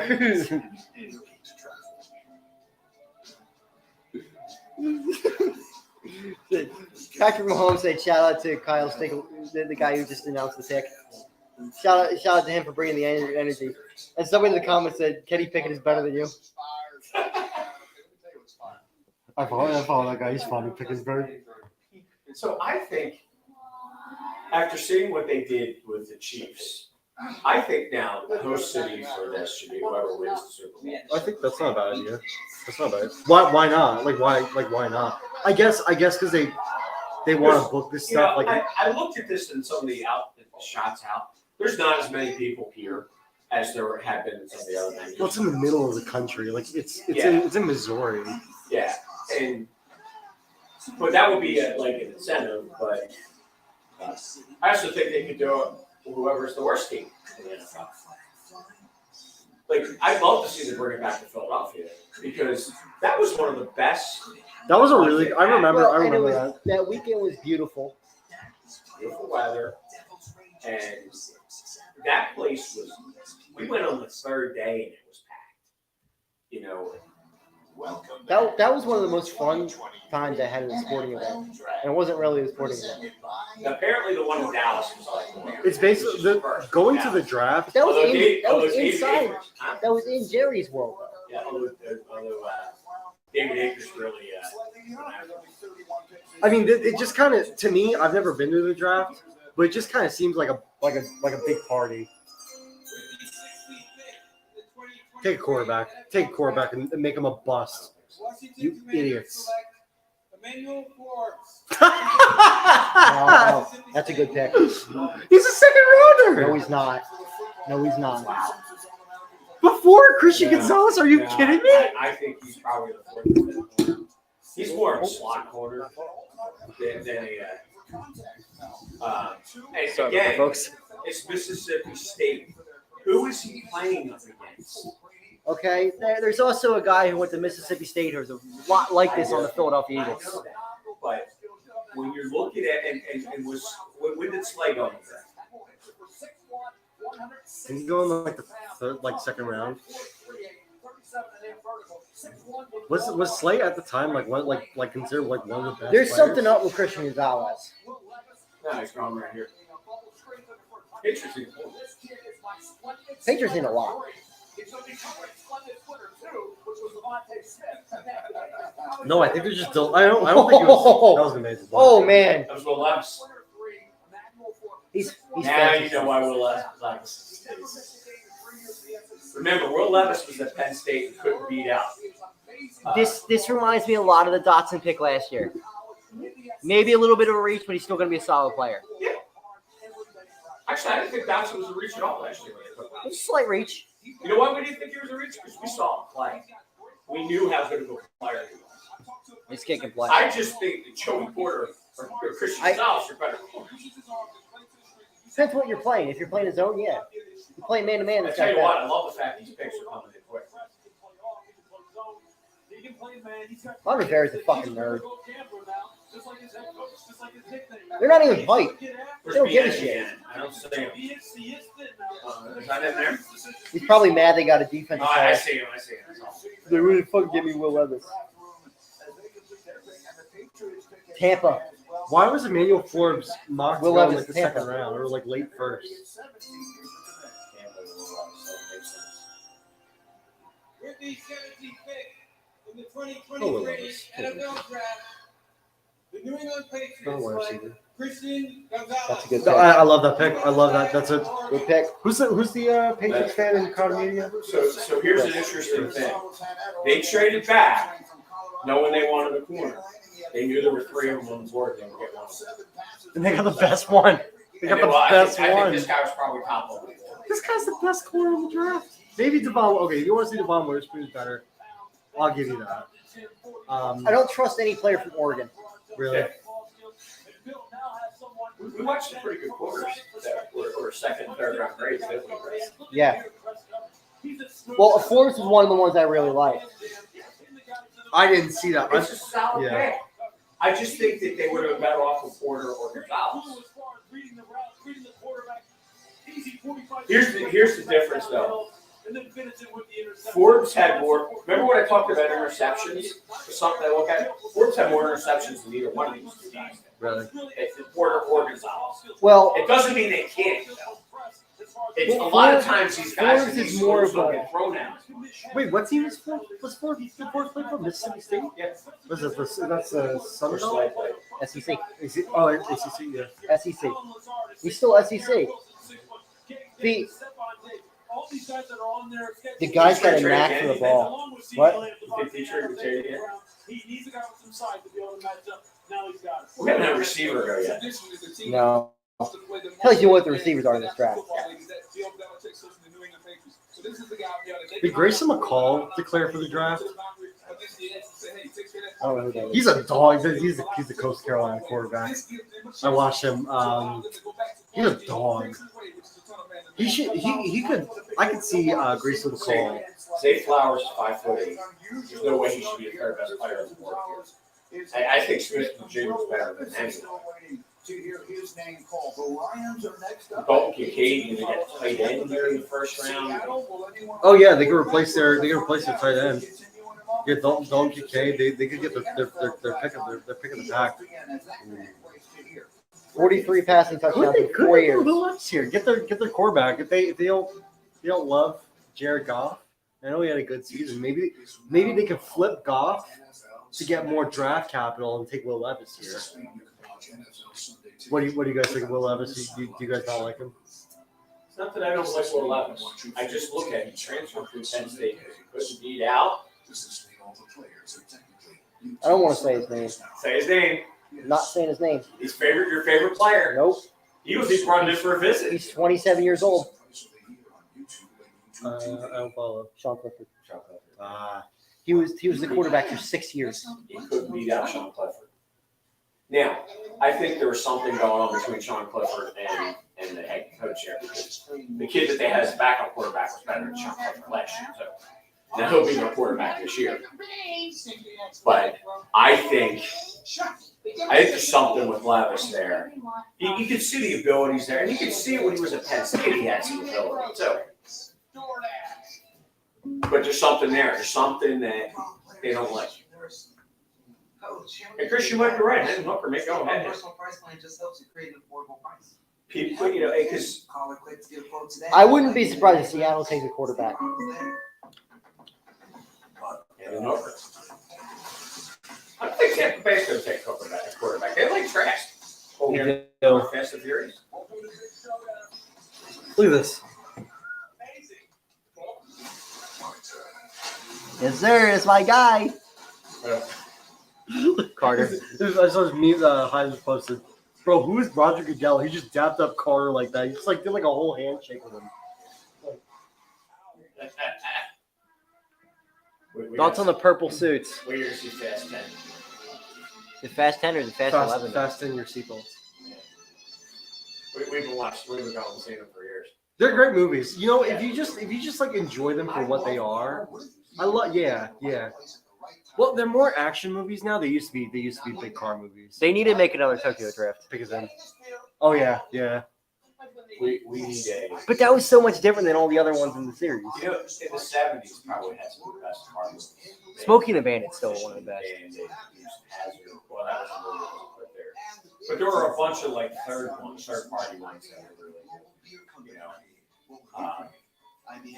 Patrick Mahomes said, "Shout out to Kyle Stickle, the guy who just announced the pick. Shout out to him for bringing the energy." And somebody in the comments said, "Kenny Pickett is better than you." I follow that guy. He's funny. Pickensburg. So I think after seeing what they did with the Chiefs, I think now the host city for this should be whoever wins the Super Bowl. I think that's not a bad idea. That's not bad. Why not? Why not? I guess because they want to book this stuff. Like I looked at this and some of the shots out. There's not as many people here as there have been in some of the other venues. Well, it's in the middle of the country. Like it's in Missouri. Yeah, but that would be like an incentive. But I also think they could do it for whoever's the worst team in the NFL. Like, I'd love to see them bring it back to Philadelphia because that was one of the best. That was a really. I remember that. That weekend was beautiful. Beautiful weather, and that place was. We went on the third day and it was packed. You know. That was one of the most fun times I had at a sporting event, and it wasn't really a sporting event. Apparently, the one in Dallas was like. It's basically going to the draft. That was inside. That was in Jerry's world. Yeah, although David Akers really. I mean, it just kind of to me. I've never been to the draft, but it just kind of seems like a big party. Take a quarterback and make him a bust. You idiots. No, that's a good pick. He's a second rounder. No, he's not. Before Christian Gonzalez, are you kidding me? I think he's probably the fourth corner. He's more of a slot corner than a. And again, folks, it's Mississippi State. Who is he playing up against? Okay, there's also a guy who went to Mississippi State who's a lot like this on the Philadelphia Eagles. But when you're looking at and when did Slay go? He's going like the third, second round. Was Slay at the time considered one of the best? There's players? something up with Christian Gonzalez. No, he's going right here. Interesting. Patriots in a lot. No, I think they're just. I don't think it was. That was amazing. Oh man. That was Will Levis. He's now you know why Will Levis. Remember, Will Levis was at Penn State and couldn't beat out. This reminds me a lot of the Dotson pick last year. Maybe a little bit of a reach, but he's still going to be a solid player. Yeah. Actually, I didn't think Dotson was a reach at all last year. It's a slight reach. You know why we didn't think he was a reach? Because we saw him play. We knew how good of a player he was. He's kicking play. I just think that Joey Porter or Christian Gonzalez are better. Depends what you're playing. If you're playing a zone, yeah. You're playing man-to-man. I tell you what, I love the fact these picks are coming in quick. Ron Rivera's a fucking nerd. They're not even hyped. They don't give a shit. I don't see him. Is that in there? He's probably mad they got a defensive I player. see him. They really fucking give me Will Levis. Tampa. Why was Emmanuel Forbes mocked Will going Levis, the Tampa. second round or late first? With the 17th pick in the Oh, 2023 NFL Draft, the New England Patriots select Christian Gonzalez. That's a good No, pick. I love that pick. I love that. That's a Good pick. who's the Patriots fan in the crowd media? So here's an interesting thing. They traded back knowing they wanted a corner. They knew there were 3 of them on the board. They would get one. And they got the best one. They got the best I think one. this guy was probably top of the board. This guy's the best corner in the draft. Maybe Devon. Okay, if you want to see Devon Witherspoon's better, I'll give you that. I don't trust any player from Oregon. Really. We watched some pretty good quarters that were second and third round grades, didn't we? Yeah. Well, Forbes is one of the ones I really like. I didn't see that. It's a solid Yeah. pick. I just think that they would have been better off with Porter or Gonzalez. Here's the difference, though. Forbes had more. Remember when I talked about interceptions? Something I look at. Forbes had more interceptions than either one of these two guys. Really? It's Porter or Gonzalez. Well, It doesn't mean they can't. Though. It's a lot of times these guys Forbes in is these more schools of don't a- get thrown out. Wait, what team is Forbes? Was Forbes play for Mississippi State? Yeah. What's this? That's Sun First Belt? slide play. SEC. Oh, ACC. Yeah. SEC. He's still SEC. The guy's got a knack for the ball. What? He's a guy with some size to be able to match up. Now he's got it. We haven't had a receiver go yet. No. Tells you what the receivers are in this draft. Did Grayson McCall declare for the draft? I don't know who that is. He's a dog. He's the Coast Carolina quarterback. I watched him. He's a dog. He should. He could. I could see Grayson McCall. Zay Flowers is 5'8". There's no way he should be the third best player on the board here. I think Smith and Jr. is better than anyone. To hear his name called. The Lions are next up. Dalton Kincaid, you get tight end here in the first round. Oh yeah, they could replace their tight end. Get Dalton Kincaid. They could get their pick of the pack. 43 passing touchdowns in 4 years. Who else here? Get their quarterback. If they don't love Jared Goff, I know he had a good season. Maybe they can flip Goff to get more draft capital and take Will Levis here. What do you guys think of Will Levis? Do you guys not like him? It's not that I don't like Will Levis. I just look at he transferred from Penn State because he couldn't beat out. I don't want to say his name. Say his name. Not saying his name. He's your favorite player. Nope. He was brought in for a visit. He's 27 years old. I don't follow. Sean Clifford. He was the quarterback for 6 years. He couldn't beat out Sean Clifford. Now, I think there was something going on between Sean Clifford and the head coach here because the kid that they had as a backup quarterback was better than Sean Clifford last year. So now he'll be their quarterback this year. But I think there's something with Levis there. You can see the abilities there, and you can see it when he was at Penn State. He had some ability too. But there's something there. There's something that they don't like. Hey, Chris, you might be right. Then Hooker, make go ahead. Personal price plan just helps you create an affordable price. People, because Call it quick to get a quote today. I wouldn't be surprised if Seattle takes a quarterback. and Hooker. I think Tampa Bay's going to take a quarterback. They like trash. Oh, yeah. Fast and Furious. Look at this. Yes, sir. It's my guy. Carter. I saw this meme that Heisman posted. Bro, who is Roger Goodell? He just dapped up Carter like that. He just did like a whole handshake with him. Thoughts on the purple suits? Where you see Fast 10? The Fast 10 or the Fast 11? Fast 10 your seatbelts. We've been going and seeing them for years. They're great movies. You know, if you just like enjoy them for what they are, yeah. Well, they're more action movies now. They used to be big car movies. They need to make another Tokyo Drift. Because then, oh yeah. We need a. But that was so much different than all the other ones in the series. You know, in the 70s, probably had some of the best car movies. Smokey and the Bandit's still one of the best. Well, that was a movie that was put there. But there were a bunch of like third-party ones that were really good. You know,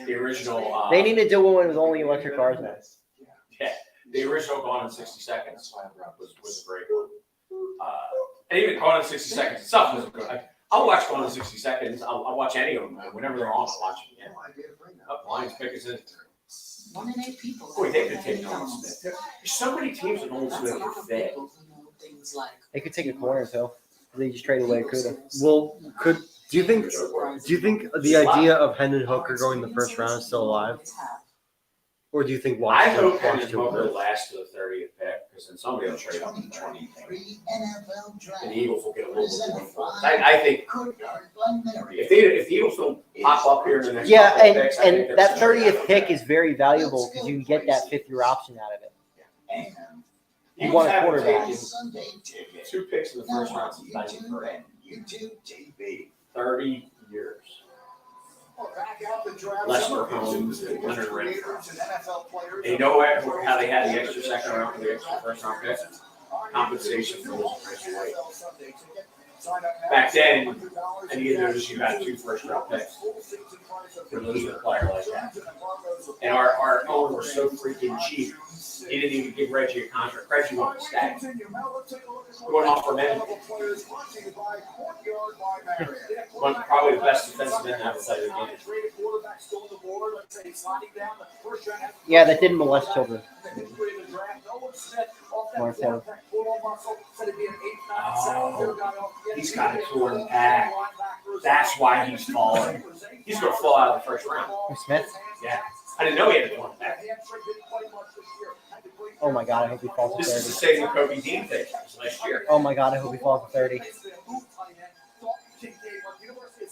the original. They need to do one with only electric cars now. Yeah, the original Gone in 60 Seconds was a great one. And even Gone in 60 Seconds itself was good. I'll watch Gone in 60 Seconds. I'll watch any of them. Whenever they're on, I'll watch them again. Lions pick us in. 1 in 8 people. Boy, they could take Nolan Smith. There's so many teams that Nolan Smith could fit. things like They could take a corner too. They just trade away Kuda. Well, do you think the idea of Hendon Hooker going the first round is still alive, or do you think I Washington? hope Hendon Washington Hooker will? lasts to the 30th pick, because then somebody will trade up to the 20th pick. And the Eagles will get a little bit more for it. I think if the Eagles don't pop up here in the next Yeah, couple of picks, I think and they're that still 30th pick is very valuable because you can get that 5th-year option out of it. You want a quarterback. 2 picks in the first round since 1930. 30 years. Lester Holmes and Leonard Renfro. And you know how they had the extra second round for the extra first round pick? Compensation for losing Reggie White. Back then, and you notice you got 2 first round picks for losing a player like that. And our owner was so freaking cheap, he didn't even give Reggie a contract. Reggie wanted to stay. He went off for anything. Probably the best defensive end outside of the game. Yeah, that didn't molest children. Marcel. Oh, he's got a torn back. That's why he's falling. He's going to fall out of the first round. Smith? Yeah. I didn't know he had a torn back. Oh my God, I hope he falls to This is 30. the same with Kobe Dean thing last year. Oh my God, I hope he falls to 30.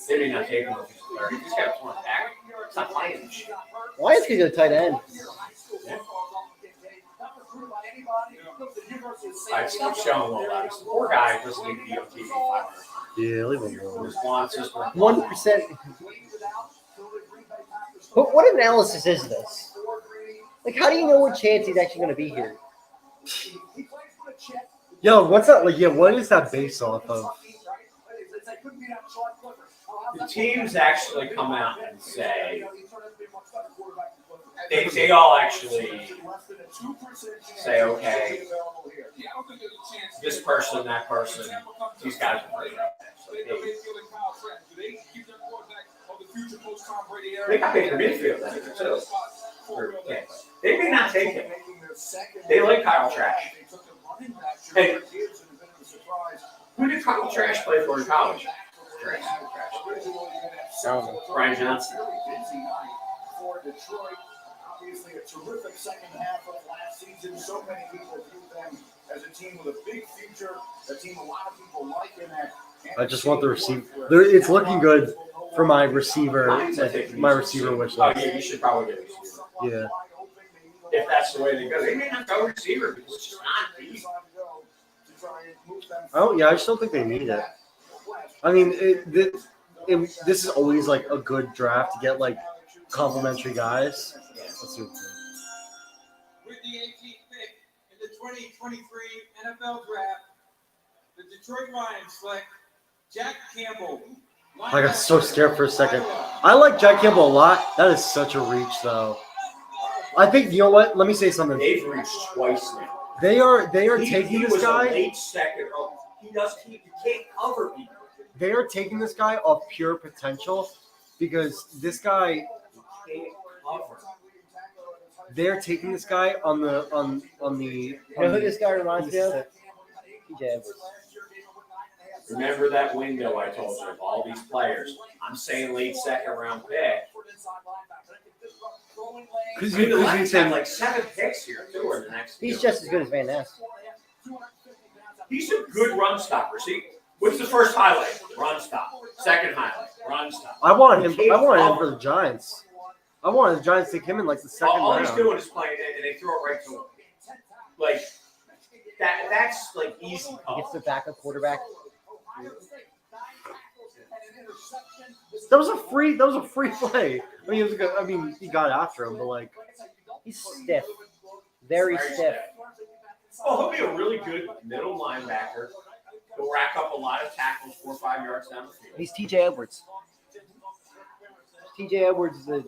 They may not take him if he's 30. He's got a torn back. It's not playing this shit. Why is he going to tight end? Yeah. I stop showing all that. The poor guy doesn't need to be on TV 500. Yeah, leave him alone. His blonde sister. 1%. But what analysis is this? Like, how do you know what chance he's actually going to be here? Yo, what's that? Like, yeah, what is that based off of? The teams actually come out and say they all actually say, okay, this person, that person, these guys are great. They got Baker Mayfield in there too. They may not take him. They like Kyle Trash. Hey, who did Kyle Trash play for in college? Trash. Brian Johnson. For Detroit, obviously a terrific second half of last season. So many people view them as a team with a big future, a team a lot of people like in that. I just want the receiver. It's looking good for my receiver. My receiver wish Oh, list. yeah, you should probably get a receiver. Yeah. If that's the way they go. They may not go receiver because it's just not deep. Oh yeah, I just don't think they need it. I mean, this is always like a good draft to get like complimentary guys. Let's see. With the 18th pick in the 2023 NFL Draft, the Detroit Lions select Jack Campbell. I got so scared for a second. I like Jack Campbell a lot. That is such a reach, though. I think, you know what? Let me say something. They've reached twice now. They are taking this was guy. A late second. You can't cover people. They are taking this guy off pure potential because this guy. They're taking this guy on the. You know who this guy reminds me of? TJ Edwards. Remember that window I told you of all these players? I'm saying late second round pick. Because the Lions have like 7 picks here too, or the next. He's just as good as Van Ness. He's a good run stopper. See, what's the first highlight? Run stop. Second highlight. Run stop. I wanted him for the Giants. I wanted the Giants to take him in like the second all round. he's doing is playing it, and they throw it right to him. Like that's like easy. He gets the backup quarterback. That was a free play. I mean, it was good. I mean, he got after him, but like he's stiff, very stiff. Oh, he'll be a really good middle linebacker. He'll rack up a lot of tackles 4 or 5 yards down the field. He's TJ Edwards. TJ Edwards is a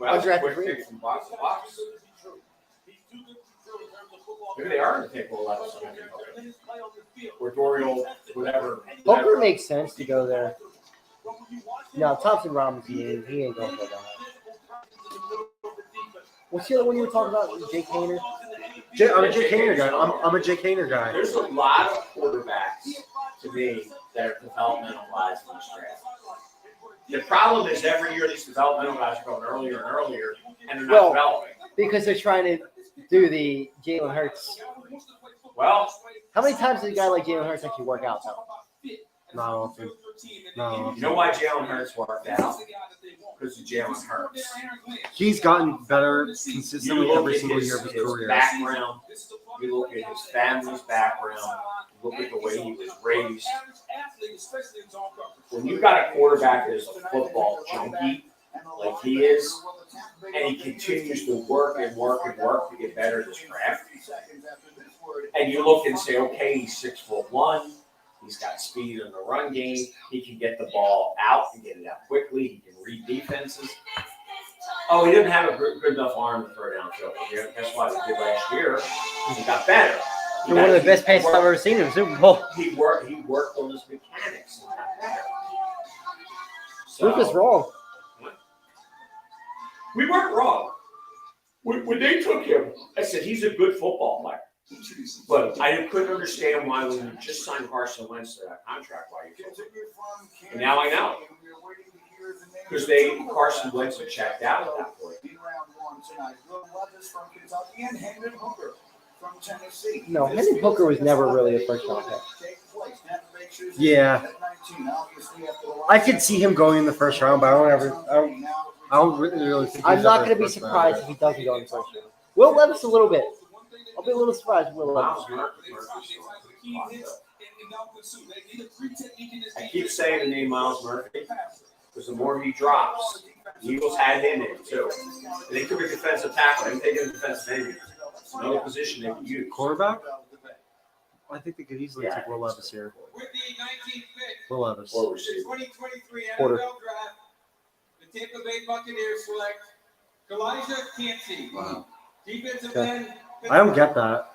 undrafted free agent. From box to box. Maybe they are going to take a lot of something. Or Dorial, whatever. Hooker makes sense to go there. No, Thompson Robinson, he ain't going for that. What's the other one you were talking about? Jake Hayner? I'm a Jay Kaner guy. I'm a Jay Kaner guy. There's a lot of quarterbacks to me that are developmental guys in this draft. The problem is every year these developmental guys are going earlier and earlier, and they're not developing. Because they're trying to do the Jalen Hurts. Well, How many times does a guy like Jalen Hurts actually work out, though? Not often. No. you know why Jalen Hurts worked out? Because of Jalen Hurts. He's gotten better consistently You look every at single year of his career. background. You look at his family's background. You look at the way he was raised. When you got a quarterback that is a football junkie, like he is, and he continues to work and work and work to get better at his craft, and you look and say, okay, he's 6'1", he's got speed in the run game, he can get the ball out and get it out quickly, he can read defenses. Oh, he didn't have a good enough arm to throw downfield. Yeah, that's why he did last year. He got better. One of the best passes I've ever seen in the Super Bowl. He worked on his mechanics. And got better. Proof is wrong. We weren't wrong. When they took him, I said he's a good football player. But I couldn't understand why when you just signed Carson Wentz to that contract, why you took him. And now I know. Because Carson Wentz had checked out at that point. No, Hendon Hooker was never really a first round pick. Yeah. I could see him going in the first round, but I don't really think I'm he's not ever going to a be first round surprised if he doesn't go in the first round. Will Levis a little bit. I'll be a little surprised if Will Levis. I keep saying the name Miles Murphy because the more he drops, the Eagles had him in too. And they took a defensive tackle. They didn't take a defensive end. Another position they could use. Quarterback? I think they could easily take Will Levis here. Will Levis. The 2023 Quarter. NFL Draft, the Tampa Bay Buccaneers select Elijah Cansey, defensive end. I don't get that.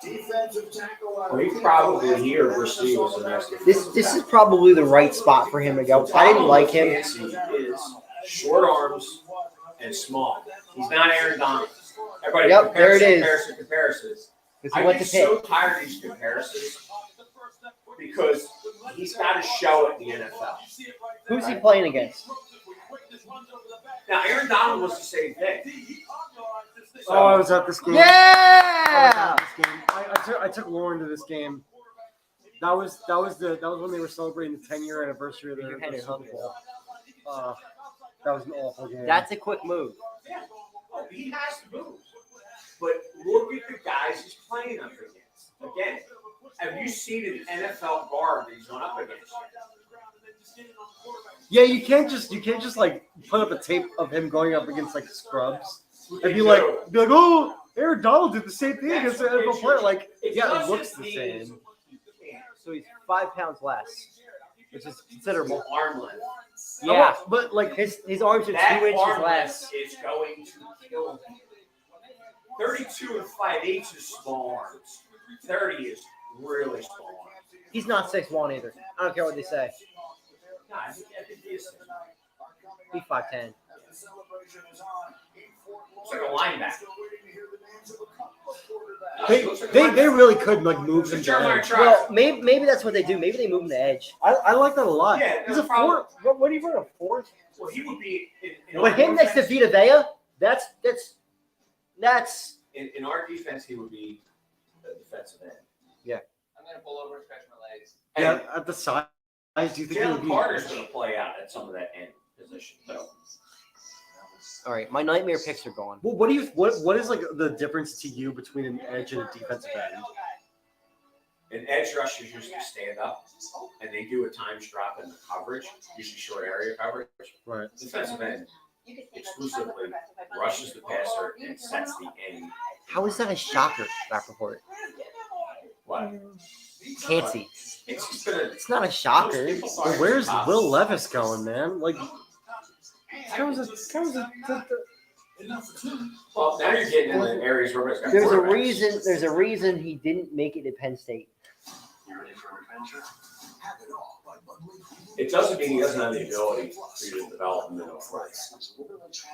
Well, he probably here receives the next. This is probably the right spot for him to go. I didn't like him. Cansey is short arms and small. He's not Aaron Donald. Everybody Yep, there it is. Comparisons. Because he I went get to pick. so tired of these comparisons because he's got to show it in the NFL. Who's he playing against? Now, Aaron Donald was the same thing. So, Oh, I was at this game. Yeah! I took Lauren to this game. That was when they were celebrating the 10-year anniversary of their Super Bowl. That was an awful game. That's a quick move. yeah, he has to move. But look at the guys he's playing up against. Again, have you seen an NFL guard that he's going up against? Yeah, you can't just like put up a tape of him going up against like scrubs and be like, oh, Aaron Donald did the same thing against an NFL player. Like, yeah, it looks the same. So he's 5 pounds less, which is considerable. Arm length. Yeah, But like his arms are That 2 inches arm less. length is going to kill him. 32 and 5/8 is small arms. 30 is really small arms. He's not 6'1" either. I don't care what they say. No, I think he is. He's 5'10". It's like a linebacker. they really could like move him down. Well, maybe that's what they do. Maybe they move him to edge. I like that a lot. Yeah, He's no a problem. four. What do you run a four? Well, he would be in With him next to Vita Vea, that's in our defense, he would be a defensive end. I'm going to pull over and stretch my legs. Yeah, at the size. Do you think he would Jalen be? Carter's going to play out at some of that end position. So all right. My nightmare picks are gone. Well, what is like the difference to you between an edge and a defensive end? an edge rushers usually stand up and they do a times drop in the coverage, usually short area coverage. Right. Defensive end exclusively rushes the passer and sets the end. How is that a shocker, that report? What? Can't see. It's not a shocker. Well, where's Will Levis going, man? Like, well, now you're getting in the areas where it's got There's a quarterbacks. reason. There's a reason he didn't make it to Penn State. Have it all by bundling Hulu It doesn't mean he doesn't have the ability for you to develop him into a player.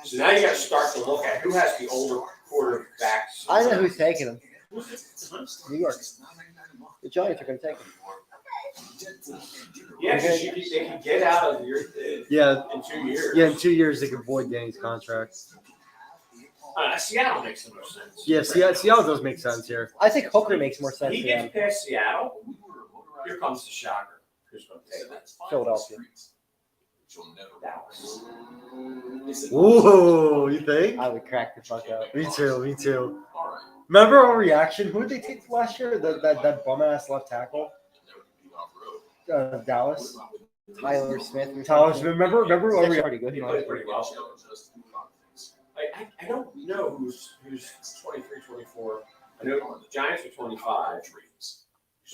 So now you got to start to look at who has the older quarterbacks. I know who's taking him. New York. The Giants are going to take him. Yeah, because they can get out of your Yeah. in 2 years. Yeah, in 2 years they could void Danny's contract. Seattle makes the most sense. Yeah, Seattle does make sense here. I think Hooker makes more sense He for gets them. past Seattle. Here comes the shocker. Who's going to take it? Philadelphia. Dallas. Ooh, you think? I would crack the fuck up. Me too. Remember our reaction? Who did they take last year? That bum ass left tackle. Dallas. Tyler Smith. Tyler Smith. Remember our He's reaction? pretty good. He played pretty well. I don't know who's 23, 24. I know the Giants are 25. Who's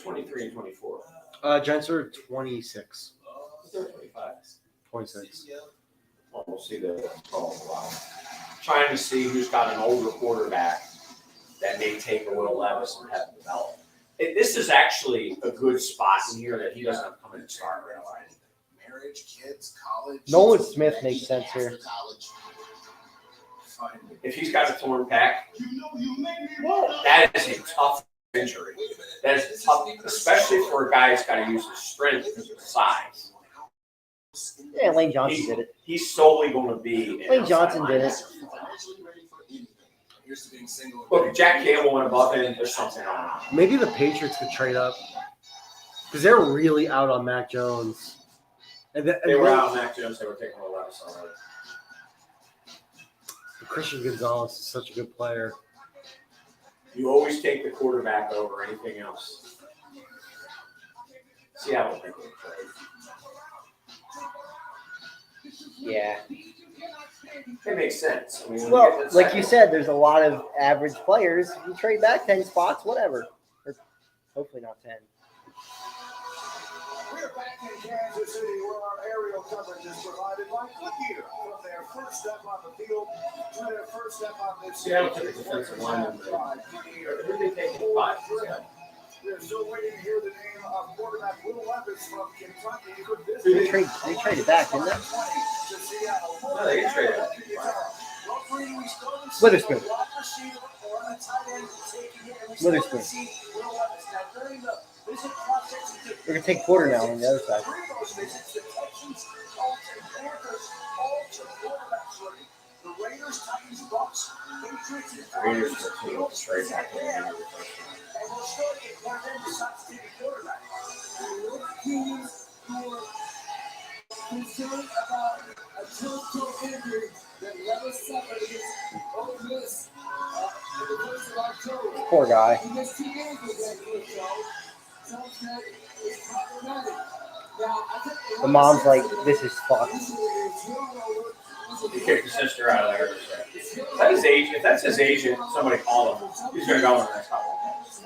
23 and 24? Giants are 26. They're 25. 26. Well, we'll see the trying to see who's got an older quarterback that may take a Will Levis and have him develop. This is actually a good spot in here that he doesn't have to come in and start right away. marriage, kids, college. Nolan Smith makes sense here. If he's got a torn pec, that is a tough injury. That is tough, especially for a guy who's got to use his strength because of his size. Yeah, Lane Johnson did it. He's solely going to be. Lane Johnson did it. Look, if Jack Campbell went above him, there's something on. Maybe the Patriots could trade up because they're really out on Mac Jones. And They were out on Mac Jones. They were taking a lot of already. Christian Gonzalez is such a good player. You always take the quarterback over anything else. Seattle think they trade. Yeah. It makes sense. I mean, Well, like you said, there's a lot of average players. You trade back 10 spots, whatever. Or hopefully not 10. We're back in Kansas City where our aerial coverage is provided by Goodyear from their first step on the field to their first step on this Seattle took a defensive lineman. Who did they take in 5? We're still waiting to hear the name of quarterback Will Levis from Kentucky. They traded back, didn't they? No, they didn't trade it. Witherspoon. Witherspoon. We're going to take Porter now on the other side. Raiders are straight back in. And we'll start it when they decide to take a quarterback. Teams who are concerned about a toe injury that Levis suffered against Ole Miss in the first of October. Poor guy. He missed 2 games with that foot, Some said it's problematic. Now, I think The mom's like, this is fucked. He kicked his sister out of there. Is that his agent? If that's his agent, somebody call him. He's going to go in the next couple of days.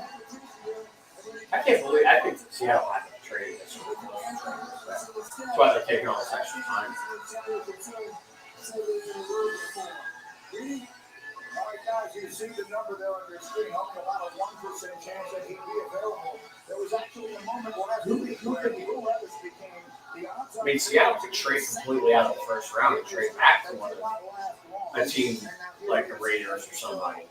I can't believe. I think Seattle had to trade this. That's why they're taking all this extra time. All right, guys, you see the number there on your screen. Only about a 1% chance that he'd be available. There was actually a moment last week where Will Levis became the outside. I mean, Seattle could trade completely out of the first round and trade back to one of a team like the Raiders or somebody.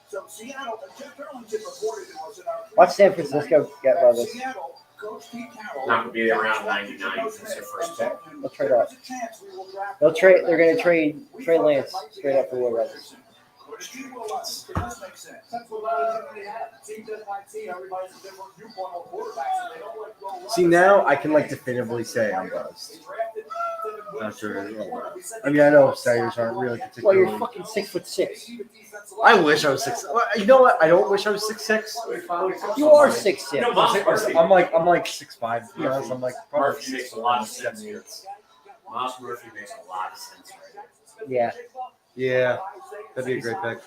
So Seattle, Jeff Darlington reported to us in our Watch San Francisco get Levis. Seattle, Coach Pete Carroll. Not going to be around 99. That's their first pick. They'll trade up. They'll trade. They're going to trade Trey Lance straight up for Will Levis. It does make sense. That's what a lot of teams have. Teams that might see everybody's a different viewpoint on quarterbacks, and they don't let go. See, now I can definitively say I'm buzzed. After, I mean, I know Sayers aren't really Well, particularly. you're fucking 6'6". I wish I was 6. You know what? I don't wish I was 6'6". You are 6'6". I'm like 6'5". To be honest, I'm like probably Murphy makes a lot of sense here. Miles Murphy makes a lot of sense right now. Yeah. Yeah, that'd be a great pick.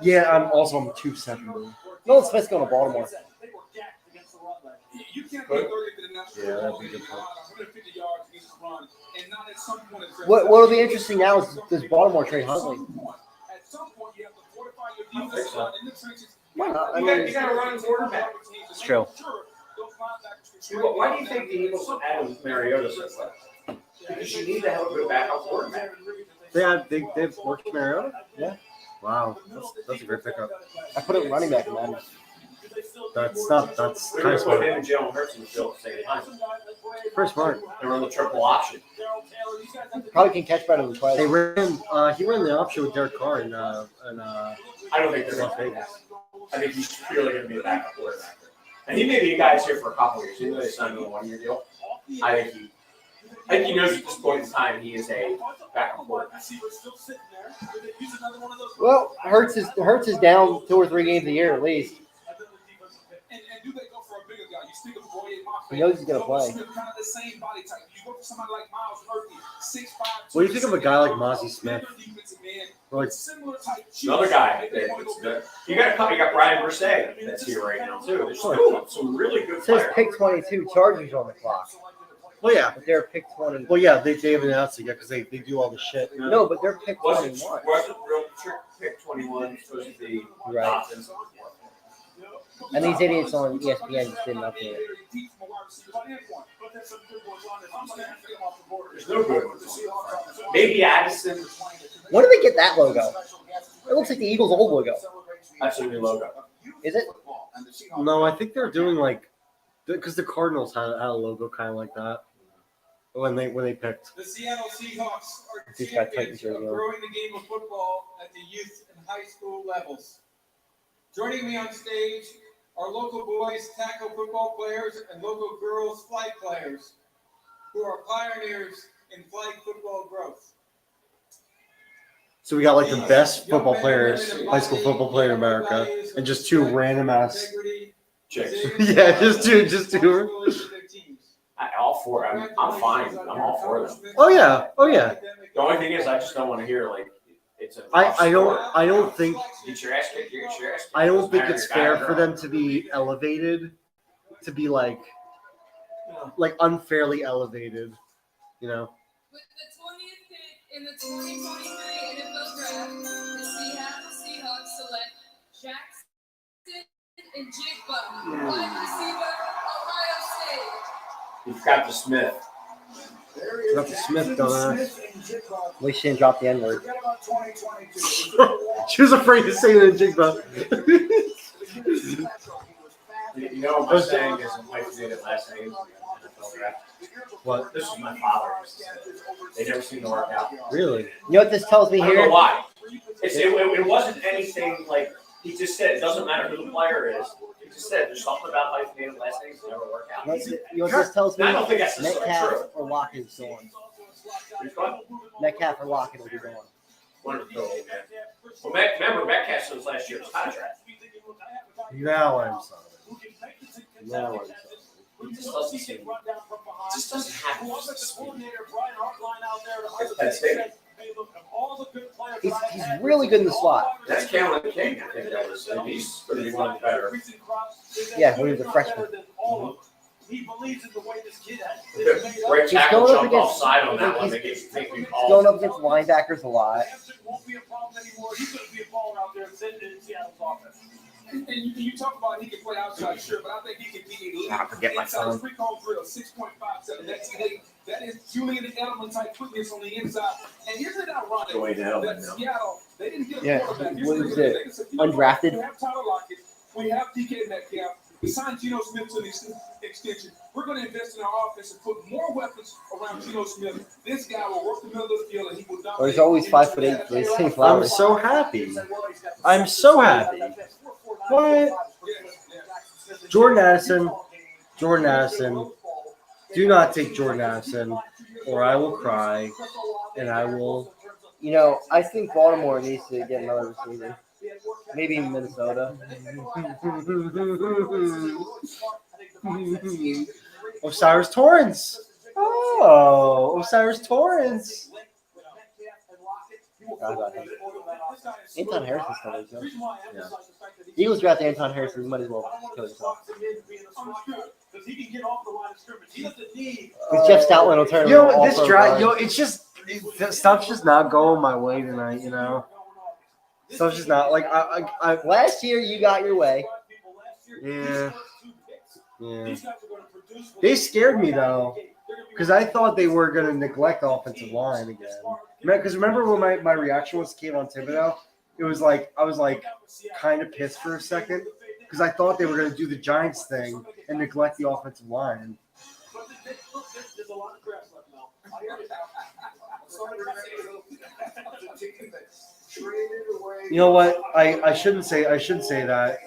Yeah, I'm 270. Nolan Smith's going to Baltimore. Yeah, that'd be a good pick. What'll be interesting now is does Baltimore trade Huntley? I think so. Why not? I You mean, got to run quarterback. it's true. Why do you think the Eagles added Mariota so far? Because you need to have a good backup quarterback. They've worked Mariota? Yeah. Wow. That's a great pickup. I put it running back in that. That's We're kind going of to put smart. him and Jalen Hurts in the field at the same time. Pretty smart. They run the triple option. Probably can catch better than twice. They ran. He ran the option with Derek Carr in I don't think they're Las going to Vegas. I think he's purely going to be a backup quarterback. And he may be a guy who's here for a couple of years. Even though they signed him a 1-year deal, I think he knows at this point in time he is a backup quarterback. Well, Hurts is down 2 or 3 games a year at least. And do they go for a bigger guy? You speak of Boye and Mafia. He knows he's gonna play. Smith, kind of the same body type. You go for somebody like Miles Murphy, 6'5". What do you think of a guy like Mozzie Smith? Like, Similar type. Another guy that's good. You got Brian Brisset that's here right now too. There's some really good It says players. pick 22, Chargers on the clock. well, yeah. But they're pick 20. Well, yeah, they haven't announced it yet because they do all the shit. No, but they're pick Wasn't 21. real trick pick 21 supposed to be Right. Dolphins. And these idiots on ESPN just didn't update it. There's no good ones. Maybe Addison. When did they get that logo? It looks like the Eagles' old logo. That's a new logo. Is it? No, I think they're doing like because the Cardinals had a logo kind of like that when they picked. The Seattle Seahawks are He's got champions Titans of jersey on. growing the game of football at the youth and high school levels. Joining me on stage are local boys tackle football players and local girls flag players who are pioneers in flag football growth. So we got like the best football players, high school football player in America, and just 2 random ass. Chicks. Yeah, just two. All for it. I'm fine. I'm all for them. Oh yeah. The only thing is, I just don't want to hear like it's a. I don't think Get your ass kicked. You get your ass kicked. I don't think Matter it's if you're a guy fair or for girl. them to be elevated, to be like unfairly elevated, you know. With the 20th pick in the 2023 NFL Draft, the Seattle Seahawks select Jackson and Jigba, wide receiver, Ohio State. You've got the Smith. Got the Smith dumbass. At least she didn't drop the N-word. She was afraid to say the Jigba. You know what I'm saying is a hyphenated last name in the NFL draft. What? This is my father. They never seem to work out. Really? You know what this tells me I don't know here? why. It wasn't anything like he just said. It doesn't matter who the player is. He just said there's something about hyphenated last names that never work out. You know what this tells me? I don't think that's necessarily Metcalf true. or Lockett is gone. Who's gone? Metcalf or Lockett will be gone. Wonderful. Well, remember Metcalf was last year's contract. Now I'm sorry. Now I'm sorry. He just doesn't seem. Just doesn't have Penn State. He's really good in the slot. That's Calvin King. I think that was. And he's going to be one better. Yeah, when he was a freshman. He believes in the way this kid has. Right He's tackle going up jump against- offside on that one. he's- They get make me He's call. going up against linebackers a lot. Won't be a problem anymore. He's going to be a baller out there in Seattle's offense. And you talk about he can play outside, sure, but I think he can be elite. I forget my inside phone. free call drill, 6.57. That's elite. That is Julian Edelman type quickness on the inside. And here's it ironic. Go into Edelman that now. Seattle, they didn't get a Yeah, quarterback. Here's what the is thing. it? They said, you know what? Undrafted? We have Tyler Lockett. We have DK Metcalf. We signed Geno Smith to the extension. We're going to invest in our offense and put more weapons around Geno Smith. This guy will work the middle of the field and he will dominate. Well, he's always 5'8" for his safe I'm flowers. so happy. I'm so happy. What? Jordan Addison. Do not take Jordan Addison, or I will cry, and I will. You know, I think Baltimore needs to get another receiver. Maybe Minnesota. Osiris Torrance. Oh, Osiris Torrance. Forgot about him. Anton Harrison's coming too. Yeah. Eagles drafted Anton Harrison. You might as well kill yourself. Because he can get off the line of scrimmage. He doesn't need. Because Jeff Stoutland will turn him Yo, all this pro draft, guard. it's just stuff's just not going my way tonight. You know, stuff's just not like I Last year, you got your way. yeah. These guys are going to produce. They scared me though, because I thought they were going to neglect the offensive line again. Because remember when my reaction was to Kayvon Thibodeau? It was like I was like kind of pissed for a second because I thought they were going to do the Giants thing and neglect the offensive line. There's a lot of crap left now. You know what? I shouldn't say that.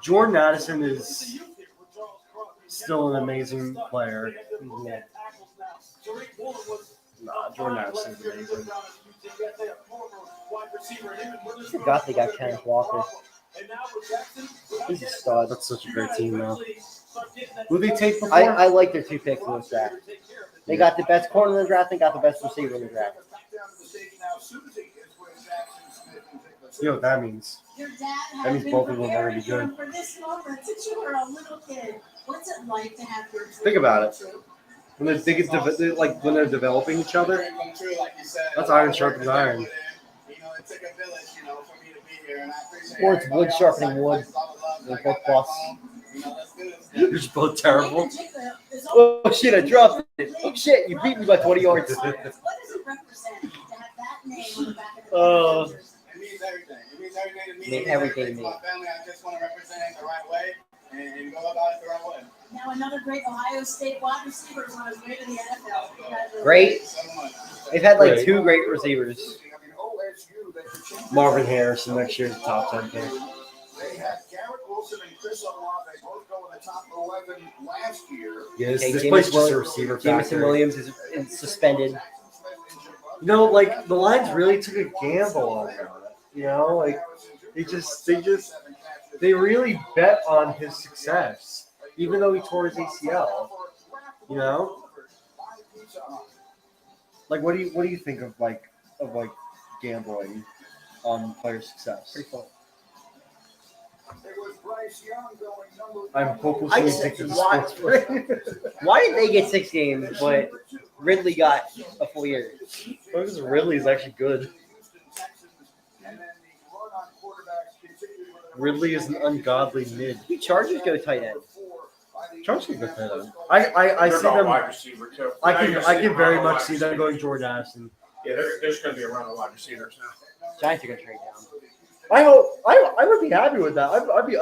Jordan Addison is still an amazing player. Nah, Jordan Addison is amazing. I forgot they got Kenneth Walker. He's a stud. That's such a great team, though. Who they take before? I like their 2 picks in this draft. They got the best corner in the draft and got the best receiver in the draft. You know what that means? Your dad That has means been both of them are preparing gonna be good. you for this moment since you were a little kid. What's it like to have your Think about it. When when they're developing each other, that's iron sharpens iron. You know, it took a village, you know, for me to be here, and I appreciate Sports wood sharpening wood. They're both busts. They're just both terrible. Oh shit! I dropped it. Oh shit! You beat me by 20 yards. What does it represent to have that name on the back of the Oh. jersey? It means everything. It means everything to me. Mean everything to me. My family, I just want to represent it the right way and go about it the right way. Now another great Ohio State wide receiver is on his way to the NFL. Congratulations. Great. So much. They've had like Great. 2 great receivers. Marvin Harrison next year's top 10 pick. They had Garrett Wilson and Chris Olave both go in the top 11 last year. Yeah, this Okay, place is just a Jameson receiver Jameson factory. Williams is suspended. You know, like the Lions really took a gamble on him. You know, like they really bet on his success, even though he tore his ACL. You know, like what do you think of gambling on player success? Pretty fun. I'm hopelessly I addicted to why- sports. Why did they get 6 games, but Ridley got a full year? Because Ridley is actually good. Ridley is an ungodly mid. The Chargers go tight end. Chargers can go tight end. I They're see going them. wide receiver too. I Now you're can gonna see very a lot much of see wide them going receivers. Jordan Addison. Yeah, there's going to be a run of wide receivers now. Giants are going to trade down. I would be happy with that. I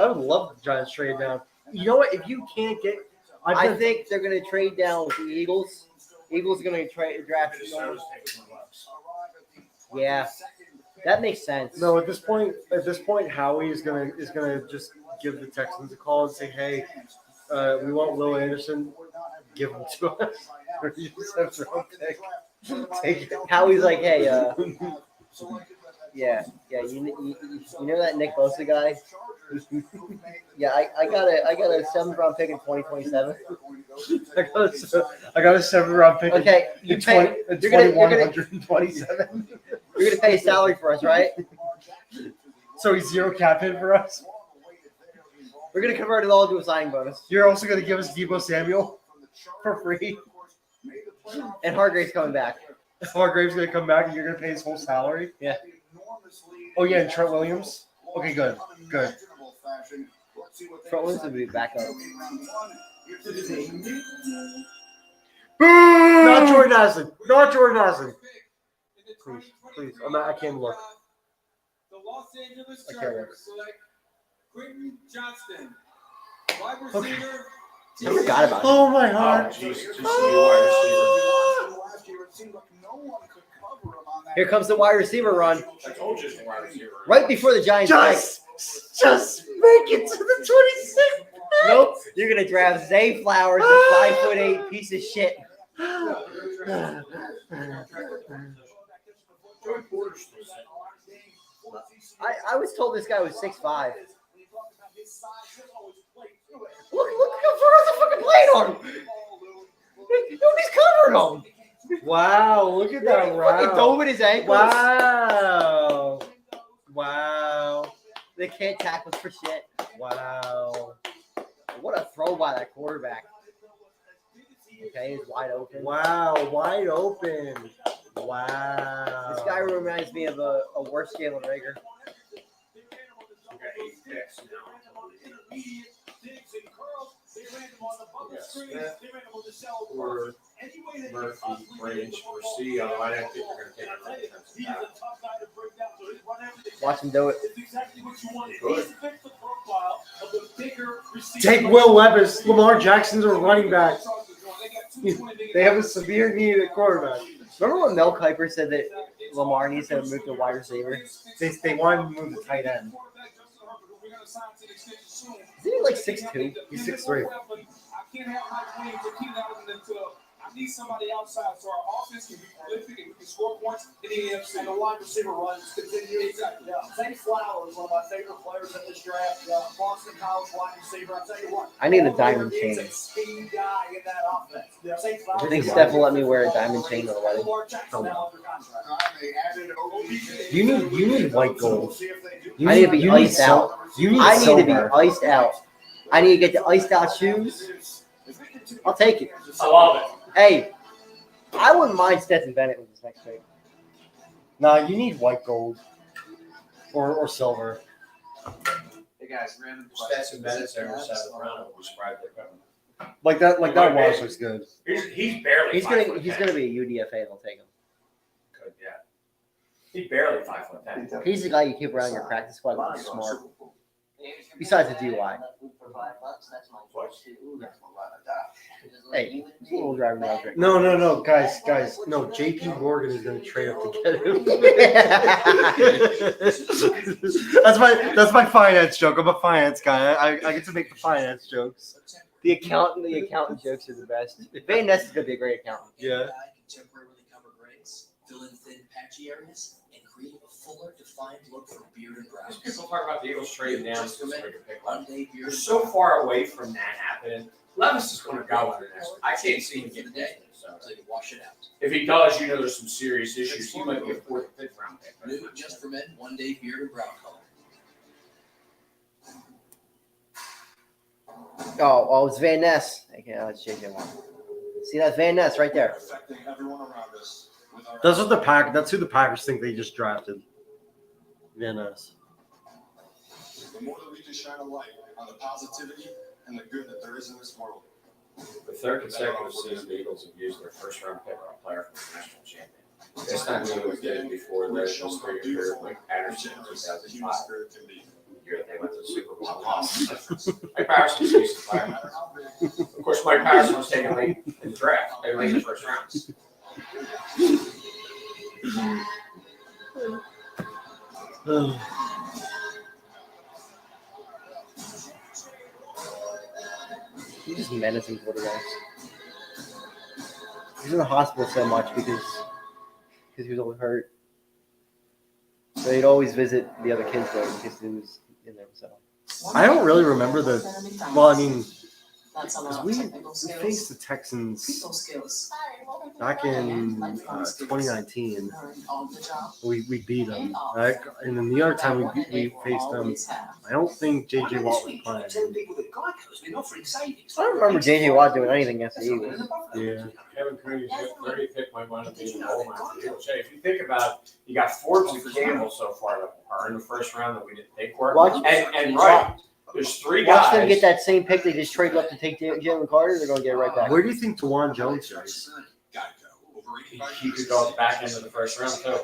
would love the Giants trade down. You know what? If you can't get, I think they're going to trade down with the Eagles. Eagles are going to draft. Minnesota's taking one less. Yeah, that makes sense. no. At this point, Howie is gonna just give the Texans a call and say, hey, we want Will Anderson. Give him to us. Or you just have to take it. Howie's like, hey, yeah, you know that Nick Bosa guy? Yeah, I got a 7th round pick in 2027. I got a 7th round pick. Okay, you pay. You're gonna 2127. you're gonna pay a salary for us, right? So he's 0 cap hit for us. We're gonna convert it all to a signing bonus. You're also gonna give us Deebo Samuel for free. And Hargrave's coming back. Hargrave's gonna come back and you're gonna pay his whole salary. Yeah. Oh yeah, and Trent Williams. Okay, good. Trent Williams will be back up. Not Jordan Addison. Not Jordan Addison. Please. I can't look. The Los Angeles I can't Chargers select Quentin Johnston, wide Okay. receiver. I forgot about it. Oh my Oh, God. jeez. Just a wide Here comes the wide receiver run. receiver. I told you it's a wide receiver. Right before the Giants Just make it to the 26th. Nope. You're gonna draft Zay Flowers, a 5'8" piece of shit. I was told this guy was 6'5". Look how far the fucking plate on him. Nobody's covering him. Wow, look at that Fucking route. dove at his ankles. Wow. Wow. They can't tackle for shit. Wow. What a throw by that quarterback. Okay, he's wide open. Wow. Wide open. Wow. This guy reminds me of a worse Jalen Rager. We got 8 picks now. ran them on the bubble Yes. screen. Smith They ran them on the shallow or parts. Any way they Murphy, can possibly Bridge, get the or football C. Although I don't think ball. they're going to take And I tell you, it. he is a tough guy to bring down. So his run everything Watch him do it. is exactly what you want. Good. He's fits the profile of the bigger receiver. Take Will Levis. Lamar Jackson's a running back. They have a severe need at quarterback. Remember when Mel Kiper said that Lamar needs to move to wide receiver? They wanted to move the tight end. Isn't he like 6'2"? He's 6'3". I can't have Mike Williams or Keenan Allen until I need somebody outside so our offense can be prolific and we can score points in the AFC. And the wide receiver runs continue. Exactly. Yeah. Zay Flowers, one of my favorite players in this draft. Boston College wide receiver. I'll tell you what. I need a diamond chain. He's a speed guy in that offense. Yeah. Zay Flowers. I think Steph will let me wear a diamond chain on the wedding. Lamar Jackson now under contract. They added OBJ. You need white gold. I need to be iced out. You need I need to be silver. iced out. I need to get the iced out shoes. I'll take it. I love it. Hey, I wouldn't mind Stetson Bennett with this next pick. Nah, you need white gold or silver. Hey guys, random Stetson Bennett's over 7th round. I was surprised they're coming. Like that watch looks good. He's barely. He's 5'10". gonna be a UDFA. They'll take him. Good, yeah. He's barely 5'10". He's the guy you keep around your practice squad. Because he's smart. Besides the DUI. Hey, he's a little driver now. No, guys. No, JP Morgan is going to trade up to get him. that's my finance joke. I'm a finance guy. I get to make the finance jokes. The accountant jokes are the best. Van Ness is gonna be a great accountant. Yeah. Temporarily cover grades, fill in thin, patchy areas, and create a fuller, defined look for beard and brows. People talk about the Eagles trading down to pick One left. day beard They're and so brow. far away from that happening. Levis is going to go under next. I can't see him getting that. So So you wash it out. if he does, there's some serious issues. He might be a 4th or 5th round pick. New just for men, one day beard and brow color. Oh, it's Van Ness. Okay, let's change it. See, that's Van Ness right there. Affecting everyone around us with our That's who the Packers think they just drafted. Van Ness. the more that we can shine a light on the positivity and the good that there is in this world. The 3rd consecutive season, the Eagles have used their 1st round pick on a player from the national champion. This time the Eagles did it before their 3-year period with Patterson in 2005. Human spirit can be. The year they went to the Super Bowl and lost. Mike Patterson's a decent player. Of course, Mike Patterson was taken late in the draft. They late in the 1st round. He's just menacing quarterbacks. He's in the hospital so much because he was always hurt. So he'd always visit the other kids though because he was in there himself. I don't really remember the. Well, I mean, That's a 'cause lot we of technical skills. faced the Texans People skills. back in 2019. Learn on the job. We beat them. Right? And then the other time we faced them, Always have. I don't think JJ Watt was playing. I don't remember JJ Watt doing anything against the Eagles. Yeah. Kevin Cooney's 30th pick might want to be in the goal line for the Eagles. Hey, if you think about it, you got Forbes and Campbell so far that are in the 1st round that we didn't take for. Watch- And right, there's 3 guys. Watch them get that same pick they just traded up to take Jalen Carter. They're going to get it right back. Where do you think Dewan Jones is? He could go at the back end of the 1st round too.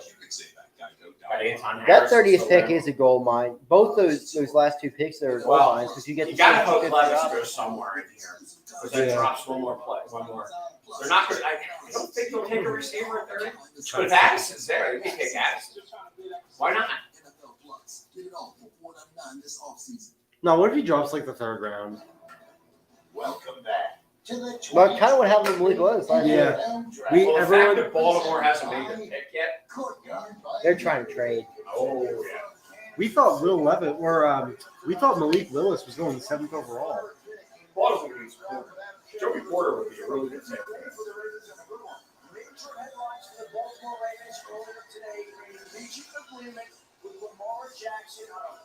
Got Anton That Harrison 30th still pick there. is a gold mine. Both those last 2 picks are gold Well, mines because you get You the got to same hope pick Levis drop. goes somewhere in here. Because that drops one more play, one more. They're not going to. I don't think they'll take a receiver at 30. But if Addison's there, they can take Addison. Why not? No, what if he drops like the 3rd round? Welcome back to the But kind of what happened with Malik Willis last year. Yeah. Well, the everyone- fact that Baltimore hasn't made their pick yet. They're trying to trade. Oh, yeah. We thought Will Levitt or we thought Malik Willis was going 7th overall. Baltimore needs Porter. Joey Porter would be a really good pick. Major headlines for the Baltimore Ravens earlier today. A reaching agreement with Lamar Jackson on a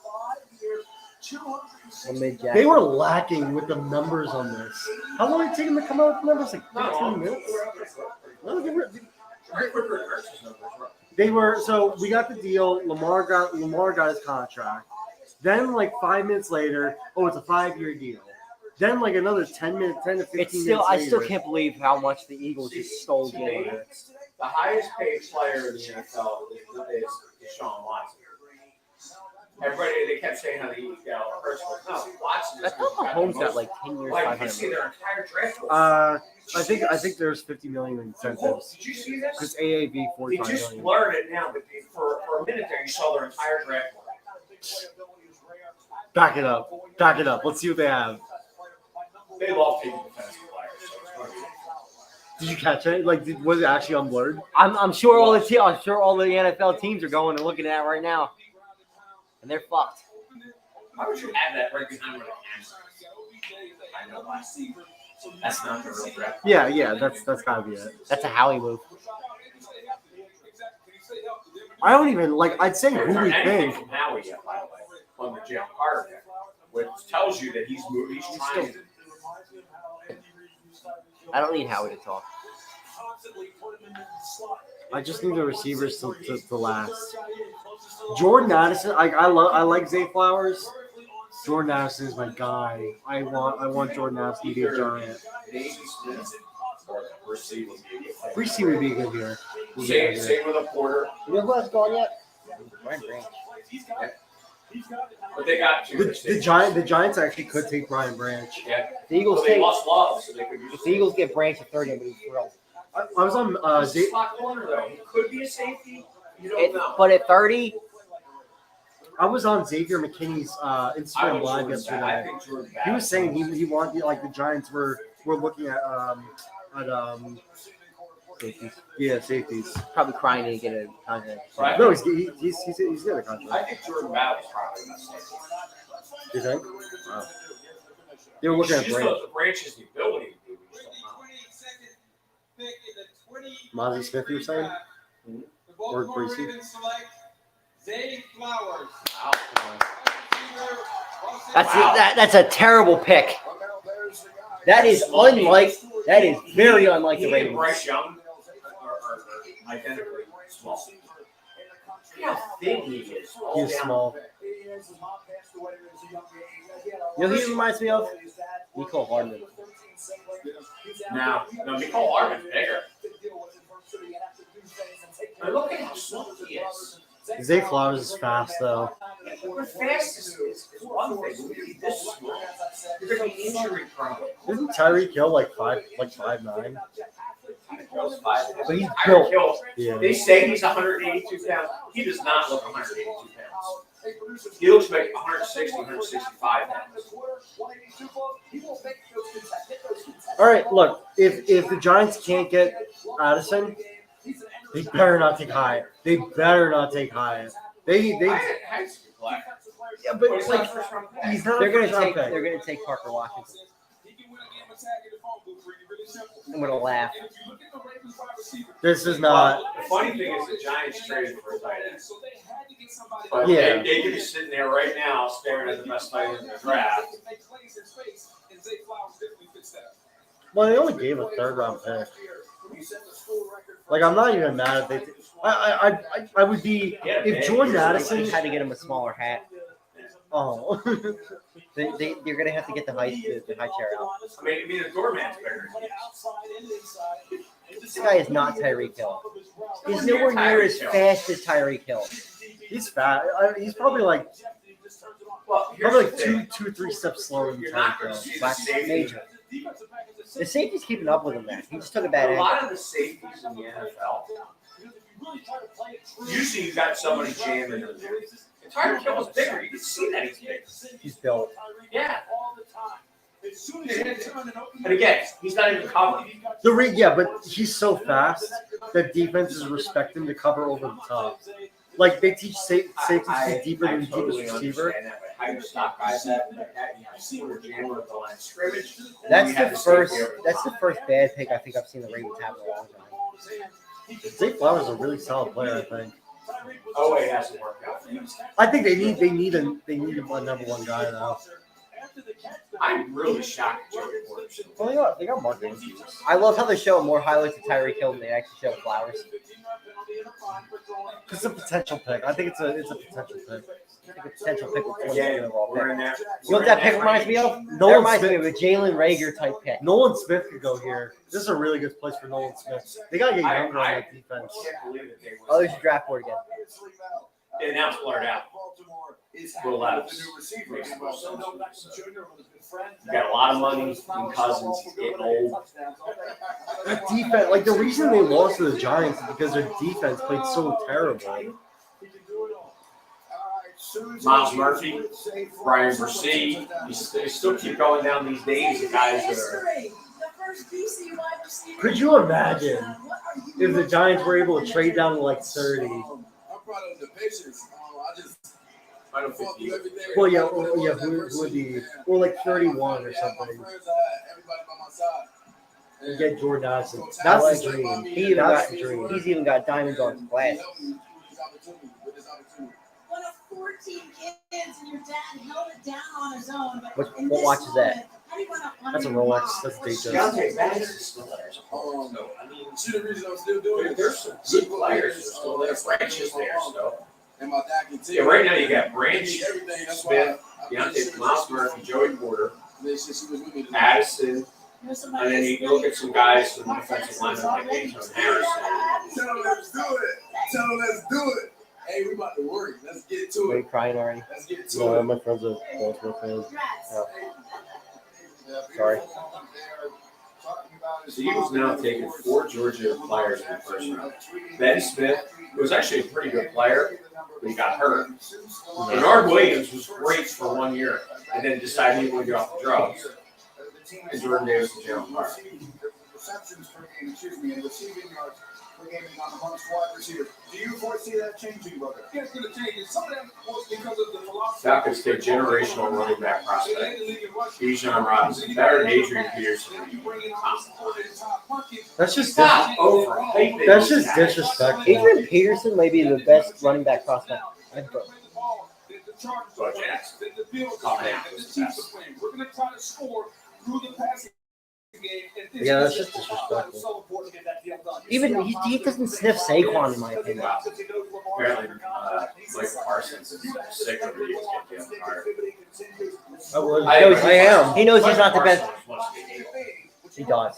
5-year, $260 They were lacking with the numbers on this. How long did it take them to come out with the numbers? Like 15 minutes? No, they were so we got the deal. Lamar got his contract. Then like 5 minutes later, oh, it's a 5-year deal. Then like another 10 to 15 It's still, minutes I still later- can't believe how much the Eagles just stole Jalen Hurts. The highest paid player in the NFL is Deshaun Watson. Everybody, they kept saying how the Hurts was no. Watson I is thought Mahomes got like 10 years, like you 500 see million. their entire draft. I think there's 50 million in incentives. Did you see this? Because AAV They 45 just million. blurred it now, but for a minute there, you saw their entire draft. Back it up. Back it up. Let's see what they have. They love taking defensive players, so it's going to be. Did you catch it? Like, was it actually on blurred? I'm sure all the NFL teams are going and looking at it right now, and they're fucked. Why would you add that right behind where the camera? I know why. That's not the real draft. Yeah, that's gotta be it. That's a Howie move. I don't even like. I'd say Haven't who heard we anything think. from Howie yet, by the way, on the Jalen Carter pick, which tells you that he's moving. He's trying. I don't need Howie to talk. I just need the receivers to last. Jordan Addison, I like Zay Flowers. Jordan Addison is my guy. I want Jordan Addison to be a giant. Receiver would be a good year. Same with a Porter. You know who has gone yet? Brian Branch. But they got two. The Giants actually could take Brian Branch. Yeah. The Eagles Well, they take. lost Love, so they could use. If the Eagles get Branch at 30, I'm gonna be thrilled. I was on Zay. Slot corner though. He could be a safety. You don't know. But at 30, I was on Xavier McKinney's Instagram live yesterday. He was saying he wanted like the Giants were looking at safeties. yeah, safeties. Probably crying to get a contract. Right. No, he's got a contract. I think Jordan Battle is probably the safety. You think? Wow. They were looking at Just Branch. the Branch has the ability to do. We just don't know. Mozzie Smith, you were saying? Or Greasy? That's a terrible pick. That is unlike. That is very unlike the He and Ravens. Bryce Young are identically small. See how thin he is. all He's down. small. You know who he reminds me of? Nicole Hardman. No, Nicole Hardman's bigger. But look at how small he is. Zay Flowers is fast though. But fast is one thing. Look at this small. You're going to be injury prone. Isn't Tyreek Hill like 5'9"? But he's Tyreek built. Hill, Yeah. they say he's 182 pounds. He does not look 182 pounds. He looks like 160, 165 pounds. All right, look. If the Giants can't get Addison, they better not take Hyatt. They better not take Hyatt. They yeah, but it's like he's not. They're gonna a take. pick. They're gonna take Parker Washington. I'm gonna laugh. This is not. The funny thing is the Giants traded for a tight end. But Yeah. they could be sitting there right now staring at the best tight end in the draft. Well, they only gave a third-round pick. Like I'm not even mad if they. I would be if Jordan They Addison. had to get him a smaller hat. Oh. They're gonna have to get the high chair out. I mean the doorman's bigger. This guy is not Tyreek Hill. He's nowhere near as fast as Tyreek Hill. He's fat. He's probably like Well, here's probably the like thing. 2-3 steps slower than You're not going to Tyreek Hill. see the Black safety. major. The safety's keeping up with him there. He just took a A bad angle. lot of the safeties in the NFL, usually you got somebody jamming in there. Tyreek Hill was bigger. You can see that he's big. He's built. Yeah. And again, he's not even covering. Yeah, but he's so fast that defenses respect him to cover over the top. Like they teach safeties to be deeper than the totally deepest receiver. understand that, but how you stop guys that you have a jammer at the line of scrimmage. That's You have the the first. safety over the That's the top. first bad pick I think I've seen the Ravens have in a long time. Zay Flowers is a really solid player, I think. Oh, it hasn't worked out for him. I think they need a number one guy now. I'm really shocked at Joey Porter. Well, they got Mark Andrews. I love how they show more highlights of Tyreek Hill than they actually show Flowers. It's a potential pick. I think it's a potential pick. like a potential pick with 20 Yeah, overall we're pick. in there. You know what that pick reminds me of? That Nolan reminds me Smith. of a Jalen Rager type pick. Nolan Smith could go here. This is a really good place for Nolan Smith. They gotta get younger on that defense. I can't believe that they Oh, there's your draft board again. They announced blurred out. We'll let us. You got a lot of money in Cousins. He's getting old. The defense, like the reason they lost to the Giants is because their defense played so terrible. Miles Murphy, Brian Brissett. They still keep going down these names of guys that are. Could you imagine if the Giants were able to trade down to like 30? I'm proud of the Pacers. I don't think he- Well, yeah, who would be, or like 31 or something. And get Jordan Addison. That's the dream. He even That's got, the dream. he's even got diamonds on his glasses. One of 14 kids and your dad held it down on his own. But What in watch this is that? moment, how do you want to honor That's a your Rolex. mom? That's Was she Daytona. Deontay Banks is still there. So, I mean, See the reason I'm still doing it? there's some good players that are still there. Branch is there still. And my dad can tell Yeah, right now you got me Branch, everything. That's Smith, why Deontay, Miles Murphy, Joey Porter, she was with me tonight. Addison, There's somebody and then you that's look at really some guys from the smart. defensive line like Already Anton Harrison. Tell them let's do it. Tell them let's do it. Hey, we about to work. Let's get to Are you it. crying already? Let's get to No, it. my friends are Baltimore fans. Congrats. Oh. Sorry. The Eagles now taking 4 Georgia players in the first round. Ben Smith, who was actually a pretty good player, but he got hurt. Bernard Williams was great for 1 year, and then decided he wanted to get off the drugs. And Jordan Davis and Jalen Hart. Receptions per game, excuse me, and receiving yards per game among wide receivers. Do you foresee that changing, brother? Yeah, it's going to change. And some of that was because of the philosophy. Falcons take generational running back prospect. Bijan Robinson, better than Adrian Peterson. That's just Stop overhyping That's these just guys. disrespectful. Adrian Peterson may be the best running back prospect ever. Bo Jackson. Calm down. We're going to try to score through the passing game. Yeah, that's just disrespectful. Even he doesn't sniff Saquon in my opinion. Apparently, Michael Parsons is sick of these getting fired. I am. He knows he's not the best. He does.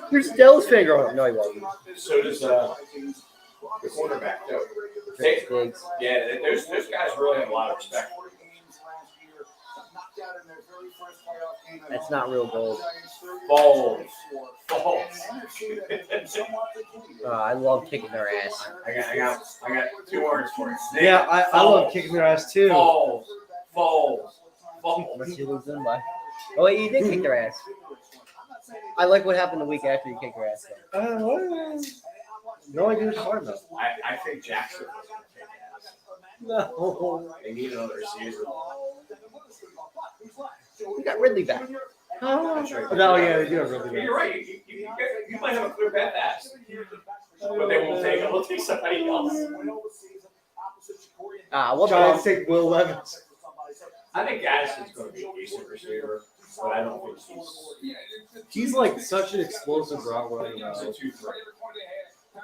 Here's Dell's finger on him. No, he wasn't. So does the quarterback, though. Diggs. Yeah, those guys really have a lot of respect for him. That's not real gold. Balls. I love kicking their ass. I got 2 words for you. Yeah, I love kicking their ass too. Balls. Unless you lose them by. Oh, wait, you did kick their ass. I like what happened the week after you kicked their ass. No idea what you're talking about. I think Jackson was going to take ass. No. They need another receiver. We got Ridley back. No, yeah, they do have really You're right. You might have a clear bet ass. But they won't take him. They'll take somebody else. What Giants take Will Levis. I think Addison's going to be a decent receiver, but I don't think He's like such an explosive route runner. he's a 2-3.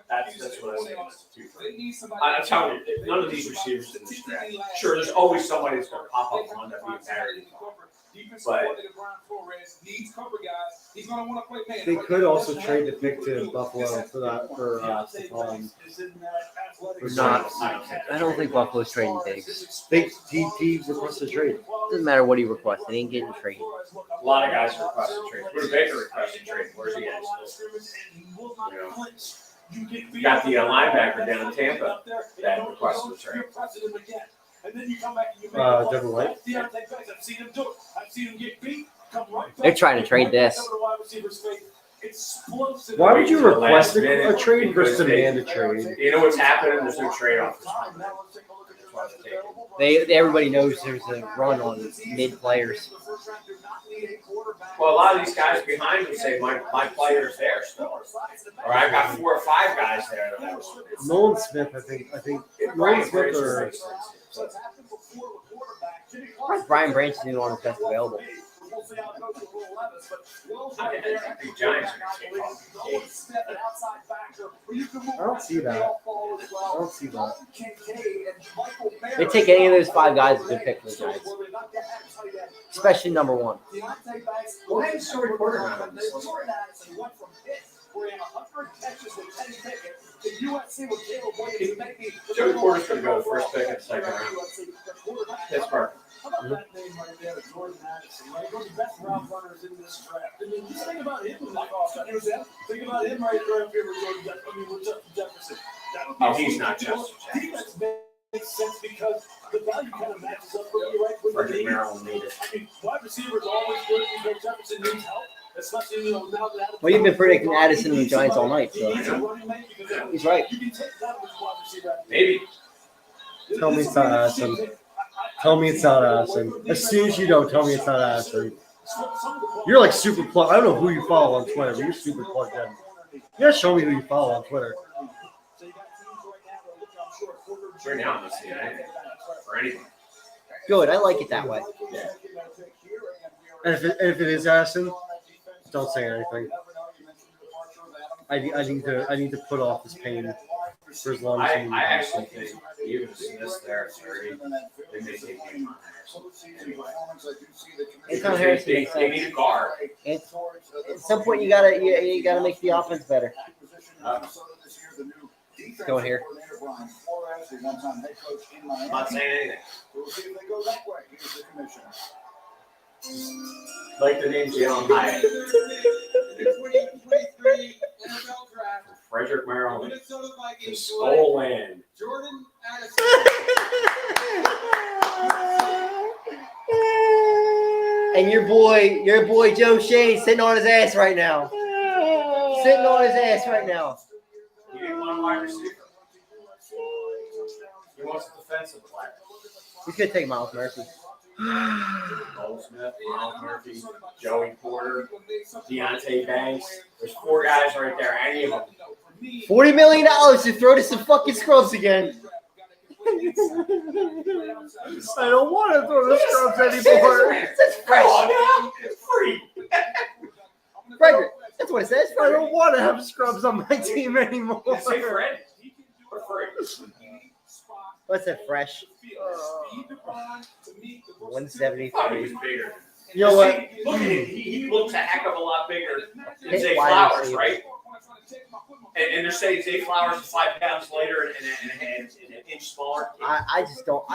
That's what I think. It's a 2-3. I'm telling you, none of these receivers in this draft. Sure, there's always somebody that's going to pop up and end up being better. But They could also trade the pick to Buffalo for that for Stephon. Not. I don't think Buffalo's trading Diggs. He requested a trade. Doesn't matter what he requested. He ain't getting traded. a lot of guys requested trade. Bruce Baker requested trade. Where's he at? You got the linebacker down in Tampa that requested a trade. Devin White. They're trying to trade this. Why would you request a trade versus demand a trade? You know what's happening? There's no trade offers. Everybody knows there's a run on mid players. Well, a lot of these guys behind me say my player's there still, or I got 4 or 5 guys there. Nolan Smith, I think Nolan Smith or Brian Branch is the one that's best available. I think Giants are going to I don't see that. I don't see that. They take any of those 5 guys is a good pick for the Giants, especially number 1. Well, hey, Joey Porter not on this list. Joey Porter's going to go the first pick at the second round. That's perfect. How about that name right there, Jordan Addison, right? One of the best route runners in this draft. I mean, just think about him in that offense. Think about him right there up here with Jordan Jefferson. I mean, with Jefferson. Oh, he's not Justin Jefferson. Defense makes sense because the value kind of matches up for you, right? With the Frederick needs. Maryland needed. I mean, wide receivers are always good because Jefferson needs help. Especially, now that Well, you've been predicting Addison and the Giants all night, so he's right. You can take that with wide receiver. Maybe. Tell me it's not Addison. Tell me it's not Addison. As soon as you know, tell me it's not Addison. You're like super plugged. I don't know who you follow on Twitter, but you're super plugged in. You gotta show me who you follow on Twitter. Right now, I'm not seeing anything for anyone. Good. I like it that way. Yeah. And if it is Addison, don't say anything. I need to put off this pain for as long as I you actually think even Smith's there at 30, they may take him on Anton Harrison. Harrison They makes sense. need a guard. At some point, you gotta make the offense better. Going here. I'm not saying anything. Like the name Jalen Hyatt. The 2023 NFL Draft. Frederick Maryland. Minnesota The Vikings Skull Land. Jordan Addison. And your boy Joe Shea sitting on his ass right now. Sitting on his ass right now. He didn't want a wide receiver. He wants a defensive player. He's gonna take Miles Murphy. Cole Smith, Miles Murphy, Joey Porter, Deontay Banks. There's 4 guys right there. Any of them. $40 million to throw to some fucking scrubs again. I don't want to throw the scrubs anymore. It says fresh. It's free. Frederick. That's what it says. I don't want to have scrubs on my team anymore. Say Fred. For free. What's that? Fresh. 173. He's bigger. You know what? Look at him. He looks a heck of a lot bigger than Hit Zay wide Flowers, receiver. right? And they're saying Zay Flowers is 5 pounds lighter and an inch smaller. I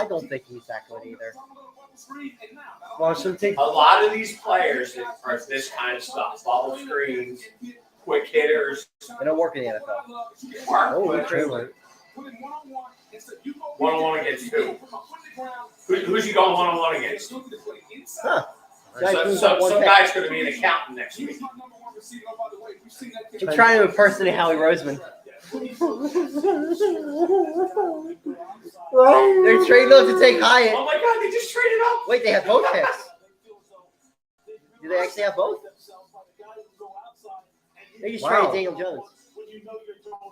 don't think he's that good either. Well, I should take. A lot of these players are this kind of stuff. Bubble screens, quick hitters. They don't work in the NFL. Oh, trailer. One-on-one against who? Who's he going one-on-one against? Huh. Some guy's going to be an accountant next week. I'm trying to impersonate Howie Roseman. They're trading up to take Hyatt. Oh my God, they just traded up. Wait, they have both picks. Do they actually have both? They just traded Daniel Jones.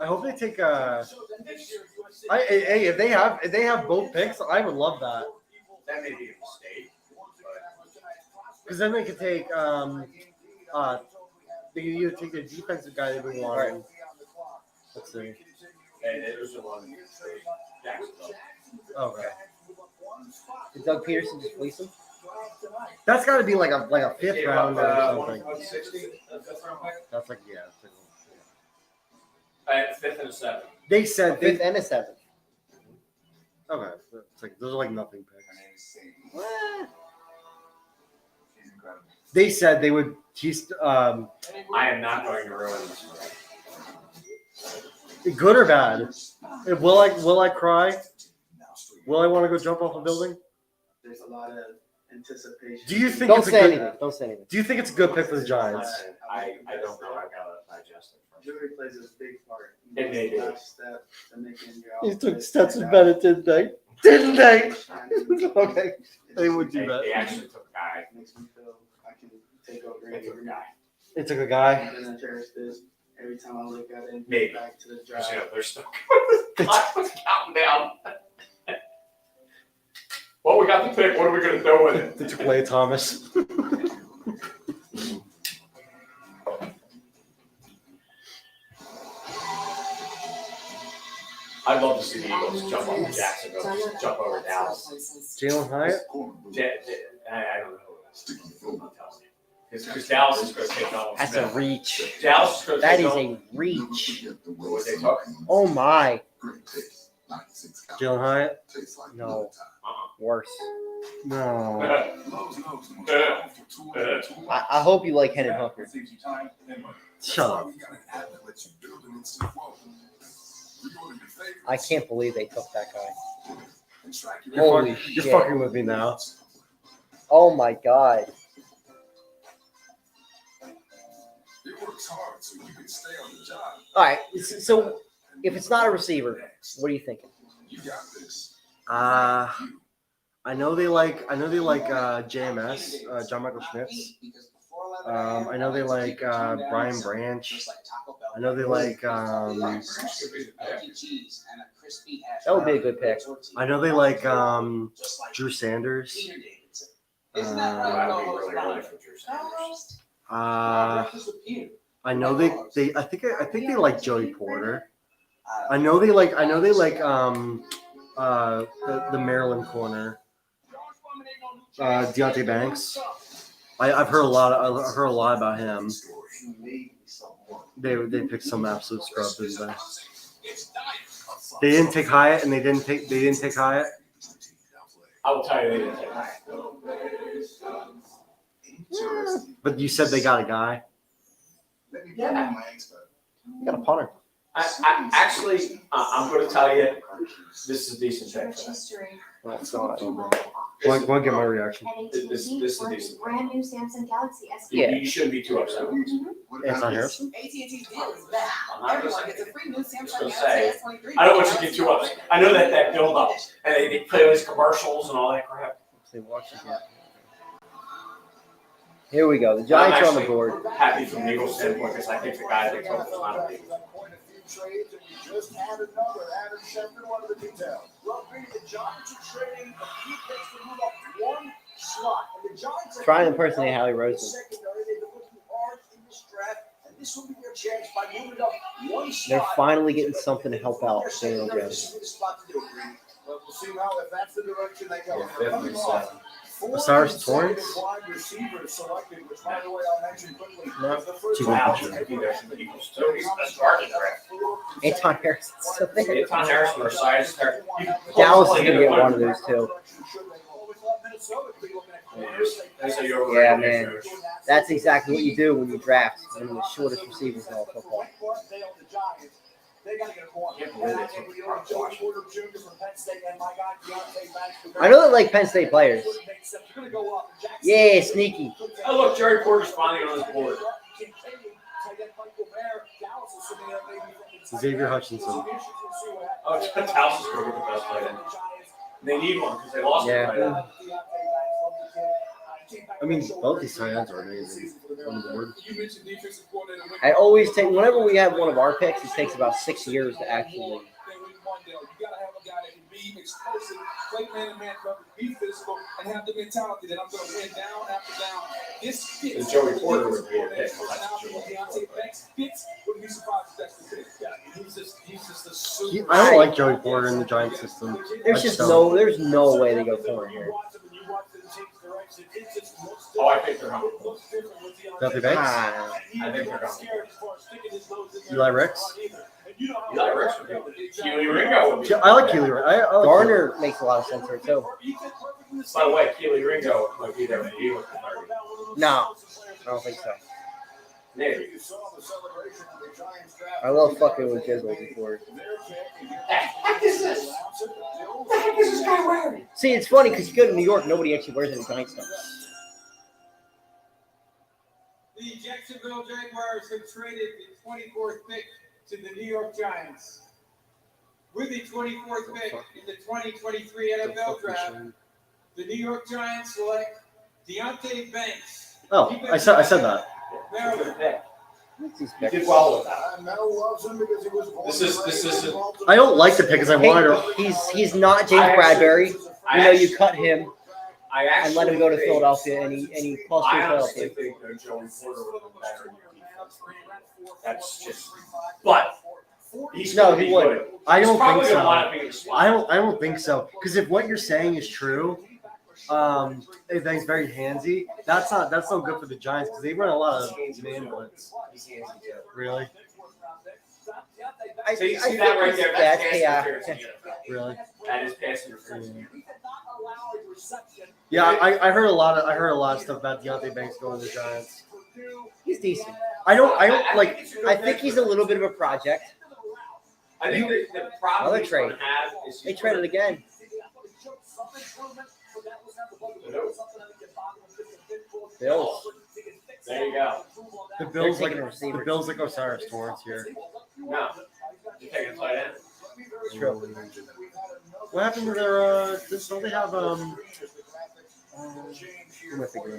I hope they take hey, if they have both picks, I would love that. That may be a mistake. Because then they could take they could either take the defensive guy that we want. Right. Let's see. And it was the one Jacksonville. Okay. Did Doug Peterson just fleece him? That's got to be like a fifth round or something. 160, a 5th round pick. That's like yeah. 5th and a 7th. They said Fifth and a 7th. Okay. It's like those are like nothing picks. What? They said they would. I am not going to ruin this. Good or bad? Will I cry? Will I want to go jump off a building? There's a lot of anticipation. Do you think Don't it's a say good? anything. Don't say anything. Do you think it's a good pick for the Giants? I don't know. I gotta digest it first. Jury plays a big part. It may be. Last step to making your He took outfit Stetson stand Bennett, didn't they? Didn't they? out. Okay. They would do They that. actually took a guy. Makes me feel I can take over They took a guy. They took a guy. And then I cherish this every time I look at it. Maybe. Back to the Because, drive. they're still counting down. Well, we got the pick. What are we going to do with it? They took away Thomas. I'd love to see the Eagles jump over Jacksonville, just jump over Dallas. Jalen Hyatt? I don't know who it is. I'm telling you. Because Dallas is going to take Donald That's Smith. a reach. Dallas is going to That take is Donald. a reach. What they took? Oh my. Jalen Hyatt? No. Worse. No. I hope you like Hendon Hooker. Shut up. I can't believe they took that guy. You're shit. fucking with me now. Oh my god. All right. So if it's not a receiver, what are you thinking? I know they like JMS, John Michael Schmitz. I know they like Brian Branch. I know they like That would be a good pick. I know they like Drew Sanders. That would be really good for Drew Sanders. I know they I think they like Joey Porter. I know they like the Maryland corner. Deontay Banks. I've heard a lot about him. They picked some absolute scrub, didn't they? They didn't take Hyatt, and they didn't take Hyatt. I will tell you, they didn't take Hyatt. But you said they got a guy. Yeah. You got a punter. I actually, I'm going to tell you, this is a decent pick. No, it's not. Want to get my reaction? This is a decent Brand new Samsung Galaxy S. Yeah. You shouldn't be too upset. Anton Harrison? AT&T deal is back. I'm not Everyone gonna gets a free new Samsung gonna Galaxy say, S23. I don't want you to get too upset. I know that build up, and they play all these commercials and all that crap. Here we go. The Giants are on the board. Happy from the Eagles' standpoint because I think the guy they took was not a Eagle. Trades, and we just had another. Adam Schefter, one of the details. Well, Brady, the Giants are trading a few picks to move up one slot, and the Giants are Try and impersonate Howie Roseman. secondary. They've been looking hard in this draft, and this will be their chance by moving up one They're slot. finally getting something to help out Daniel Jones. This will be the spot to do it, Brady. Well, we'll see how if that's the direction they go. Yeah, 5th and 7. Osiris Torrance? Wide receivers selected, which, by the way, I'll mention quickly. No. was the first Too Wow, much. he's going to be there for the Eagles too. He's the best target draft. Anton Harrison's still there. Anton Harrison or Size. Dallas is going to get one of those two. Yeah, man. That's exactly what you do when you draft one of the shortest receivers in all football. They got to get a corner. I know they like Penn State players. Yeah, sneaky. Oh, look, Jerry Porter's finally on his board. Xavier Hutchinson. Oh, Dallas is going to get the best player. They need one because they lost Yeah. the tight end. I mean, both these tight ends are amazing on the board. I always take, whenever we have one of our picks, it takes about 6 years to actually. You gotta have a guy that can be explosive, play man-to-man coverage, be physical, and have the mentality that I'm going to win down after down. This fits. And Joey Porter would be a pick. Deontay Banks fits. Wouldn't be surprised if that's the pick. Yeah, he's just a super. I don't like Joey Porter in the Giants system. There's just there's no way they go corner here. Oh, I think they're going to. Deontay Banks? Ah, I think they're going to. Eli Ricks? Eli Ricks would be. Keely Ringo would be. I like Keely. I like Garner makes a lot of sense here too. By the way, Keely Ringo might be there for the Eagles. No, I don't think so. Maybe. I love fucking with Jizzle before. See, it's funny because you go to New York, nobody actually wears any Giants stuff. The Jacksonville Jaguars have traded the 24th pick to the New York Giants. With the 24th pick in the 2023 NFL Draft, the New York Giants select Deontay Banks. Oh, I said that. Maryland. You did well with that. This is. I don't like the pick because I wanted to. He's not James Bradbury. You know, you cut him I and let him go to Philadelphia, and he plus I to honestly Philadelphia. think that Joey Porter would have been better in your defense. That's just. But He's No, gonna he be wouldn't. good. I He's don't probably think gonna so. wind up being a slot. I don't think so. Because if what you're saying is true, if he's very handsy, that's not good for the Giants because they run a lot of man blitz. Really? So you see that right there? That's pass interference. Really? That is pass interference. Yeah, I heard a lot of stuff about Deontay Banks going to the Giants. He's decent. I don't like. I think he's a little bit of a project. I think the problem Another he's trade. gonna have is They traded again. Bills. There you go. The Bills They're like taking a receiver. the Bills like Osiris Torrance here. No. You're taking a tight end. True. What happened to their? Don't they have who am I thinking of?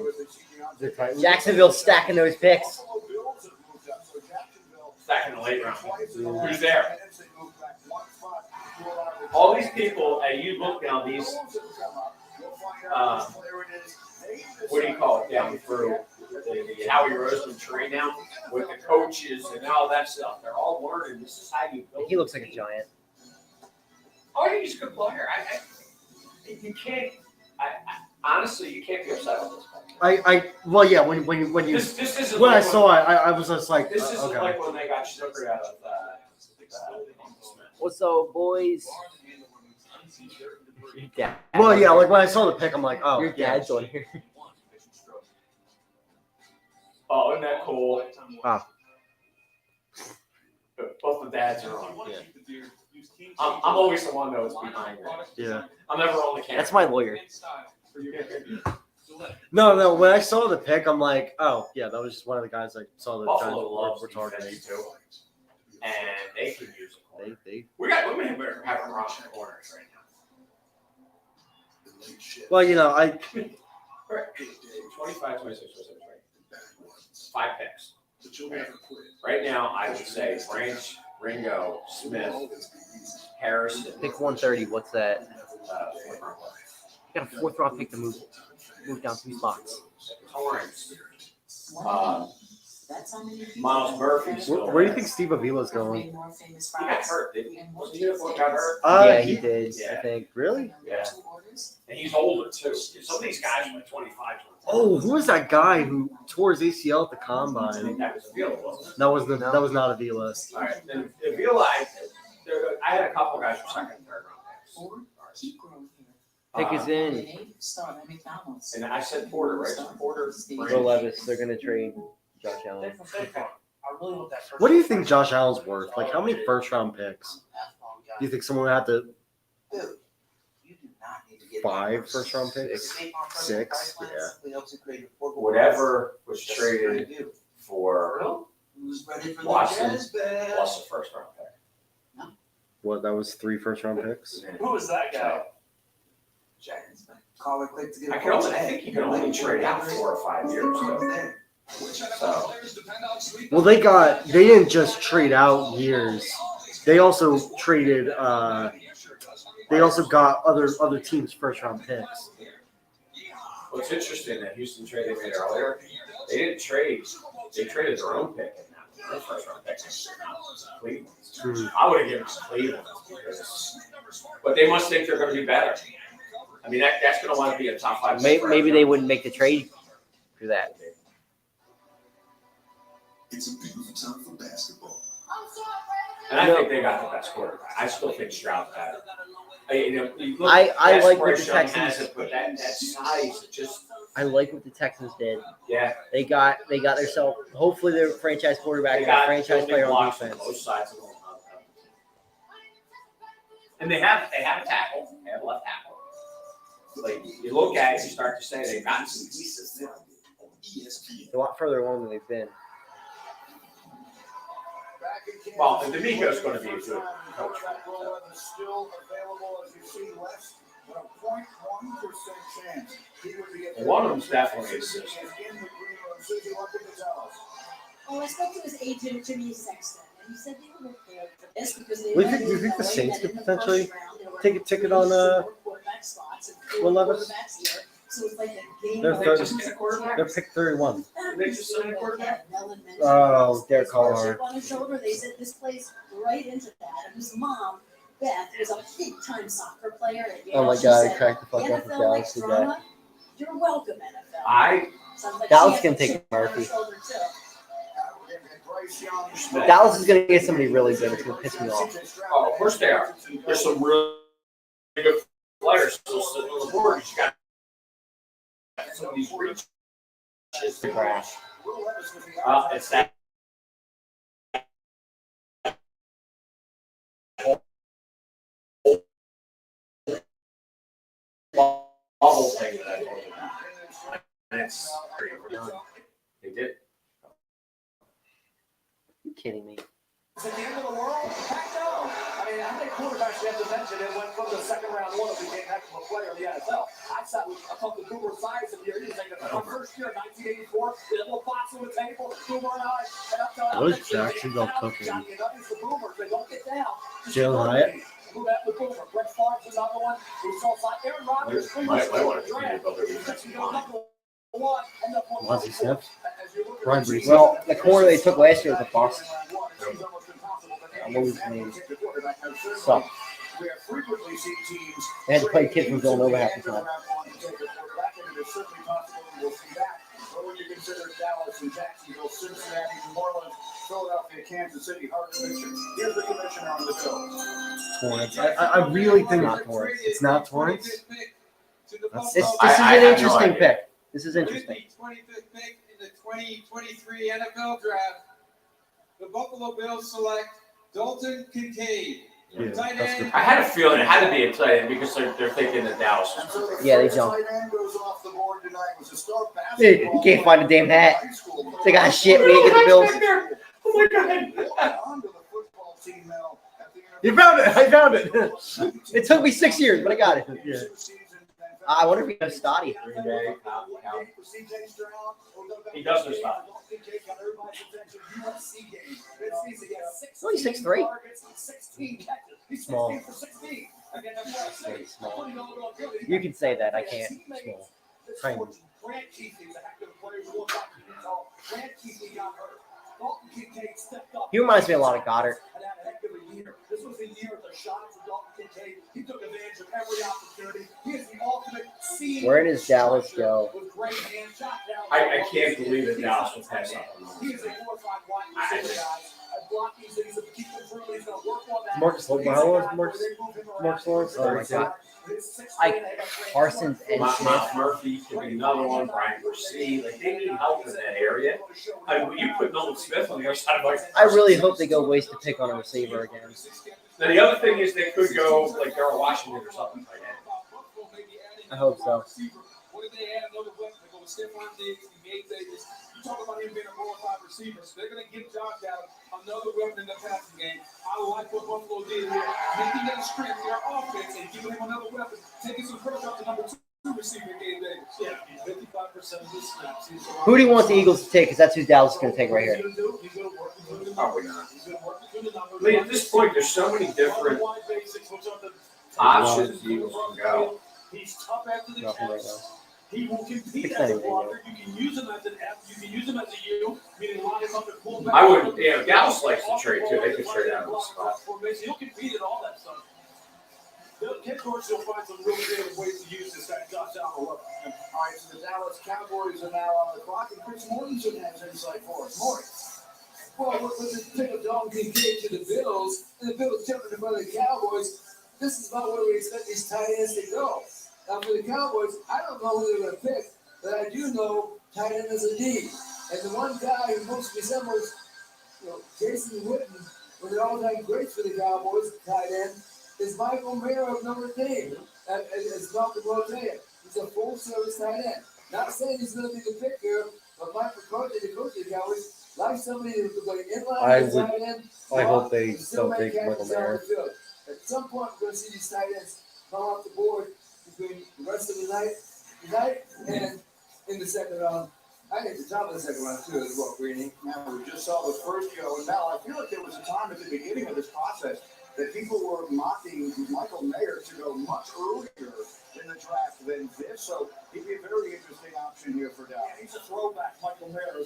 The Titans? Jacksonville stacking those picks. Back in the late round. Who's there? All these people, and you look down these, what do you call it, down through the Howie Roseman tree now, with the coaches and all that stuff. They're all learning. This is how you build. He looks like a giant. Oh, I think he's a good player. You can't. Honestly, you can't be upset with this guy. Well, yeah. When you This isn't when like I saw it, I was just like, This isn't okay. like when they got snookered out of Smith. What's up, boys? Your dad. Well, yeah. Like when I saw the pick, I'm like, oh, Your yeah. dad's on here. Oh, isn't that cool? Wow. Both the dads are on. Yeah. I'm always the one that was behind it. Yeah. I'm never on the camera. That's my lawyer. No. When I saw the pick, I'm like, oh, yeah. That was just one of the guys I saw the Buffalo Giants loves were targeting. defense too, and they can use a corner. They We may have a wrong corners right now. well, I 25, 26, 27, 5 picks. Right now, I would say Branch, Ringo, Smith, Harrison. Pick 130. What's that? Fourth round pick. You got a fourth round pick to move down 2 spots. Torrance. Miles Murphy. Still where do you there. think Steve Avila's going? He got hurt, didn't he? Wasn't he the one got hurt? Yeah, he did. Yeah. I think. Really? Yeah. And he's older too. Some of these guys are like 25. Oh, who was that guy who tore his ACL at the I think combine? that was Avila, wasn't it? That was not Avila. All right. Then Avila, I had a couple guys for second and third round picks. Pick is in. And I said Porter, right? So Porter, Will Levis. They're gonna trade Josh Allen. What do you think Josh Allen's worth? Like, how many first round picks? Do you think someone would have to 5 first round picks? 6? Yeah. whatever was traded for Watson plus a first round pick. What? That was 3 first round picks. Who was that guy? I think you can only trade out 4 or 5 years. Though. So, Well, they didn't just trade out years. They also traded. They also got other teams' first round picks. what's interesting that Houston trade they made earlier, they didn't trade. They traded their own pick in that. Their first round pick. Cleveland. I would have given them Cleveland. But they must think they're going to be better. I mean, that's going to want to be a top 5. Maybe they wouldn't make the trade for that. It's a beautiful time for basketball. And I think they got the best quarterback. I still think Stroud's better. You look, I that's like where what the Sean Texans- has it, but that size just I like what the Texans did. yeah. They got themselves. Hopefully, their franchise quarterback They and a got franchise building player on blocks on defense. both sides of the ball. And they have a tackle. They have a left tackle. Like you look at it, you start to say they've got some pieces there. They're a lot further along than they've been. Well, and D'Amico's going to be a good coach. Still available as you see less than a 0.1% chance. He would be And one of them's definitely a system. in the green room. Susie, what can you tell us? Oh, I spoke to his agent, Jimmy Sexton, and he said they were prepared for this because they Do you think the Saints could potentially take a ticket on Will Will Levis? So it's like a game. They're of third- just quarterback. They're picked 31. They just signed a quarterback? Oh, Derek Carr. Carr. On his shoulder, they said this plays right into that. And his mom, Beth, was a big-time soccer player at Yale. Oh my She God, I said, cracked the fuck up with NFL Dallas likes today. drama. You're welcome, NFL. I Sounds like Dallas she can has a take chip on her Murphy. shoulder, too. Dallas is going to get somebody really good. It's going to piss me off. Oh, of course they are. There's some really good players still sitting on the board. You got some of these reaches to crash. It's that bubble thing that I told you about. And it's they did. You kidding me? Is it the end of the world? Heck no. I mean, how many quarterbacks you have to mention that went from the second round one and became heck of a player in the NFL? I thought the Boomer Science of the year. He was like my first year, 1984. The little box on the table, Boomer and I. What is Jacksonville cooking? The Boomers, they don't get down. Jalen Hyatt? Who that the Boomer? Brett Favre's another one. We saw Aaron Rodgers. Might want to tweet about their defensive line. Wesley Smith? Brian Brees. Well, the corner they took last year was a bust. I'm always name. Sucked. They had to play a kid from Villanova half the time. When you consider Dallas and Jacksonville, Cincinnati, New Orleans, Philadelphia, Kansas City, hard to mention. Here's the commissioner on the bill. Torrance. I really think it's not Torrance. This is an interesting pick. This is interesting. 25th pick in the 2023 NFL Draft, the Buffalo Bills select Dalton Kincaid. Yeah, Tight that's end. good. I had a feeling it had to be a tight end because they're thinking that Dallas is. Yeah, they jump. Tight end goes off the board tonight was a star Dude, you can't find a damn hat. They got shit. We ain't get the Bills. Oh my God. You found it. I found it. It took me 6 years, but I got it. Yeah. I wonder if he knows Stotty. He does know Stotty. Oh, he's 6'3". Small. Very small. You can say that. I can't. Small. Tiny. He reminds me a lot of Goddard. This was a year of the shot for Dalton Kincaid. He took advantage of every opportunity. He is the ultimate seed. Where does Dallas go? With great hand, shot down. I can't believe that Dallas will pass up on He is a 4-5 wide receiver, guys. Block these things, keep them through. He's going to work on that. Marcus Lawrence. Marcus Lawrence. Oh my God. Parsons and Smith. Miles Murphy could be another one. Brian Brissy. Like they need help in that area. When you put Nolan Smith on the other side of my. I really hope they go waste a pick on a receiver again. Now the other thing is they could go like Darrell Washington or something like that. I hope so. What did they add another weapon? They go with Stephon Diggs and Gabe Davis. You talk about him being a 4-5 receiver. So they're going to give Josh Allen another weapon in the passing game. I like what Buffalo did here. Making that strength their offense and giving him another weapon. Taking some pressure off the number 2 receiver, Gabe Davis. Yeah, 55% of his snaps. Who do you want the Eagles to take? Because that's who Dallas is going to take right here. Probably not. I mean, at this point, there's so many different options the Eagles can go. He's tough after the Nothing right catch. now. He will compete It's as not a even blocker. You can use him as an F. You can use him as a U, meaning line him up and pull back. I would, Dallas likes to trade too. They could trade out of the spot. He'll compete at all that stuff. Head coach will find some really creative ways to use this guy, Josh Allen. All right, so the Dallas Cowboys are now on the clock, and Chris Mortensen has insight for us. Morris. Well, let's just pick up Dalton Kincaid to the Bills, and the Bills jumping in front of the Cowboys. This is about where we expect these tight ends to go. Now, for the Cowboys, I don't know who they're going to pick, but I do know tight end is a need. And the one guy who most resembles, Jason Witten, one of the all-time greats for the Cowboys, tight end, is Michael Mayer of Notre Dame, as Malcolm Rotea. He's a full-service tight end. Not saying he's going to be the pick here, but Mike McCarthy, the coach of the Cowboys, likes somebody who's going to inline tight end. I hope they still don't make take Michael catches down Mayer. the field. At some point, we're going to see these tight ends come off the board between the rest of the night and in the second round. I think the top of the second round, too, as well, Greeny. Now, we just saw the first go, and now I feel like there was a time at the beginning of this process that people were mocking Michael Mayer to go much earlier in the draft than this. So he'd be a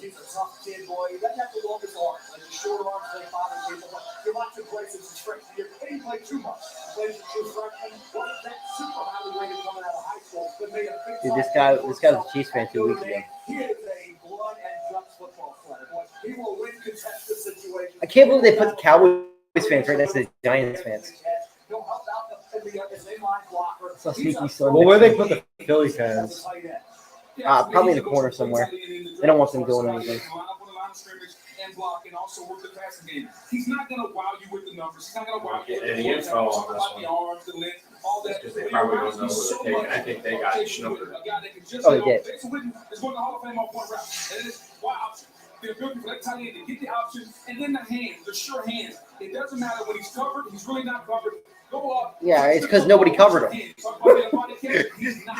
he's a tough kid, boy. He doesn't have to walk his arms. Like the short arms, they bother people. But you watch him play since he's freshman year. He didn't play too much. He plays a true freshman. Wasn't that super highly rated coming out of high school, but made a big Dude, this guy was a Chiefs fan 2 weeks ago. He is a blood and guts football player. Boy, he will win contested situations. I can't believe they put the Cowboys fans right next to the Giants fans. He'll help out as a line blocker. So sneaky son. Well, where they put the Philly fans? Probably in the corner somewhere. They don't want them doing anything. And block and also work the passing game. He's not going to wow you with the numbers. He's not going to wow you with And the the info on this the arms, the length, all that. Because they probably don't know who they're taking. I think they got snookered. Oh, they did. Jason Witten is going to the Hall of Fame off one route. And it is wide option. The ability for that tight end to get the option and then the hands, the sure hands. It doesn't matter when he's covered, he's really not covered. Go up. Yeah, it's because nobody covered him. He's not.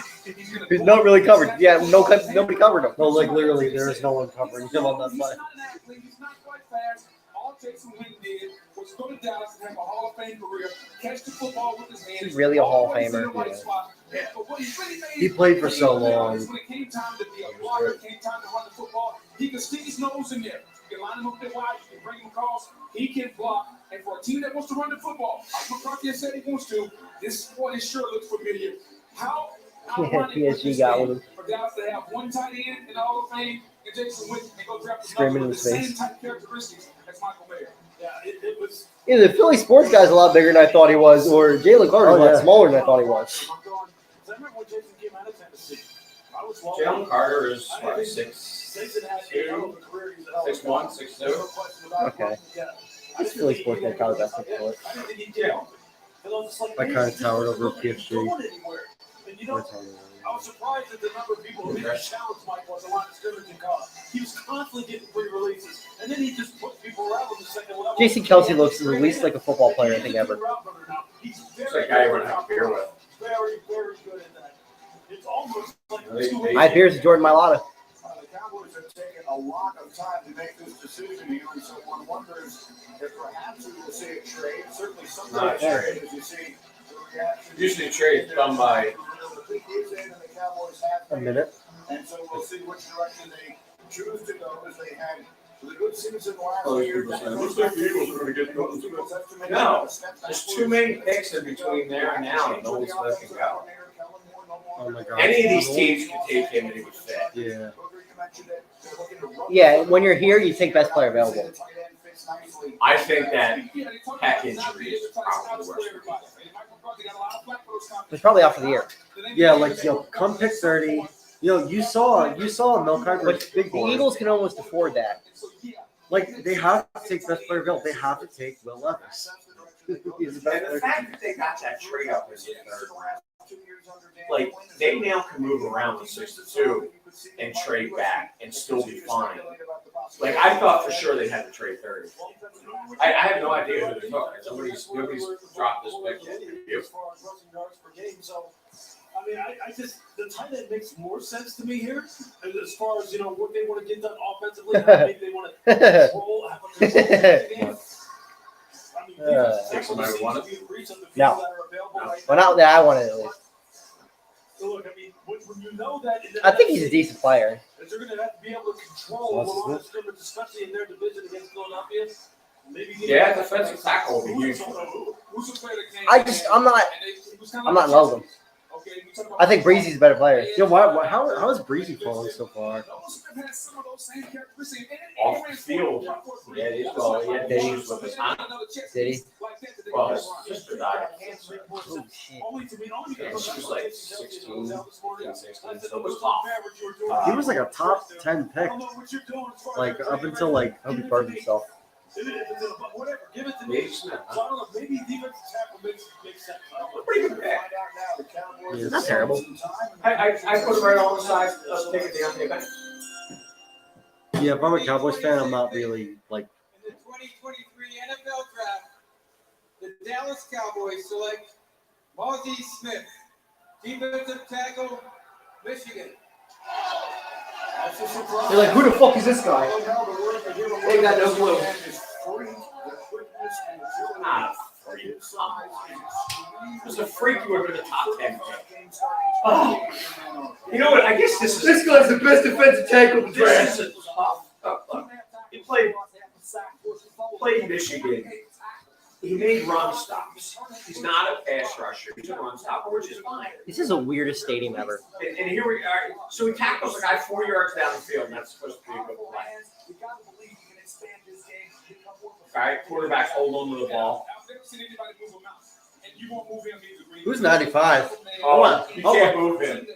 He's not really covered. Yeah, nobody covered him. No, like literally, there is no one covering him on that He's play. not an athlete. He's not quite fast. All Jason Witten did was go to Dallas and have a Hall of Fame career, catch the football with his hands. He's really a Hall of always in the Famer. right Yeah. spot. But what he really made He played for so long. When it came time to be a blocker, came time to run the football, he could stick his nose in there. You can line him up there wide, you can bring him across. He can block. And for a team that wants to run the football, like McCarthy has said he wants to, this boy sure looks familiar. How ironic would PSG this got be with him. for Dallas to have one tight end in the Hall of Fame and Jason Witten and go draft Screaming another in with his the face. same type characteristics as Michael Mayer. Yeah, it was. Either the Philly sports guy's a lot bigger than I thought he was, or Jalen Carter's a lot smaller than I thought he was. I remember when Jason came out of Tennessee. I was Jalen Carter is what, 6'1", 6'2". Okay. This Philly sports guy probably best in sport. I kind of towered over PSG. And you know, I was surprised at the number of people who didn't challenge Mike was a line of scrimmage in college. He was constantly getting free releases, and then he just put people around on the second level. Jason Kelsey looks the least like a football player I think ever. It's like a guy you want to have beer with. Very, very good at that. It's almost like I have beers with Jordan Mailata. The Cowboys have taken a lot of time to make this decision here, and so one wonders if perhaps we will see a trade. Certainly, some Not a trade as you see the reaction. Usually trade is done by The pick is in, and the Cowboys have A minute. and so we'll see which direction they choose to go as they had the good season last Oh, year. people saying, "Looks like the Eagles are gonna get those." No, there's too many picks in between there and now, and no one's letting him go. Oh my god. Any of these teams can take him and he would fit. Yeah. Yeah, when you're here, you take best player available. I think that Peck injury is probably worse. It's probably out for the year. Yeah, like come pick 30. You saw Melchior But the Eagles can almost afford that. Like they have to take best player available. They have to take Will Levis. He's the best And the player. fact that they got that trade up in the third round, like they now can move around to 62 and trade back and still be fine. Like I thought for sure they had to trade 30. I have no idea who they took. Nobody's dropped this pick yet. You? I mean, I just the tight end makes more sense to me here as far as what they want to get done offensively. How big they want to control. Think somebody would want it? No. Well, not that I wanted at least. So look, I mean, when you know that, I think he's a decent player. they're going to have to be able to control the line of scrimmage, especially in their division against Philadelphia. Maybe Yeah, defensive tackle would be huge. I'm not in love with him. I think Breezy's a better player. Yo, how is Breezy falling so far? Off the field. Yeah, he's well, he had issues with his hand. Did he? Well, his sister died of cancer. Oh, shit. And she was like 16, 16, so it was tough. He was like a top 10 pick, like up until like I hope he burned himself. Whatever, give it to Maybe me. Smith. So I don't know, maybe defensive tackle makes sense. Pretty good pick. Yeah, Not terrible. I put it right on the side. Let's take it down. Back. Yeah, if I'm a Cowboys fan, I'm not really like. In the 2023 NFL Draft, the Dallas Cowboys select Mozzie Smith, defensive tackle, Michigan. They're like, who the fuck is this guy? They got no clue. Ah, freak. Just a freak you would have been the top 10 pick. Oh. You know what? I guess this guy's the best defensive tackle in the This is a tough played Michigan. He made run stops. He's not a pass rusher. He's a run stopper, which is fine. This is the weirdest stadium ever. And here we are. So he tackles the guy 4 yards down the field, and that's supposed to be a good play. All right, quarterback's hold on to the ball. Who's 95? Oh, you Oh. can't move him.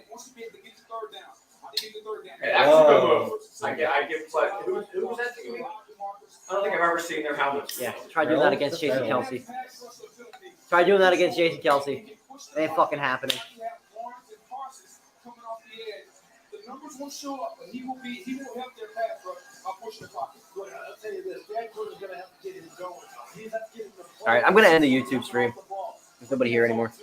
Hey, that's a good move. I give play. Who was that? I don't think I've ever seen their helmets. Yeah, try doing that against Jason Kelsey. Try doing that against Jason Kelsey. It ain't fucking happening. The numbers won't show up, but he will help their pass rush by pushing the clock. Look, I'll tell you this, Dan Quinn's going to have to get him going. He's have to get him the All right, I'm gonna end the YouTube stream. There's nobody here anymore.